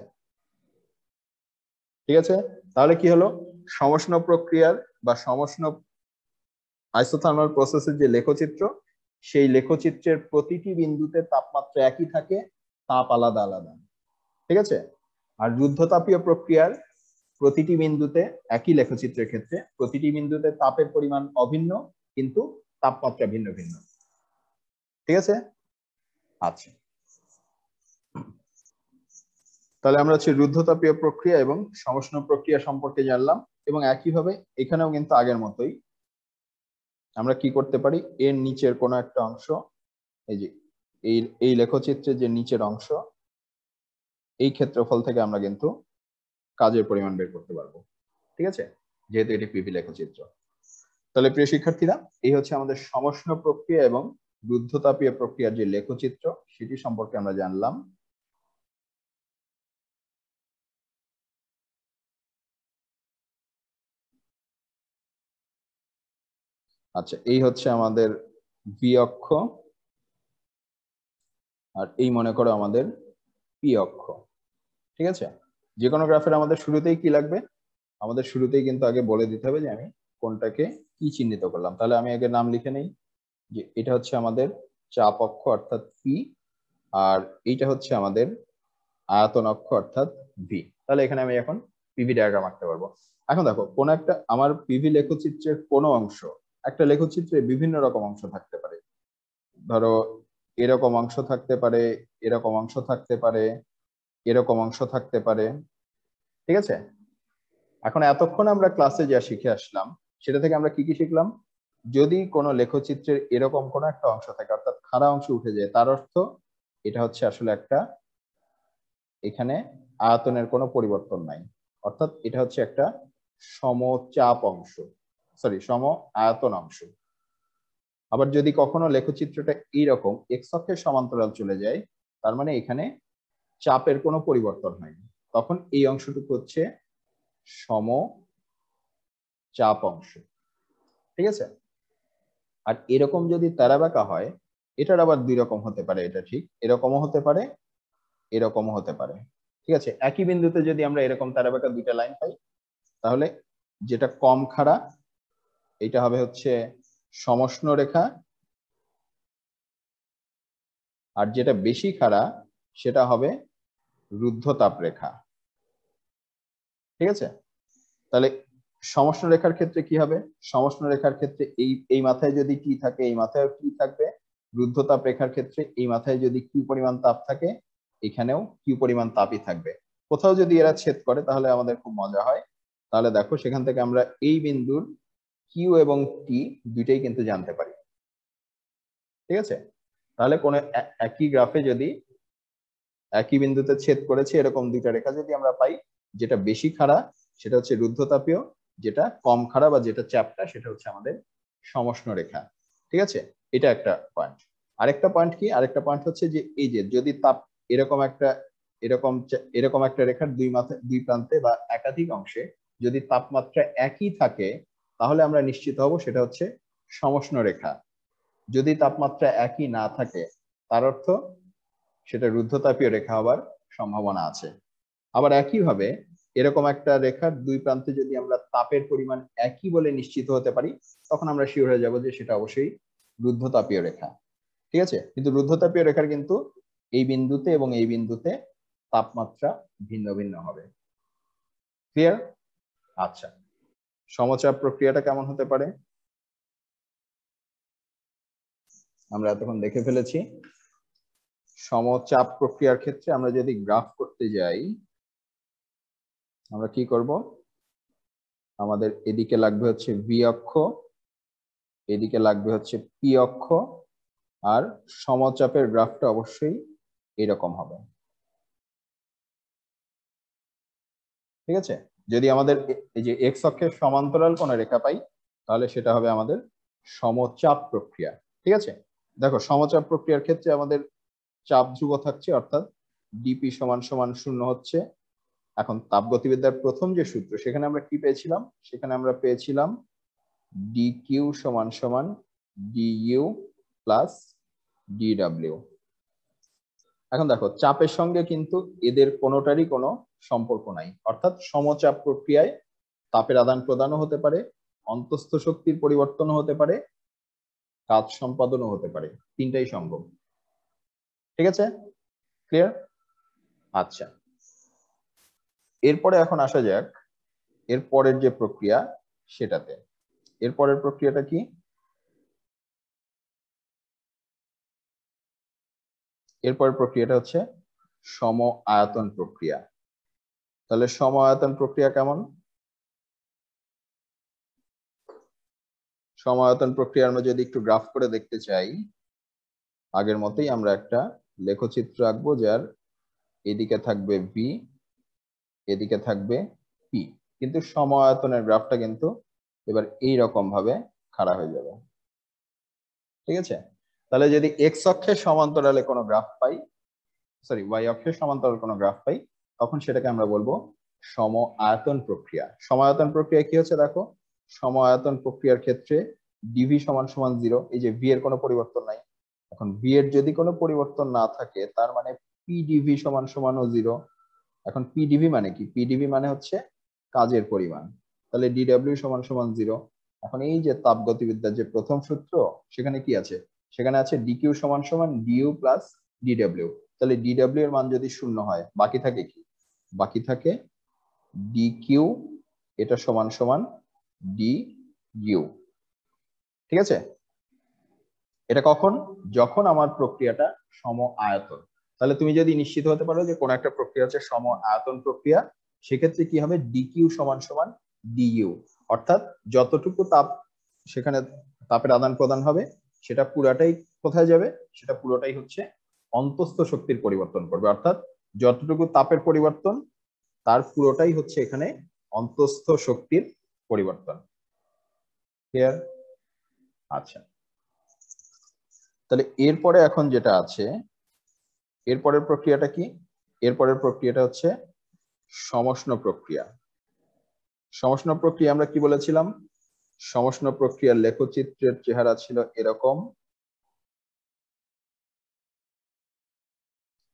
ঠিক আছে, তাহলে কি হলো, সমষ্ণ প্রক্রিয়ার বা সমষ্ণ আইসোথার্মাল প্রসেসের যে লেখচিত্র, সেই লেখচিত্রের প্রতিটি বিন্দুতে তাপমাত্রা একই থাকে, তাপ আলাদা আলাদা। ঠিক আছে? আর রুদ্ধতাপীয় প্রক্রিয়ার প্রতিটি বিন্দুতে একই লেখচিত্রের ক্ষেত্রে প্রতিটি বিন্দুতে তাপের পরিমাণ অভিন্ন, কিন্তু তাপমাত্রা ভিন্ন ভিন্ন। ঠিক আছে? আচ্ছা, তাহলে আমরা হচ্ছে রুদ্ধতাপীয় প্রক্রিয়া এবং সমষ্ণ প্রক্রিয়া সম্পর্কে জানলাম। এবং একইভাবে এখানেও কিন্তু আগের মতোই আমরা কি করতে পারি, এর নিচের কোনো একটা অংশ, এই যে এই লেখচিত্রের যে নিচের অংশ, এই ক্ষেত্রফল থেকে আমরা কিন্তু কাজের পরিমাণ বের করতে পারবো। ঠিক আছে, যেহেতু এটি পিভি লেখচিত্র। তাহলে প্রিয় শিক্ষার্থীরা, এই হচ্ছে আমাদের সমষ্ণ প্রক্রিয়া এবং রুদ্ধতাপীয় প্রক্রিয়ার যে লেখচিত্র, সেটি সম্পর্কে আমরা জানলাম। আচ্ছা, এই হচ্ছে আমাদের ভি অক্ষ, আর এই মনে করো আমাদের পি অক্ষ। ঠিক আছে, যে কোনো গ্রাফের আমাদের শুরুতেই কি লাগবে, আমাদের শুরুতেই কিন্তু আগে বলে দিতে হবে যে আমি কোনটাকে কি চিহ্নিত করলাম। তাহলে আমি আগে নাম লিখে নেই, যে এটা হচ্ছে আমাদের চাপ অক্ষ অর্থাৎ পি, আর এইটা হচ্ছে আমাদের আয়তন অক্ষ অর্থাৎ ভি। তাহলে এখানে আমি এখন পিভি ডায়াগ্রাম আঁকতে পারবো। এখন দেখো, কোন একটা আমার পিভি লেখচিত্রের কোনো অংশ, একটা লেখচিত্রে বিভিন্ন রকম অংশ থাকতে পারে। ধরো এরকম অংশ থাকতে পারে, এরকম অংশ থাকতে পারে, এরকম অংশ থাকতে পারে। ঠিক আছে, এখন এতক্ষণ আমরা ক্লাসে যা শিখে আসলাম, সেটা থেকে আমরা কি কি শিখলাম, যদি কোনো লেখচিত্রের এরকম কোনো একটা অংশ থাকে, অর্থাৎ খাড়া অংশ উঠে যায়, তার অর্থ এটা হচ্ছে আসলে একটা, এখানে আয়তনের কোনো পরিবর্তন নাই, অর্থাৎ এটা হচ্ছে একটা সমচাপ অংশ, সরি সম আয়তন অংশ। আবার যদি কখনো লেখচিত্রটা এইরকম এক্স অক্ষের সমান্তরাল চলে যায়, তার মানে এখানে চাপের কোনো পরিবর্তন হয়নি, তখন এই অংশটুকু হচ্ছে সম চাপ অংশ। ঠিক আছে, আর এরকম যদি তেরা বেঁকা হয়, এটার আবার দুই রকম হতে পারে, এটা ঠিক, এরকমও হতে পারে, এরকমও হতে পারে। ঠিক আছে, একই বিন্দুতে যদি আমরা এরকম তেরা বেঁকা দুইটা লাইন পাই, তাহলে যেটা কম খাড়া এটা হবে হচ্ছে সমষ্ণ রেখা, আর যেটা বেশি খাড়া সেটা হবে রুদ্ধতাপ রেখা। ঠিক আছে, তাহলে সমষ্ণ রেখার ক্ষেত্রে কি হবে, সমষ্ণ রেখার ক্ষেত্রে এই মাথায় যদি টি থাকে, এই মাথায় টি থাকবে। রুদ্ধতাপ রেখার ক্ষেত্রে এই মাথায় যদি কিউ পরিমাণ তাপ থাকে, এখানেও কিউ পরিমাণ তাপই থাকবে। কোথাও যদি এরা ছেদ করে তাহলে আমাদের খুব মজা হয়। তাহলে দেখো, সেখান থেকে আমরা এই বিন্দুর কিউ এবং টি দুইটাই কিন্তু জানতে পারি। ঠিক আছে, তাহলে কোন একই গ্রাফে যদি একই বিন্দুতে ছেদ করেছে এরকম দুইটা রেখা যদি আমরা পাই, যেটা বেশি খাড়া সেটা হচ্ছে রুদ্ধতাপীয়, যেটা কম খাড়া বা যেটা চ্যাপ্টা সেটা হচ্ছে আমাদের সমষ্ণ রেখা। ঠিক আছে, এটা একটা পয়েন্ট। আরেকটা পয়েন্ট কি, আরেকটা পয়েন্ট হচ্ছে যে এই যে যদি তাপ এরকম একটা এরকম একটা রেখার দুই প্রান্তে বা একাধিক অংশে যদি তাপমাত্রা একই থাকে, তাহলে আমরা নিশ্চিত হব সেটা হচ্ছে সমষ্ণ রেখা। যদি তাপমাত্রা একই না থাকে, তার অর্থ সেটা রুদ্ধতাপীয় রেখা হবার সম্ভাবনা আছে। আবার একইভাবে এরকম একটা রেখার দুই প্রান্তে যদি আমরা তাপের পরিমাণ একই বলে নিশ্চিত হতে পারি, তখন আমরা শিওর হয়ে যাব যে সেটা অবশ্যই রুদ্ধতাপীয় রেখা। ঠিক আছে, কিন্তু রুদ্ধতাপীয় রেখার কিন্তু এই বিন্দুতে এবং এই বিন্দুতে তাপমাত্রা ভিন্ন ভিন্ন হবে। ক্লিয়ার? আচ্ছা, সমচাপ প্রক্রিয়াটা কেমন হতে পারে আমরা এতক্ষণ দেখে ফেলেছি। সমচাপ প্রক্রিয়ার ক্ষেত্রে আমরা যদি গ্রাফ করতে যাই, আমরা কি করব, আমাদের এদিকে লাগবে হচ্ছে ভি অক্ষ, এদিকে লাগবে হচ্ছে পি অক্ষ, আর সমচাপের গ্রাফটা অবশ্যই এরকম হবে। ঠিক আছে, যদি আমাদের এই যে এক্স অক্ষের সমান্তরাল কোন রেখা পাই তাহলে সেটা হবে আমাদের সমচাপ প্রক্রিয়া। ঠিক আছে, দেখো সমচাপ প্রক্রিয়ার ক্ষেত্রে আমাদের চাপ ধ্রুব থাকছে, অর্থাৎ ডিপি সমান সমান 0 হচ্ছে। এখন তাপগতিবিদ্যার প্রথম যে সূত্র সেখানে আমরা কি পেয়েছিলাম, সেখানে আমরা পেয়েছিলাম ডি কিউ সমান সমান ডিইউ প্লাস ডিডব্লিউ। এখন দেখো চাপের সঙ্গে কিন্তু এদের কোনোটারই কোনো সম্পর্ক নাই, অর্থাৎ সমচাপ প্রক্রিয়ায় তাপের আদান প্রদানও হতে পারে, অন্তঃস্থ শক্তির পরিবর্তনও হতে পারে, কাজ সম্পাদনও হতে পারে, তিনটাই সম্ভব। ঠিক আছে, ক্লিয়ার? আচ্ছা, এরপরে এখন আসা যাক এরপরের যে প্রক্রিয়া সেটাতে। এরপরের প্রক্রিয়াটা কি? এরপরের প্রক্রিয়াটা হচ্ছে সম আয়তন প্রক্রিয়া। তাহলে সম আয়তন প্রক্রিয়া কেমন? সম আয়তন প্রক্রিয়া আমরা যদি একটু গ্রাফ করে দেখতে চাই, আগের মতোই আমরা একটা লেখচিত্র আঁকবো, যার এদিকে থাকবে ভি, এদিকে থাকবে পি, কিন্তু সম আয়তনের গ্রাফটা কিন্তু এবার এইরকম ভাবে খাড়া হয়ে যাবে। ঠিক আছে, তাহলে যদি এক্স অক্ষের সমান্তরালে কোনো গ্রাফ পাই, সরি ওয়াই অক্ষের সমান্তরাল কোনো গ্রাফ পাই, তখন সেটাকে আমরা বলবো সম আয়তন প্রক্রিয়া। সম আয়তন প্রক্রিয়া কি হচ্ছে দেখো, সম আয়তন প্রক্রিয়ার ক্ষেত্রে ডিভি সমান সমান 0, এই যে ভি এর কোনো পরিবর্তন নাই। এখন ভি এর যদি কোনো পরিবর্তন না থাকে তার মানে পিডিভি সমান সমানও 0। এখন পিডিভি মানে কি? পিডিভি মানে হচ্ছে কাজের পরিমাণ, তাহলে ডিডব্লিউ সমান সমান 0। এখন এই যে তাপগতিবিদ্যার যে প্রথম সূত্র সেখানে কি আছে? সেখানে আছে ডিকিউ সমান সমান ডিইউ প্লাস ডিডব্লিউ। তাহলে ডিডব্লিউ এর মান যদি 0 হয় বাকি থাকে কি? বাকি থাকে ডিকিউ, এটা সমান সমান ডিইউ। ঠিক আছে, এটা কখন? যখন আমার প্রক্রিয়াটা সম আয়তন। তাহলে তুমি যদি নিশ্চিত হতে পারো যে কোন একটা প্রক্রিয়া হচ্ছে সম আয়তন প্রক্রিয়া, সেক্ষেত্রে কি হবে? ডিকিউ সমান সমান ডিইউ, অর্থাৎ যতটুকু তাপ সেখানে তাপের আদান প্রদান হবে সেটা পুরাটাই কোথায় যাবে? সেটা পুরোটাই হচ্ছে অন্তঃস্থ শক্তির পরিবর্তন করবে, অর্থাৎ যতটুকু তাপের পরিবর্তন তার পুরোটাই হচ্ছে এখানে অন্তঃস্থ শক্তির পরিবর্তন। ক্লিয়ার? আচ্ছা, তাহলে এরপরে এখন যেটা আছে, এরপরের প্রক্রিয়াটা কি? এরপরের প্রক্রিয়াটা হচ্ছে সমষ্ণ প্রক্রিয়া। সমষ্ণ প্রক্রিয়া আমরা কি বলেছিলাম? সমষ্ণ প্রক্রিয়ার লেখচিত্রের চেহারা ছিল এরকম।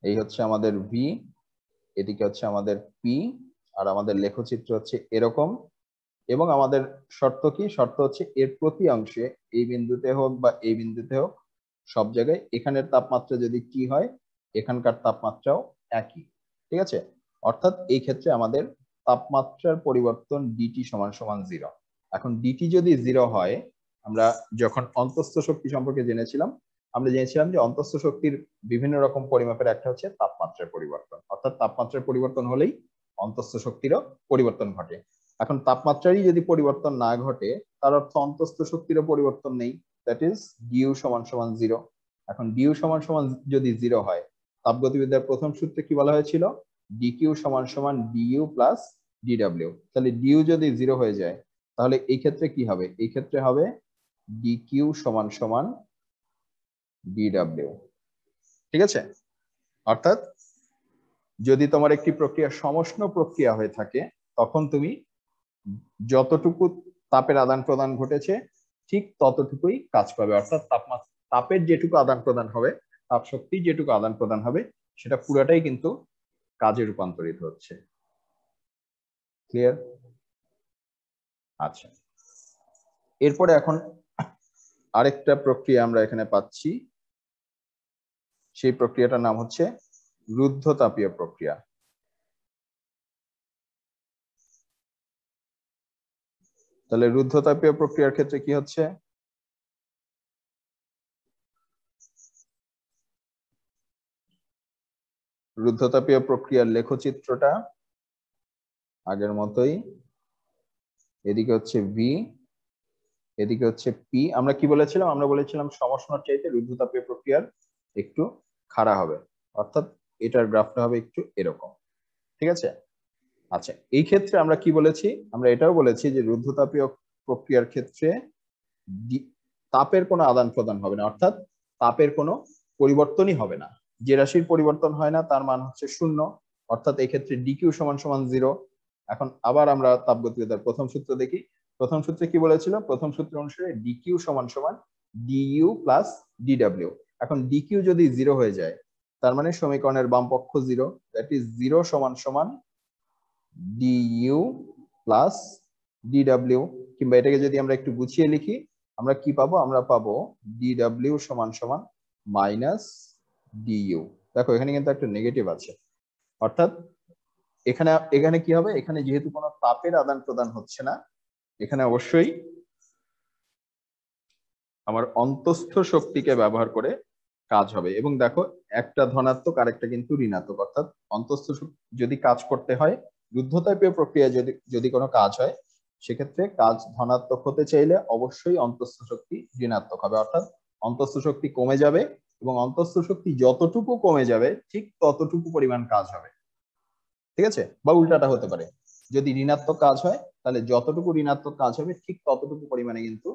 এই হচ্ছে আমাদের ভি, এদিকে হচ্ছে আমাদের পি, আর আমাদের লেখচিত্র হচ্ছে এরকম। এবং আমাদের শর্ত কি? শর্ত হচ্ছে এর প্রতি অংশে, এই বিন্দুতে হোক বা এই বিন্দুতে হোক, সব জায়গায় এখানের তাপমাত্রা যদি কি হয়, এখানকার তাপমাত্রাও একই। ঠিক আছে, অর্থাৎ এই ক্ষেত্রে আমাদের তাপমাত্রার পরিবর্তন ডিটি সমান সমান 0। এখন ডিটি যদি 0 হয়, আমরা যখন অন্তঃস্থ শক্তি সম্পর্কে জেনেছিলাম, আমরা জেনেছিলাম যে অন্তঃস্থ শক্তির বিভিন্ন রকম পরিমাপের একটা হচ্ছে তাপমাত্রার পরিবর্তন, অর্থাৎ তাপমাত্রার পরিবর্তন হলেই অন্তঃস্থ শক্তিরও পরিবর্তন ঘটে। এখন তাপমাত্রারই যদি পরিবর্তন না ঘটে, তার অর্থ অন্তঃস্থ শক্তিরও পরিবর্তন নেই, দ্যাট ইজ ডিউ সমান সমান 0। এখন ডিউ সমান সমান যদি 0 হয়, তাপগতিবিদ্যার প্রথম সূত্রে কি বলা হয়েছিল? ডিকিউ সমান সমান ডিইউ প্লাস ডিডব্লিউ। তাহলে ডিউ যদি 0 হয়ে যায় তাহলে এই ক্ষেত্রে কি হবে? এই ক্ষেত্রে হবে ডিকিউ সমান সমান ডিডব্লিউ। ঠিক আছে, অর্থাৎ যদি তোমার একটি প্রক্রিয়া সমষ্ণ প্রক্রিয়া হয়ে থাকে, তখন তুমি যতটুকু তাপের আদান প্রদান ঘটেছে ঠিক ততটুকুই কাজ পাবে, অর্থাৎ তাপের যেটুকু আদান প্রদান হবে, তাপ শক্তি যেটুকু আদান প্রদান হবে, সেটা পুরাটাই কিন্তু কাজে রূপান্তরিত হচ্ছে। ক্লিয়ার? আচ্ছা, এরপরে এখন আরেকটা প্রক্রিয়া আমরা এখানে পাচ্ছি, সেই প্রক্রিয়াটার নাম হচ্ছে রুদ্ধতাপীয় প্রক্রিয়া। তাহলে রুদ্ধতাপীয় প্রক্রিয়ার ক্ষেত্রে কি হচ্ছে? রুদ্ধতাপীয় প্রক্রিয়ার লেখচিত্রটা আগের মতোই, এদিকে হচ্ছে ভি, এদিকে হচ্ছে পি। আমরা কি বলেছিলাম? আমরা বলেছিলাম সমষ্ণর চাইতে রুদ্ধতাপীয় প্রক্রিয়ার একটু খাড়া হবে, অর্থাৎ এটার গ্রাফটা হবে একটু এরকম। ঠিক আছে। আচ্ছা, এই ক্ষেত্রে আমরা কি বলেছি? আমরা এটাও বলেছি যে রুদ্ধতাপীয় প্রক্রিয়ার ক্ষেত্রে তাপের কোনো আদান প্রদান হবে না, অর্থাৎ তাপের কোনো পরিবর্তনই হবে না। যে রাশির পরিবর্তন হয় না তার মান হচ্ছে 0, অর্থাৎ এই ক্ষেত্রে ডিকিউ সমান সমান 0। এখন আবার আমরা তাপগতিকতার প্রথম সূত্র দেখি। প্রথম সূত্রে কি বলেছিল? প্রথম সূত্র অনুসারে ডিকিউ সমান সমান ডিইউ প্লাস ডিডব্লিউ। এখন ডিকিউ যদি 0 হয়ে যায় তার মানে সমীকরণের বাম পক্ষ 0, দ্যাট ইজ 0 সমান সমান ডিইউ প্লাস ডিডব্লিউ। কিংবা এটাকে যদি আমরা একটু গুছিয়ে লিখি আমরা কি পাবো? আমরা পাবো ডিডব্লিউ সমান সমান মাইনাস ডিইউ। দেখো এখানে কিন্তু একটা নেগেটিভ আছে, অর্থাৎ এখানে এখানে কি হবে? এখানে যেহেতু কোনো তাপের আদান প্রদান হচ্ছে না, এখানে অবশ্যই আমার অন্তঃস্থ শক্তিকে ব্যবহার করে কাজ হবে। এবং দেখো একটা ধনাত্মক আর একটা কিন্তু ঋণাত্মক, অর্থাৎ অন্তঃস্থ যদি কাজ করতে হয়, রুদ্ধতাপীয় প্রক্রিয়া যদি কোনো কাজ হয়, সেক্ষেত্রে কাজ ধনাত্মক হতে চাইলে অবশ্যই অন্তঃস্থ শক্তি ঋণাত্মক হবে, অর্থাৎ অন্তঃস্থ শক্তি কমে যাবে এবং অন্তঃস্থ শক্তি যতটুকু কমে যাবে ঠিক ততটুকু পরিমাণ কাজ হবে। ঠিক আছে। বা উল্টাটা হতে পারে, যদি ঋণাত্মক কাজ হয় তাহলে যতটুকু ঋণাত্মক কাজ হবে ঠিক ততটুকু পরিমাণে কিন্তু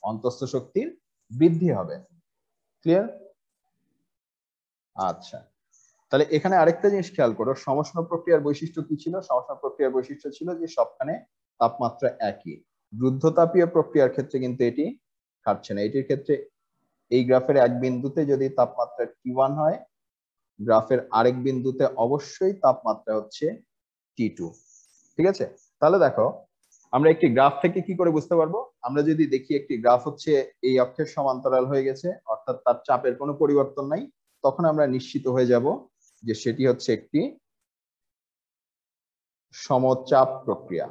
অন্তঃস্থ শক্তির বৃদ্ধি হবে। ক্লিয়ার? আচ্ছা, তাহলে এখানে আরেকটা জিনিস খেয়াল করো, সমষ্ণ প্রক্রিয়ার বৈশিষ্ট্য কি ছিল? সমষ্ণ প্রক্রিয়ার বৈশিষ্ট্য ছিল যে সবখানে তাপমাত্রা একই। রুদ্ধতাপীয় প্রক্রিয়ার ক্ষেত্রে কিন্তু এটি খাটছে না। এটির ক্ষেত্রে এই গ্রাফের এক বিন্দুতে যদি তাপমাত্রা T1 হয়, গ্রাফের আরেক বিন্দুতে অবশ্যই তাপমাত্রা হচ্ছে T2। ঠিক আছে। তাহলে দেখো আমরা একটি গ্রাফ থেকে কি করে বুঝতে পারবো? আমরা যদি দেখি একটি গ্রাফ হচ্ছে এই অক্ষের সমান্তরাল হয়ে গেছে, অর্থাৎ তার চাপের কোনো পরিবর্তন নাই, তখন আমরা নিশ্চিত হয়ে যাব যে সেটি হচ্ছে একটি সমচাপ প্রক্রিয়া।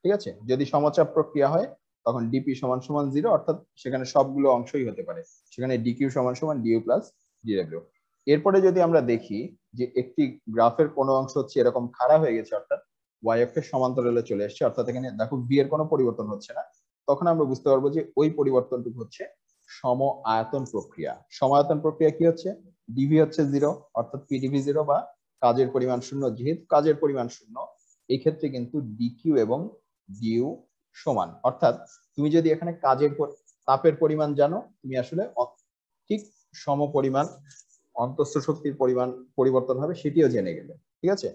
ঠিক আছে। যদি সমচাপ প্রক্রিয়া হয় তখন ডিপি সমান সমান 0, অর্থাৎ সেখানে সবগুলো অংশই হতে পারে, সেখানে ডিকিউ সমান সমান ডিইউ প্লাস ডিডব্লিউ। এরপরে যদি আমরা দেখি যে একটি গ্রাফের কোনো অংশ হচ্ছে এরকম খাড়া হয়ে গেছে, অর্থাৎ ওয়াই অক্ষের সমান্তরালে চলে এসেছে, অর্থাৎ এখানে দেখো ভি এর কোনো পরিবর্তন হচ্ছে না, তখন আমরা বুঝতে পারবো যে ওই পরিবর্তনটুকু হচ্ছে সম আয়তন প্রক্রিয়া। সম আয়তন প্রক্রিয়া কি হচ্ছে? ডিভি হচ্ছে 0, অর্থাৎ পিডিভি 0 বা কাজের পরিমাণ 0। যেহেতু কাজের পরিমাণ 0, এই ক্ষেত্রে কিন্তু ডিকিউ এবং ডিইউ সমান, অর্থাৎ তুমি যদি এখানে কাজের তাপের পরিমাণ জানো, তুমি আসলে ঠিক সম পরিমাণ অন্তঃস্থ শক্তির পরিমাণ পরিবর্তন হবে সেটিও জেনে গেলে। ঠিক আছে।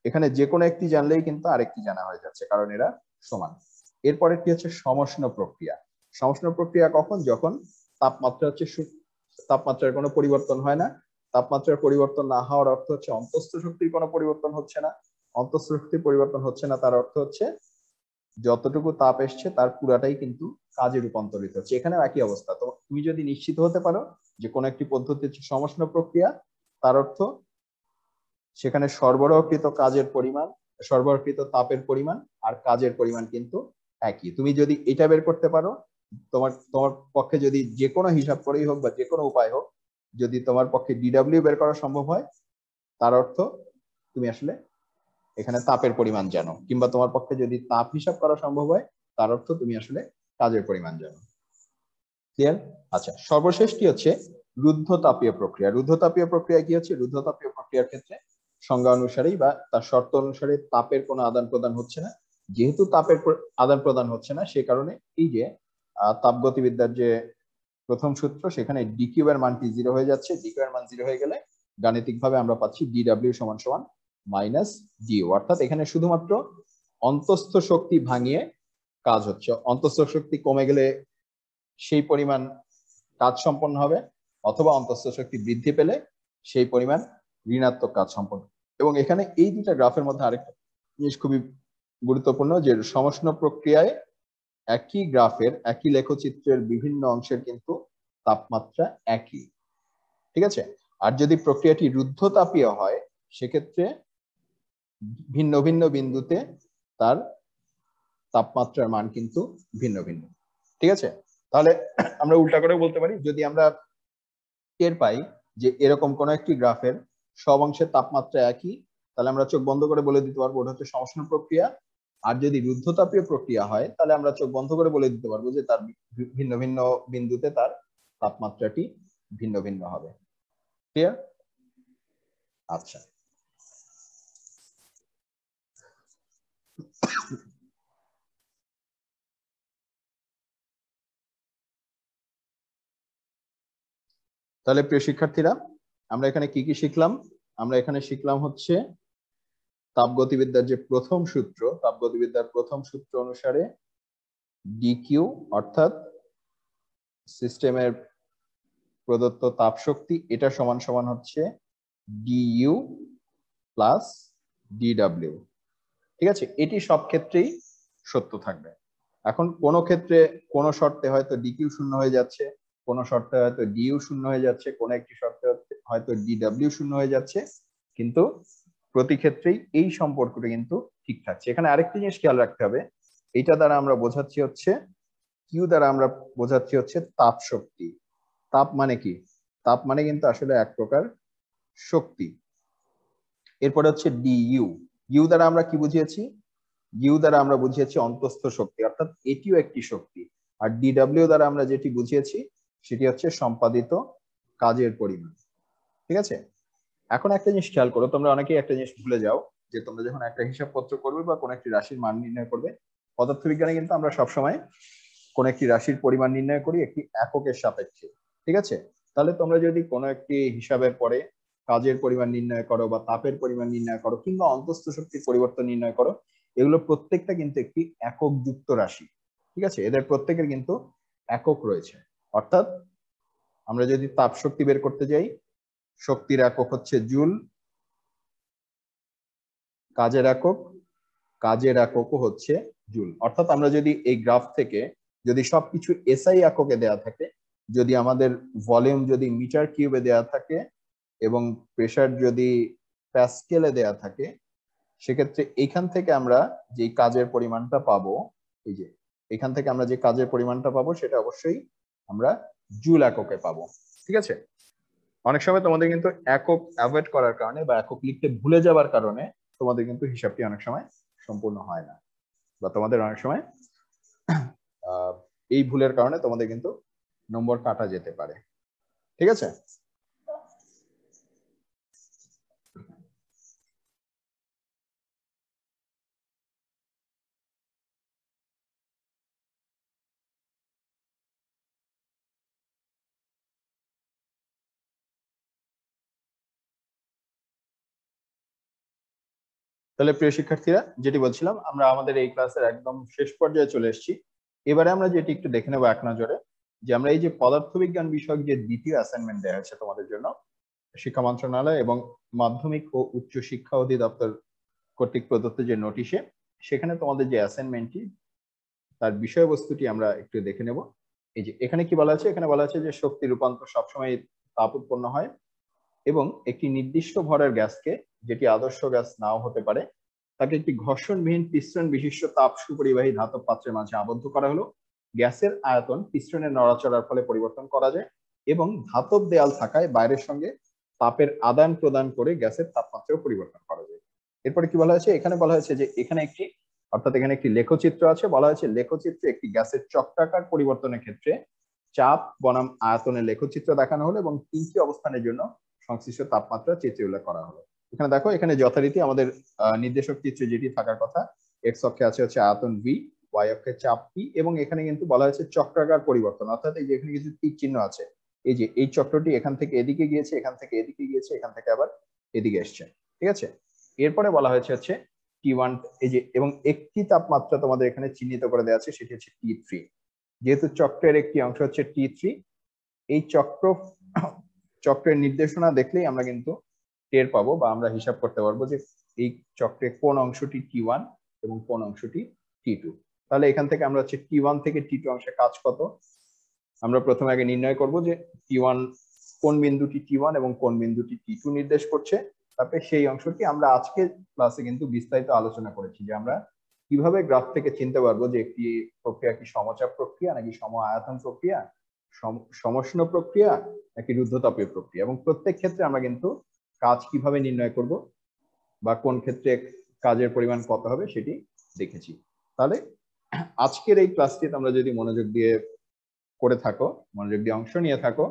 এখানে যে কোনো একটি জানলেই কিন্তু আরেকটি জানা হয়ে যাচ্ছে, কারণ এরা সমান। এরপরে কি হচ্ছে? সমষ্ণ প্রক্রিয়া। সমষ্ণ প্রক্রিয়া কখন? যখন তাপমাত্রা হচ্ছে তাপমাত্রার কোনো পরিবর্তন হয় না। তাপমাত্রার পরিবর্তন না হওয়ার অর্থ হচ্ছে অন্তঃস্থ শক্তির কোনো পরিবর্তন হচ্ছে না। অন্তঃস্থ শক্তির পরিবর্তন হচ্ছে না তার অর্থ হচ্ছে যতটুকু তাপ এসছে তার পুরাটাই কিন্তু কাজে রূপান্তরিত হচ্ছে। এখানেও একই অবস্থা। তো তুমি যদি নিশ্চিত হতে পারো যে কোন একটি পদ্ধতি হচ্ছে সমষ্ণ প্রক্রিয়া, তার অর্থ সেখানে সরবরাহকৃত কাজের পরিমাণ, সরবরাহকৃত তাপের পরিমাণ আর কাজের পরিমাণ কিন্তু একই। তুমি যদি এটা বের করতে পারো, তোমার তোমার পক্ষে যদি যে কোনো হিসাব করেই হোক বা যে কোনো উপায় হোক, যদি তোমার পক্ষে ডিডব্লিউ বের করা সম্ভব হয়, তার অর্থ তুমি আসলে এখানে তাপের পরিমাণ জানো। কিংবা তোমার পক্ষে যদি তাপ হিসাব করা সম্ভব হয়, তার অর্থ তুমি আসলে কাজের পরিমাণ জানো। ক্লিয়ার? আচ্ছা, সর্বশেষটি হচ্ছে রুদ্ধতাপীয় প্রক্রিয়া। রুদ্ধতাপীয় প্রক্রিয়া কি হচ্ছে? রুদ্ধতাপীয় প্রক্রিয়ার ক্ষেত্রে সংজ্ঞা অনুসারেই বা তার শর্ত অনুসারে তাপের কোনো আদান প্রদান হচ্ছে না। যেহেতু তাপের আদান প্রদান হচ্ছে না, সে কারণে এই যে তাপগতিবিদ্যার যে প্রথম সূত্র, সেখানে ডিকিউ এর মানটি 0 হয়ে যাচ্ছে। ডিকিউ এর মান 0 হয়ে গেলে গাণিতিকভাবে আমরা পাচ্ছি ডিডব্লিউ সমান সমান মাইনাস ডিইউ, অর্থাৎ এখানে শুধুমাত্র অন্তঃস্থ শক্তি ভাঙিয়ে কাজ হচ্ছে। অন্তঃস্থ শক্তি কমে গেলে সেই পরিমাণ কাজ সম্পন্ন হবে, অথবা অন্তঃস্থ শক্তি বৃদ্ধি পেলে সেই পরিমাণ ঋণাত্মক কাজ সম্পন্ন। এবং এখানে এই দুটা গ্রাফের মধ্যে আরেকটা জিনিস খুবই গুরুত্বপূর্ণ, যে সমষ্ণ প্রক্রিয়ায় একই গ্রাফের একই লেখচিত্রের বিভিন্ন অংশের কিন্তু তাপমাত্রা একই। ঠিক আছে। আর যদি প্রক্রিয়াটি রুদ্ধতাপীয় হয়, সেক্ষেত্রে ভিন্ন ভিন্ন বিন্দুতে তার তাপমাত্রার মান কিন্তু ভিন্ন ভিন্ন। ঠিক আছে। তাহলে আমরা উল্টা করে বলতে পারি, যদি আমরা টের পাই যে এরকম কোন একটি গ্রাফের সব অংশের তাপমাত্রা একই, তাহলে আমরা চোখ বন্ধ করে বলে দিতে পারবো ওটা হচ্ছে সমষ্ণ প্রক্রিয়া। আর যদি রুদ্ধতাপীয় প্রক্রিয়া হয় তাহলে আমরা চোখ বন্ধ করে বলে দিতে পারবো যে তার ভিন্ন ভিন্ন বিন্দুতে তার তাপমাত্রাটি ভিন্ন ভিন্ন হবে। ক্লিয়ার? আচ্ছা, তাহলে প্রিয় শিক্ষার্থীরা আমরা এখানে কি কি শিখলাম? আমরা এখানে শিখলাম হচ্ছে তাপগতিবিদ্যার যে প্রথম সূত্র, তাপগতিবিদ্যার প্রথম সূত্র অনুসারে ডিকিউ অর্থাৎ সিস্টেমের প্রদত্ত তাপ শক্তি, এটা সমান সমান হচ্ছে ডিইউ প্লাস ডিডব্লিউ। ঠিক আছে, এটি সব ক্ষেত্রেই সত্য থাকবে। এখন কোন ক্ষেত্রে কোন শর্তে হয়তো ডিকিউ শূন্য হয়ে যাচ্ছে, কোন শর্তে হয়তো ডিইউ শূন্য হয়ে যাচ্ছে, কোন একটি শর্তে হয়তো ডিডব্লিউ শূন্য হয়ে যাচ্ছে, কিন্তু প্রতি ক্ষেত্রেই এই সম্পর্কটা কিন্তু ঠিক থাকছে। এখানে আরেকটি জিনিস খেয়াল রাখতে হবে, এইটা দ্বারা আমরা বোঝাচ্ছি হচ্ছে কিউ দ্বারা আমরা বোঝাচ্ছি হচ্ছে তাপ শক্তি। তাপ মানে কি? তাপ মানে কিন্তু আসলে এক প্রকার শক্তি। এরপরে হচ্ছে ডিইউ, ইউ দ্বারা আমরা কি বুঝিয়েছি? ইউ দ্বারা আমরা বুঝিয়েছি অন্তঃস্থ শক্তি, অর্থাৎ এটিও একটি শক্তি। আর ডিডব্লিউ দ্বারা আমরা যেটি বুঝিয়েছি সেটি হচ্ছে সম্পাদিত কাজের পরিমাণ। ঠিক আছে, এখন একটা জিনিস খেয়াল করো, তোমরা অনেকেই একটা জিনিস ভুলে যাও যে তোমরা যখন একটা হিসাবপত্র করবে বা কোন একটি রাশির মান নির্ণয় করবে, পদার্থবিজ্ঞানে কিন্তু আমরা সবসময় কোন একটি রাশির পরিমাণ নির্ণয় করি একটি এককের সাপেক্ষে। ঠিক আছে, তাহলে তোমরা যদি কোনো একটি হিসাবের পরে কাজের পরিমাণ নির্ণয় করো বা তাপের পরিমাণ নির্ণয় করো কিংবা অন্তঃস্থ শক্তির পরিবর্তন নির্ণয় করো, এগুলো প্রত্যেকটা কিন্তু একটি একক যুক্ত রাশি। ঠিক আছে, এদের প্রত্যেকের কিন্তু একক রয়েছে। অর্থাৎ আমরা যদি তাপ শক্তি বের করতে যাই, শক্তির একক হচ্ছে জুল, কাজের এককও হচ্ছে জুল। অর্থাৎ আমরা যদি এই গ্রাফ থেকে যদি সবকিছু এসআই এককে দেওয়া থাকে, যদি আমাদের ভলিউম যদি মিটার কিউবে দেওয়া থাকে এবং প্রেসার যদি প্যাসকেলে দেওয়া থাকে, সেক্ষেত্রে এখান থেকে আমরা যে কাজের পরিমাণটা পাবো, এই যে এখান থেকে আমরা যে কাজের পরিমাণটা পাবো সেটা অবশ্যই আমরা জুল এককে পাবো। ঠিক আছে, অনেক সময় তোমাদের কিন্তু একক অ্যাভয়েড করার কারণে বা একক লিখতে ভুলে যাওয়ার কারণে তোমাদের কিন্তু হিসাবটি অনেক সময় সম্পূর্ণ হয় না, বা তোমাদের অনেক সময় এই ভুলের কারণে তোমাদের কিন্তু নম্বর কাটা যেতে পারে। ঠিক আছে, তাহলে প্রিয় শিক্ষার্থীরা যেটি বলছিলাম, আমরা আমাদের এই ক্লাসের একদম শেষ পর্যায়ে চলে এসেছি। এবারে আমরা যেটি একটু দেখে নেবো এক নজরে, যে আমরা এই যে পদার্থবিজ্ঞান বিষয়ক যে দ্বিতীয় অ্যাসাইনমেন্ট দেওয়া হয়েছে তোমাদের জন্য শিক্ষা মন্ত্রণালয় এবং মাধ্যমিক ও উচ্চ শিক্ষা অধিদপ্তর কর্তৃক প্রদত্ত যে নোটিশে, সেখানে তোমাদের যে অ্যাসাইনমেন্টটি তার বিষয়বস্তুটি আমরা একটু দেখে নেব। এই যে এখানে কি বলা আছে, এখানে বলা আছে যে শক্তি রূপান্তর সবসময় তাপ উৎপন্ন হয় এবং একটি নির্দিষ্ট ভরের গ্যাসকে, যেটি আদর্শ গ্যাস নাও হতে পারে, তাকে একটি ঘর্ষণবিহীন পিস্টন বিশিষ্ট তাপ সুপরিবাহী ধাতব পাত্রের মাঝে আবদ্ধ করা হলো। গ্যাসের আয়তন পিস্টনের নড়াচড়ার ফলে পরিবর্তন করা যায় এবং ধাতব দেয়াল থাকায় বাইরের সঙ্গে তাপের আদান প্রদান করে গ্যাসের তাপমাত্রাও পরিবর্তন করা যায়। এরপরে কি বলা হয়েছে, এখানে বলা হয়েছে যে এখানে একটি, অর্থাৎ এখানে একটি লেখচিত্র আছে, বলা হয়েছে লেখচিত্রে একটি গ্যাসের চক্রাকার পরিবর্তনের ক্ষেত্রে চাপ বনাম আয়তনের লেখচিত্র দেখানো হলো এবং তিনটি অবস্থানের জন্য সংশ্লিষ্ট তাপমাত্রা চিত্রে উল্লেখ করা হলো। এখানে দেখো, এখানে যথারীতি আমাদের নির্দেশক চিত্রে যেটি থাকার কথা, এক্স অক্ষে আছে হচ্ছে আয়তন ভি, ওয়াই অক্ষে চাপ পি, এবং এখানে কিন্তু বলা হয়েছে চক্রাকার পরিবর্তন, অর্থাৎ এই যে এখানে কিছু তীর চিহ্ন আছে, এই যে এই চক্রটি এখান থেকে এদিকে গিয়েছে, এখান থেকে এদিকে গিয়েছে, এখান থেকে আবার এদিকে এসছে। ঠিক আছে, এরপরে বলা হয়েছে হচ্ছে T1, এই যে, এবং একটি তাপমাত্রা তোমাদের এখানে চিহ্নিত করে দেওয়া আছে, সেটি হচ্ছে T3। যেহেতু চক্রের একটি অংশ হচ্ছে T3, এই চক্রের নির্দেশনা দেখলেই আমরা কিন্তু টের পাবো বা আমরা হিসাব করতে পারবো যে এই চক্রের কোন অংশটি T1 এবং কোন অংশটি T2। তাহলে এখান থেকে আমরা হচ্ছে T1 থেকে T2 অংশে কাজ কত, আমরা প্রথমে আগে নির্ণয় করব যে T1 কোন বিন্দুটি T1 এবং কোন বিন্দুটি T2 নির্দেশ করছে। তারপরে সেই অংশটি আমরা আজকে ক্লাসে কিন্তু বিস্তারিত আলোচনা করেছি যে আমরা কিভাবে গ্রাফ থেকে চিনতে পারবো যে একটি প্রক্রিয়া কি সমচাপ প্রক্রিয়া নাকি সম আয়তন প্রক্রিয়া, সমষ্ণ প্রক্রিয়া নাকি রুদ্ধতাপীয় প্রক্রিয়া, এবং প্রত্যেক ক্ষেত্রে আমরা কিন্তু কাজ কিভাবে নির্ণয় করব বা কোন ক্ষেত্রে কাজের পরিমাণ কত হবে সেটি দেখেছি। তাহলে আজকের এই ক্লাসটি তোমরা যদি মনোযোগ দিয়ে করে থাকো, মনোযোগ দিয়ে অংশ নিয়ে থাকো,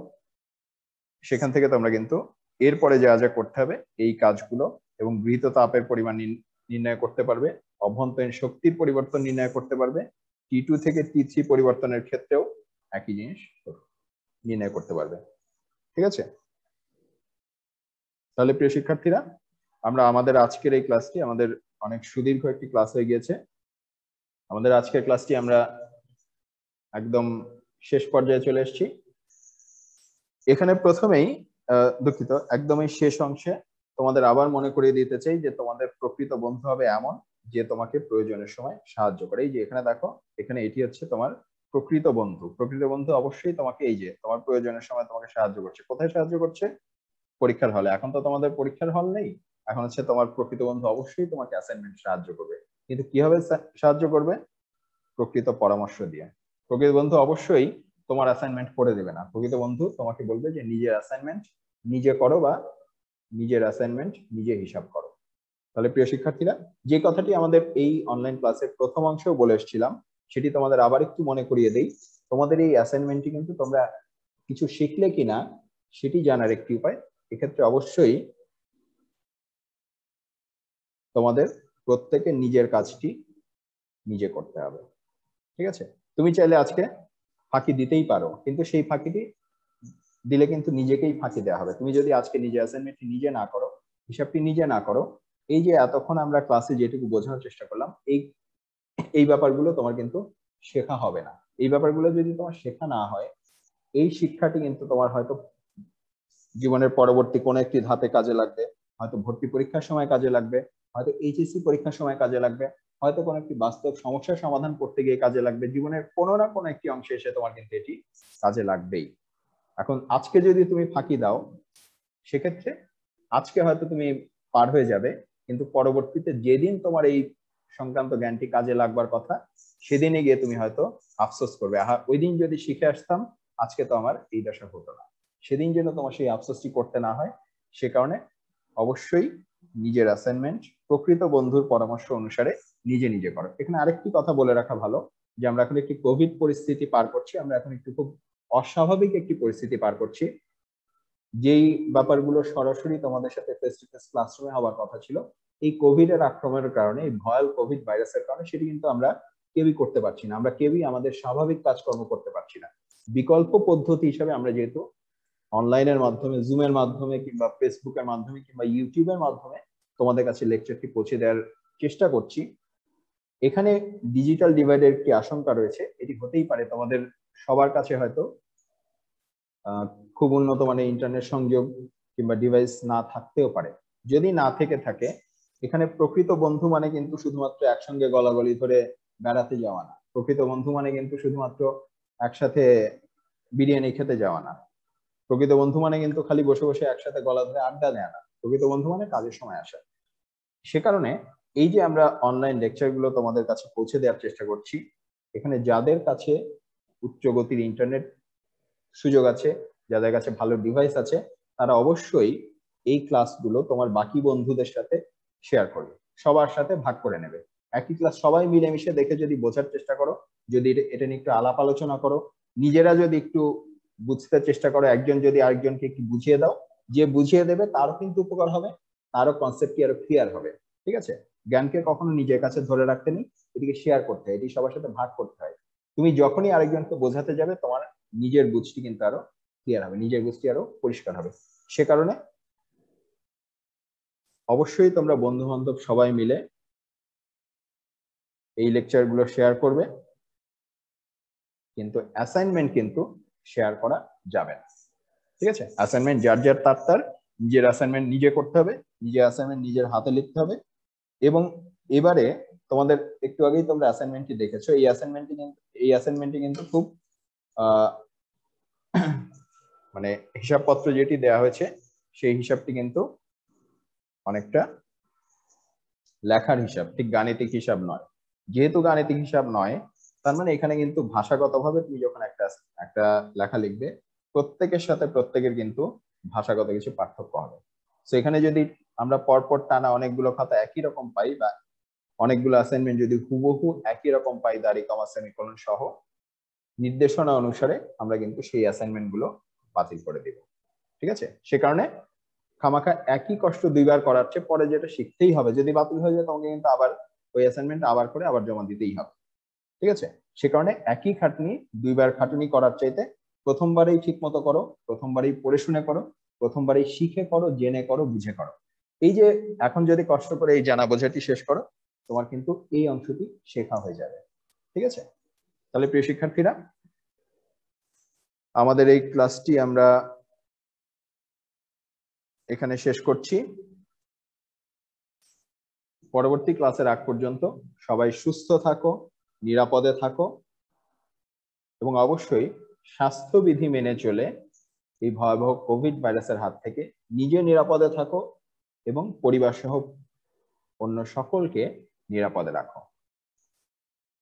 সেখান থেকে তোমরা কিন্তু এরপরে যা যা করতে হবে এই কাজগুলো এবং গৃহীত তাপের পরিমাণ নির্ণয় করতে পারবে, অভ্যন্তরীণ শক্তির পরিবর্তন নির্ণয় করতে পারবে, T2 থেকে T3 পরিবর্তনের ক্ষেত্রেও একই জিনিস নির্ণয় করতে পারবে। ঠিক আছে? তাহলে প্রিয় শিক্ষার্থীরা, আমরা আমাদের আজকের এই ক্লাসটি, আমাদের অনেক সুদীর্ঘ একটি ক্লাস হয়ে গিয়েছে, আমাদের আজকের ক্লাসটি আমরা একদম শেষ পর্যায়ে চলে এসেছি। এখানে প্রথমেই দুঃখিত, একদমই শেষ অংশে তোমাদের আবার মনে করিয়ে দিতে চাই যে তোমাদের প্রকৃত বন্ধু হবে এমন যে তোমাকে প্রয়োজনের সময় সাহায্য করে। এই যে এখানে দেখো, এখানে এটি হচ্ছে তোমার প্রকৃত বন্ধু। প্রকৃত বন্ধু অবশ্যই তোমাকে এই যে তোমার প্রয়োজনের সময় তোমাকে সাহায্য করছে। কোথায় সাহায্য করছে? পরীক্ষার হলে। এখন তো তোমাদের পরীক্ষার হল নেই, এখন হচ্ছে তোমার প্রকৃত বন্ধু অবশ্যই তোমাকে অ্যাসাইনমেন্ট সাহায্য করবে। কিন্তু কিভাবে সাহায্য করবে? প্রকৃত পরামর্শ দিয়ে। প্রকৃত বন্ধু অবশ্যই তোমার অ্যাসাইনমেন্ট করে দেবে না। প্রকৃত বন্ধু তোমাকে বলবে যে নিজের অ্যাসাইনমেন্ট নিজে করো বা নিজের অ্যাসাইনমেন্ট নিজে হিসাব করো। তাহলে প্রিয় শিক্ষার্থীরা, যে কথাটি আমাদের এই অনলাইন ক্লাসের প্রথম অংশেও বলে এসেছিলাম সেটি তোমাদের আবার একটু মনে করিয়ে দেই। তোমাদের এই অ্যাসাইনমেন্টটি কিন্তু তোমরা কিছু শিখলে কিনা সেটি জানার একটি উপায়। এক্ষেত্রে অবশ্যই তোমাদের প্রত্যেকে নিজের কাজটি নিজে করতে হবে। ঠিক আছে? তুমি চাইলে আজকে ফাঁকি দিতেই পারো, কিন্তু সেই ফাঁকিটি দিলে কিন্তু নিজেকেই ফাঁকি দেওয়া হবে। তুমি যদি আজকে নিজে অ্যাসাইনমেন্টটি নিজে না করো, হিসাবটি নিজে না করো, এই যে এতক্ষণ আমরা ক্লাসে যেটুকু বোঝানোর চেষ্টা করলাম, এই ব্যাপারগুলো তোমার কিন্তু শেখা হবে না। এই ব্যাপারগুলো যদি তোমার শেখা না হয়, এই শিক্ষাটি কিন্তু তোমার হয়তো জীবনের পরবর্তী কোনো একটি ধাপে কাজে লাগবে, হয়তো ভর্তি পরীক্ষার সময় কাজে লাগবে, হয়তো এইচএসসি পরীক্ষার সময় কাজে লাগবে, হয়তো কোনো একটি বাস্তব সমস্যার সমাধান করতে গিয়ে কাজে লাগবে। জীবনের কোনো না কোনো একটি অংশে এসে তোমার কিন্তু এটি কাজে লাগবেই। এখন আজকে যদি তুমি ফাঁকি দাও, সেক্ষেত্রে আজকে হয়তো তুমি পার হয়ে যাবে, কিন্তু পরবর্তীতে যেদিন তোমার এই সংক্রান্ত জ্ঞানটি কাজে লাগবার কথা, সেদিনে গিয়ে তুমি হয়তো আফসোস করবে, আহা ওই দিন যদি শিখে আসতাম, আজকে তো আমার এই দশা হতো না। সেদিন যেন তোমার সেই আফসোসটি করতে না হয়, সে কারণে অবশ্যই নিজের অ্যাসাইনমেন্ট প্রকৃত বন্ধুর পরামর্শ অনুসারে নিজে নিজে করো। এখানে আরেকটি কথা বলে রাখা ভালো, যে আমরা এখন একটি কোভিড পরিস্থিতি পার করছি, আমরা এখন একটু খুব অস্বাভাবিক একটি পরিস্থিতি পার করছি। যেই ব্যাপারগুলো সরাসরি তোমাদের সাথে ফেস টু ফেস ক্লাসরুমে হওয়ার কথা ছিল, এই কোভিড এর আক্রমণের কারণে, এই ভয়াল কোভিড ভাইরাসের কারণে সেটি কিন্তু আমরা কেউই করতে পারছি না। আমরা কেউই আমাদের স্বাভাবিক কাজকর্ম করতে পারছি না। বিকল্প পদ্ধতি হিসাবে আমরা যেহেতু অনলাইনের মাধ্যমে, জুমের মাধ্যমে কিংবা ফেসবুকের মাধ্যমে কিংবা ইউটিউবের মাধ্যমে তোমাদের কাছে লেকচারটি পৌঁছে দেওয়ার চেষ্টা করছি, এখানে ডিজিটাল ডিভাইডের একটি আশঙ্কা রয়েছে। এটি হতেই পারে তোমাদের সবার কাছে হয়তো খুব উন্নত মানের ইন্টারনেট সংযোগ কিংবা ডিভাইস না থাকতেও পারে। যদি না থেকে থাকে, এখানে প্রকৃত বন্ধু মানে কিন্তু শুধুমাত্র একসঙ্গে গলাগলি ধরে বেড়াতে যাওয়া না। প্রকৃত বন্ধু মানে কিন্তু শুধুমাত্র একসাথে বিরিয়ানি খেতে যাওয়া না। প্রকৃত বন্ধু মানে কিন্তু খালি বসে বসে একসাথে গলা ধরে আড্ডা দেয় না। প্রকৃত বন্ধু মানে কাজের সময় আসা। সে কারণে এই যে আমরা অনলাইন লেকচার গুলো তোমাদের কাছে পৌঁছে দেওয়ার চেষ্টা করছি, এখানে যাদের কাছে উচ্চ গতির ইন্টারনেট সুযোগ আছে, যাদের কাছে ভালো ডিভাইস আছে, তারা অবশ্যই এই ক্লাসগুলো তোমার বাকি বন্ধুদের সাথে শেয়ার করবে, সবার সাথে ভাগ করে নেবে। একই ক্লাস সবাই মিলেমিশে দেখে যদি বোঝার চেষ্টা করো, যদি এটা নিয়ে একটু আলাপ আলোচনা করো, নিজেরা যদি একটু বুঝতে চেষ্টা করো, একজন যদি আরেকজনকে একটু বুঝিয়ে দাও, যে বুঝিয়ে দেবে তারও কিন্তু উপকার হবে, তারও কনসেপ্টটি আরো ক্লিয়ার হবে। ঠিক আছে? জ্ঞানকে কখনো নিজের কাছে ধরে রাখতে নেই, এটিকে শেয়ার করতে হয়, এটি সবার সাথে ভাগ করতে হয়। তুমি যখনই আরেকজনকে বোঝাতে যাবে, তোমার নিজের বুঝটি কিন্তু আরো ক্লিয়ার হবে, নিজের বুঝটি আরো পরিষ্কার হবে। সে কারণে অবশ্যই তোমরা বন্ধু বান্ধব সবাই মিলে এই লেকচার গুলো শেয়ার করবে, কিন্তু অ্যাসাইনমেন্ট কিন্তু শেয়ার করা যাবে না। ঠিক আছে? অ্যাসাইনমেন্ট যার যার তার নিজের অ্যাসাইনমেন্ট নিজে করতে হবে, নিজের অ্যাসাইনমেন্ট নিজের হাতে লিখতে হবে। এবং এবারে তোমাদের একটু আগেই তোমরা অ্যাসাইনমেন্টটি দেখেছো, এই অ্যাসাইনমেন্টটি কিন্তু খুব মানে হিসাবপত্র যেটি দেওয়া হয়েছে, সেই হিসাবটি কিন্তু অনেকটা লেখার হিসাব, ঠিক গাণিতিক হিসাব নয়। যেহেতু গাণিতিক হিসাব নয়, তার মানে এখানে কিন্তু ভাষাগতভাবে তুমি যখন একটা লেখা লিখবে, প্রত্যেকের সাথে প্রত্যেকের কিন্তু ভাষাগত কিছু পার্থক্য হবে। তো এখানে যদি আমরা পরপর টানা অনেকগুলো খাতা একই রকম পাই বা অনেকগুলো অ্যাসাইনমেন্ট যদি হুবহু একই রকম পাই দাঁড়ি কমা সেমিকোলন সহ, নির্দেশনা অনুসারে আমরা কিন্তু সেই অ্যাসাইনমেন্ট গুলো বাতিল করে দিব। ঠিক আছে, সে কারণে খামাখা একই কষ্ট দুইবার করার চেয়ে পরে যেটা শিখতেই হবে, যদি বাতিল হয়ে যায় তোমাকে কিন্তু আবার ওই অ্যাসাইনমেন্ট আবার করে আবার জমা দিতেই হবে। ঠিক আছে, সে কারণে একই খাটনি দুইবার খাটনি করার চাইতে প্রথমবারেই ঠিক মতো করো, প্রথমবারেই পড়ে শুনে করো, প্রথমবারেই শিখে করো, জেনে করো, বুঝে করো। এই যে এখন যদি কষ্ট করে এই জানা বোঝাটি শেষ করো, তোমার কিন্তু এই অংশটি শেখা হয়ে যাবে। ঠিক আছে, তাহলে প্রিয় শিক্ষার্থীরা, আমাদের এই ক্লাসটি আমরা এখানে শেষ করছি। পরবর্তী ক্লাসের আগ পর্যন্ত সবাই সুস্থ থাকো, নিরাপদে থাকো এবং অবশ্যই স্বাস্থ্যবিধি মেনে চলে এই ভয়াবহ কোভিড ভাইরাসের হাত থেকে নিজে নিরাপদে থাকো এবং পরিবার সহ অন্য সকলকে নিরাপদে রাখো।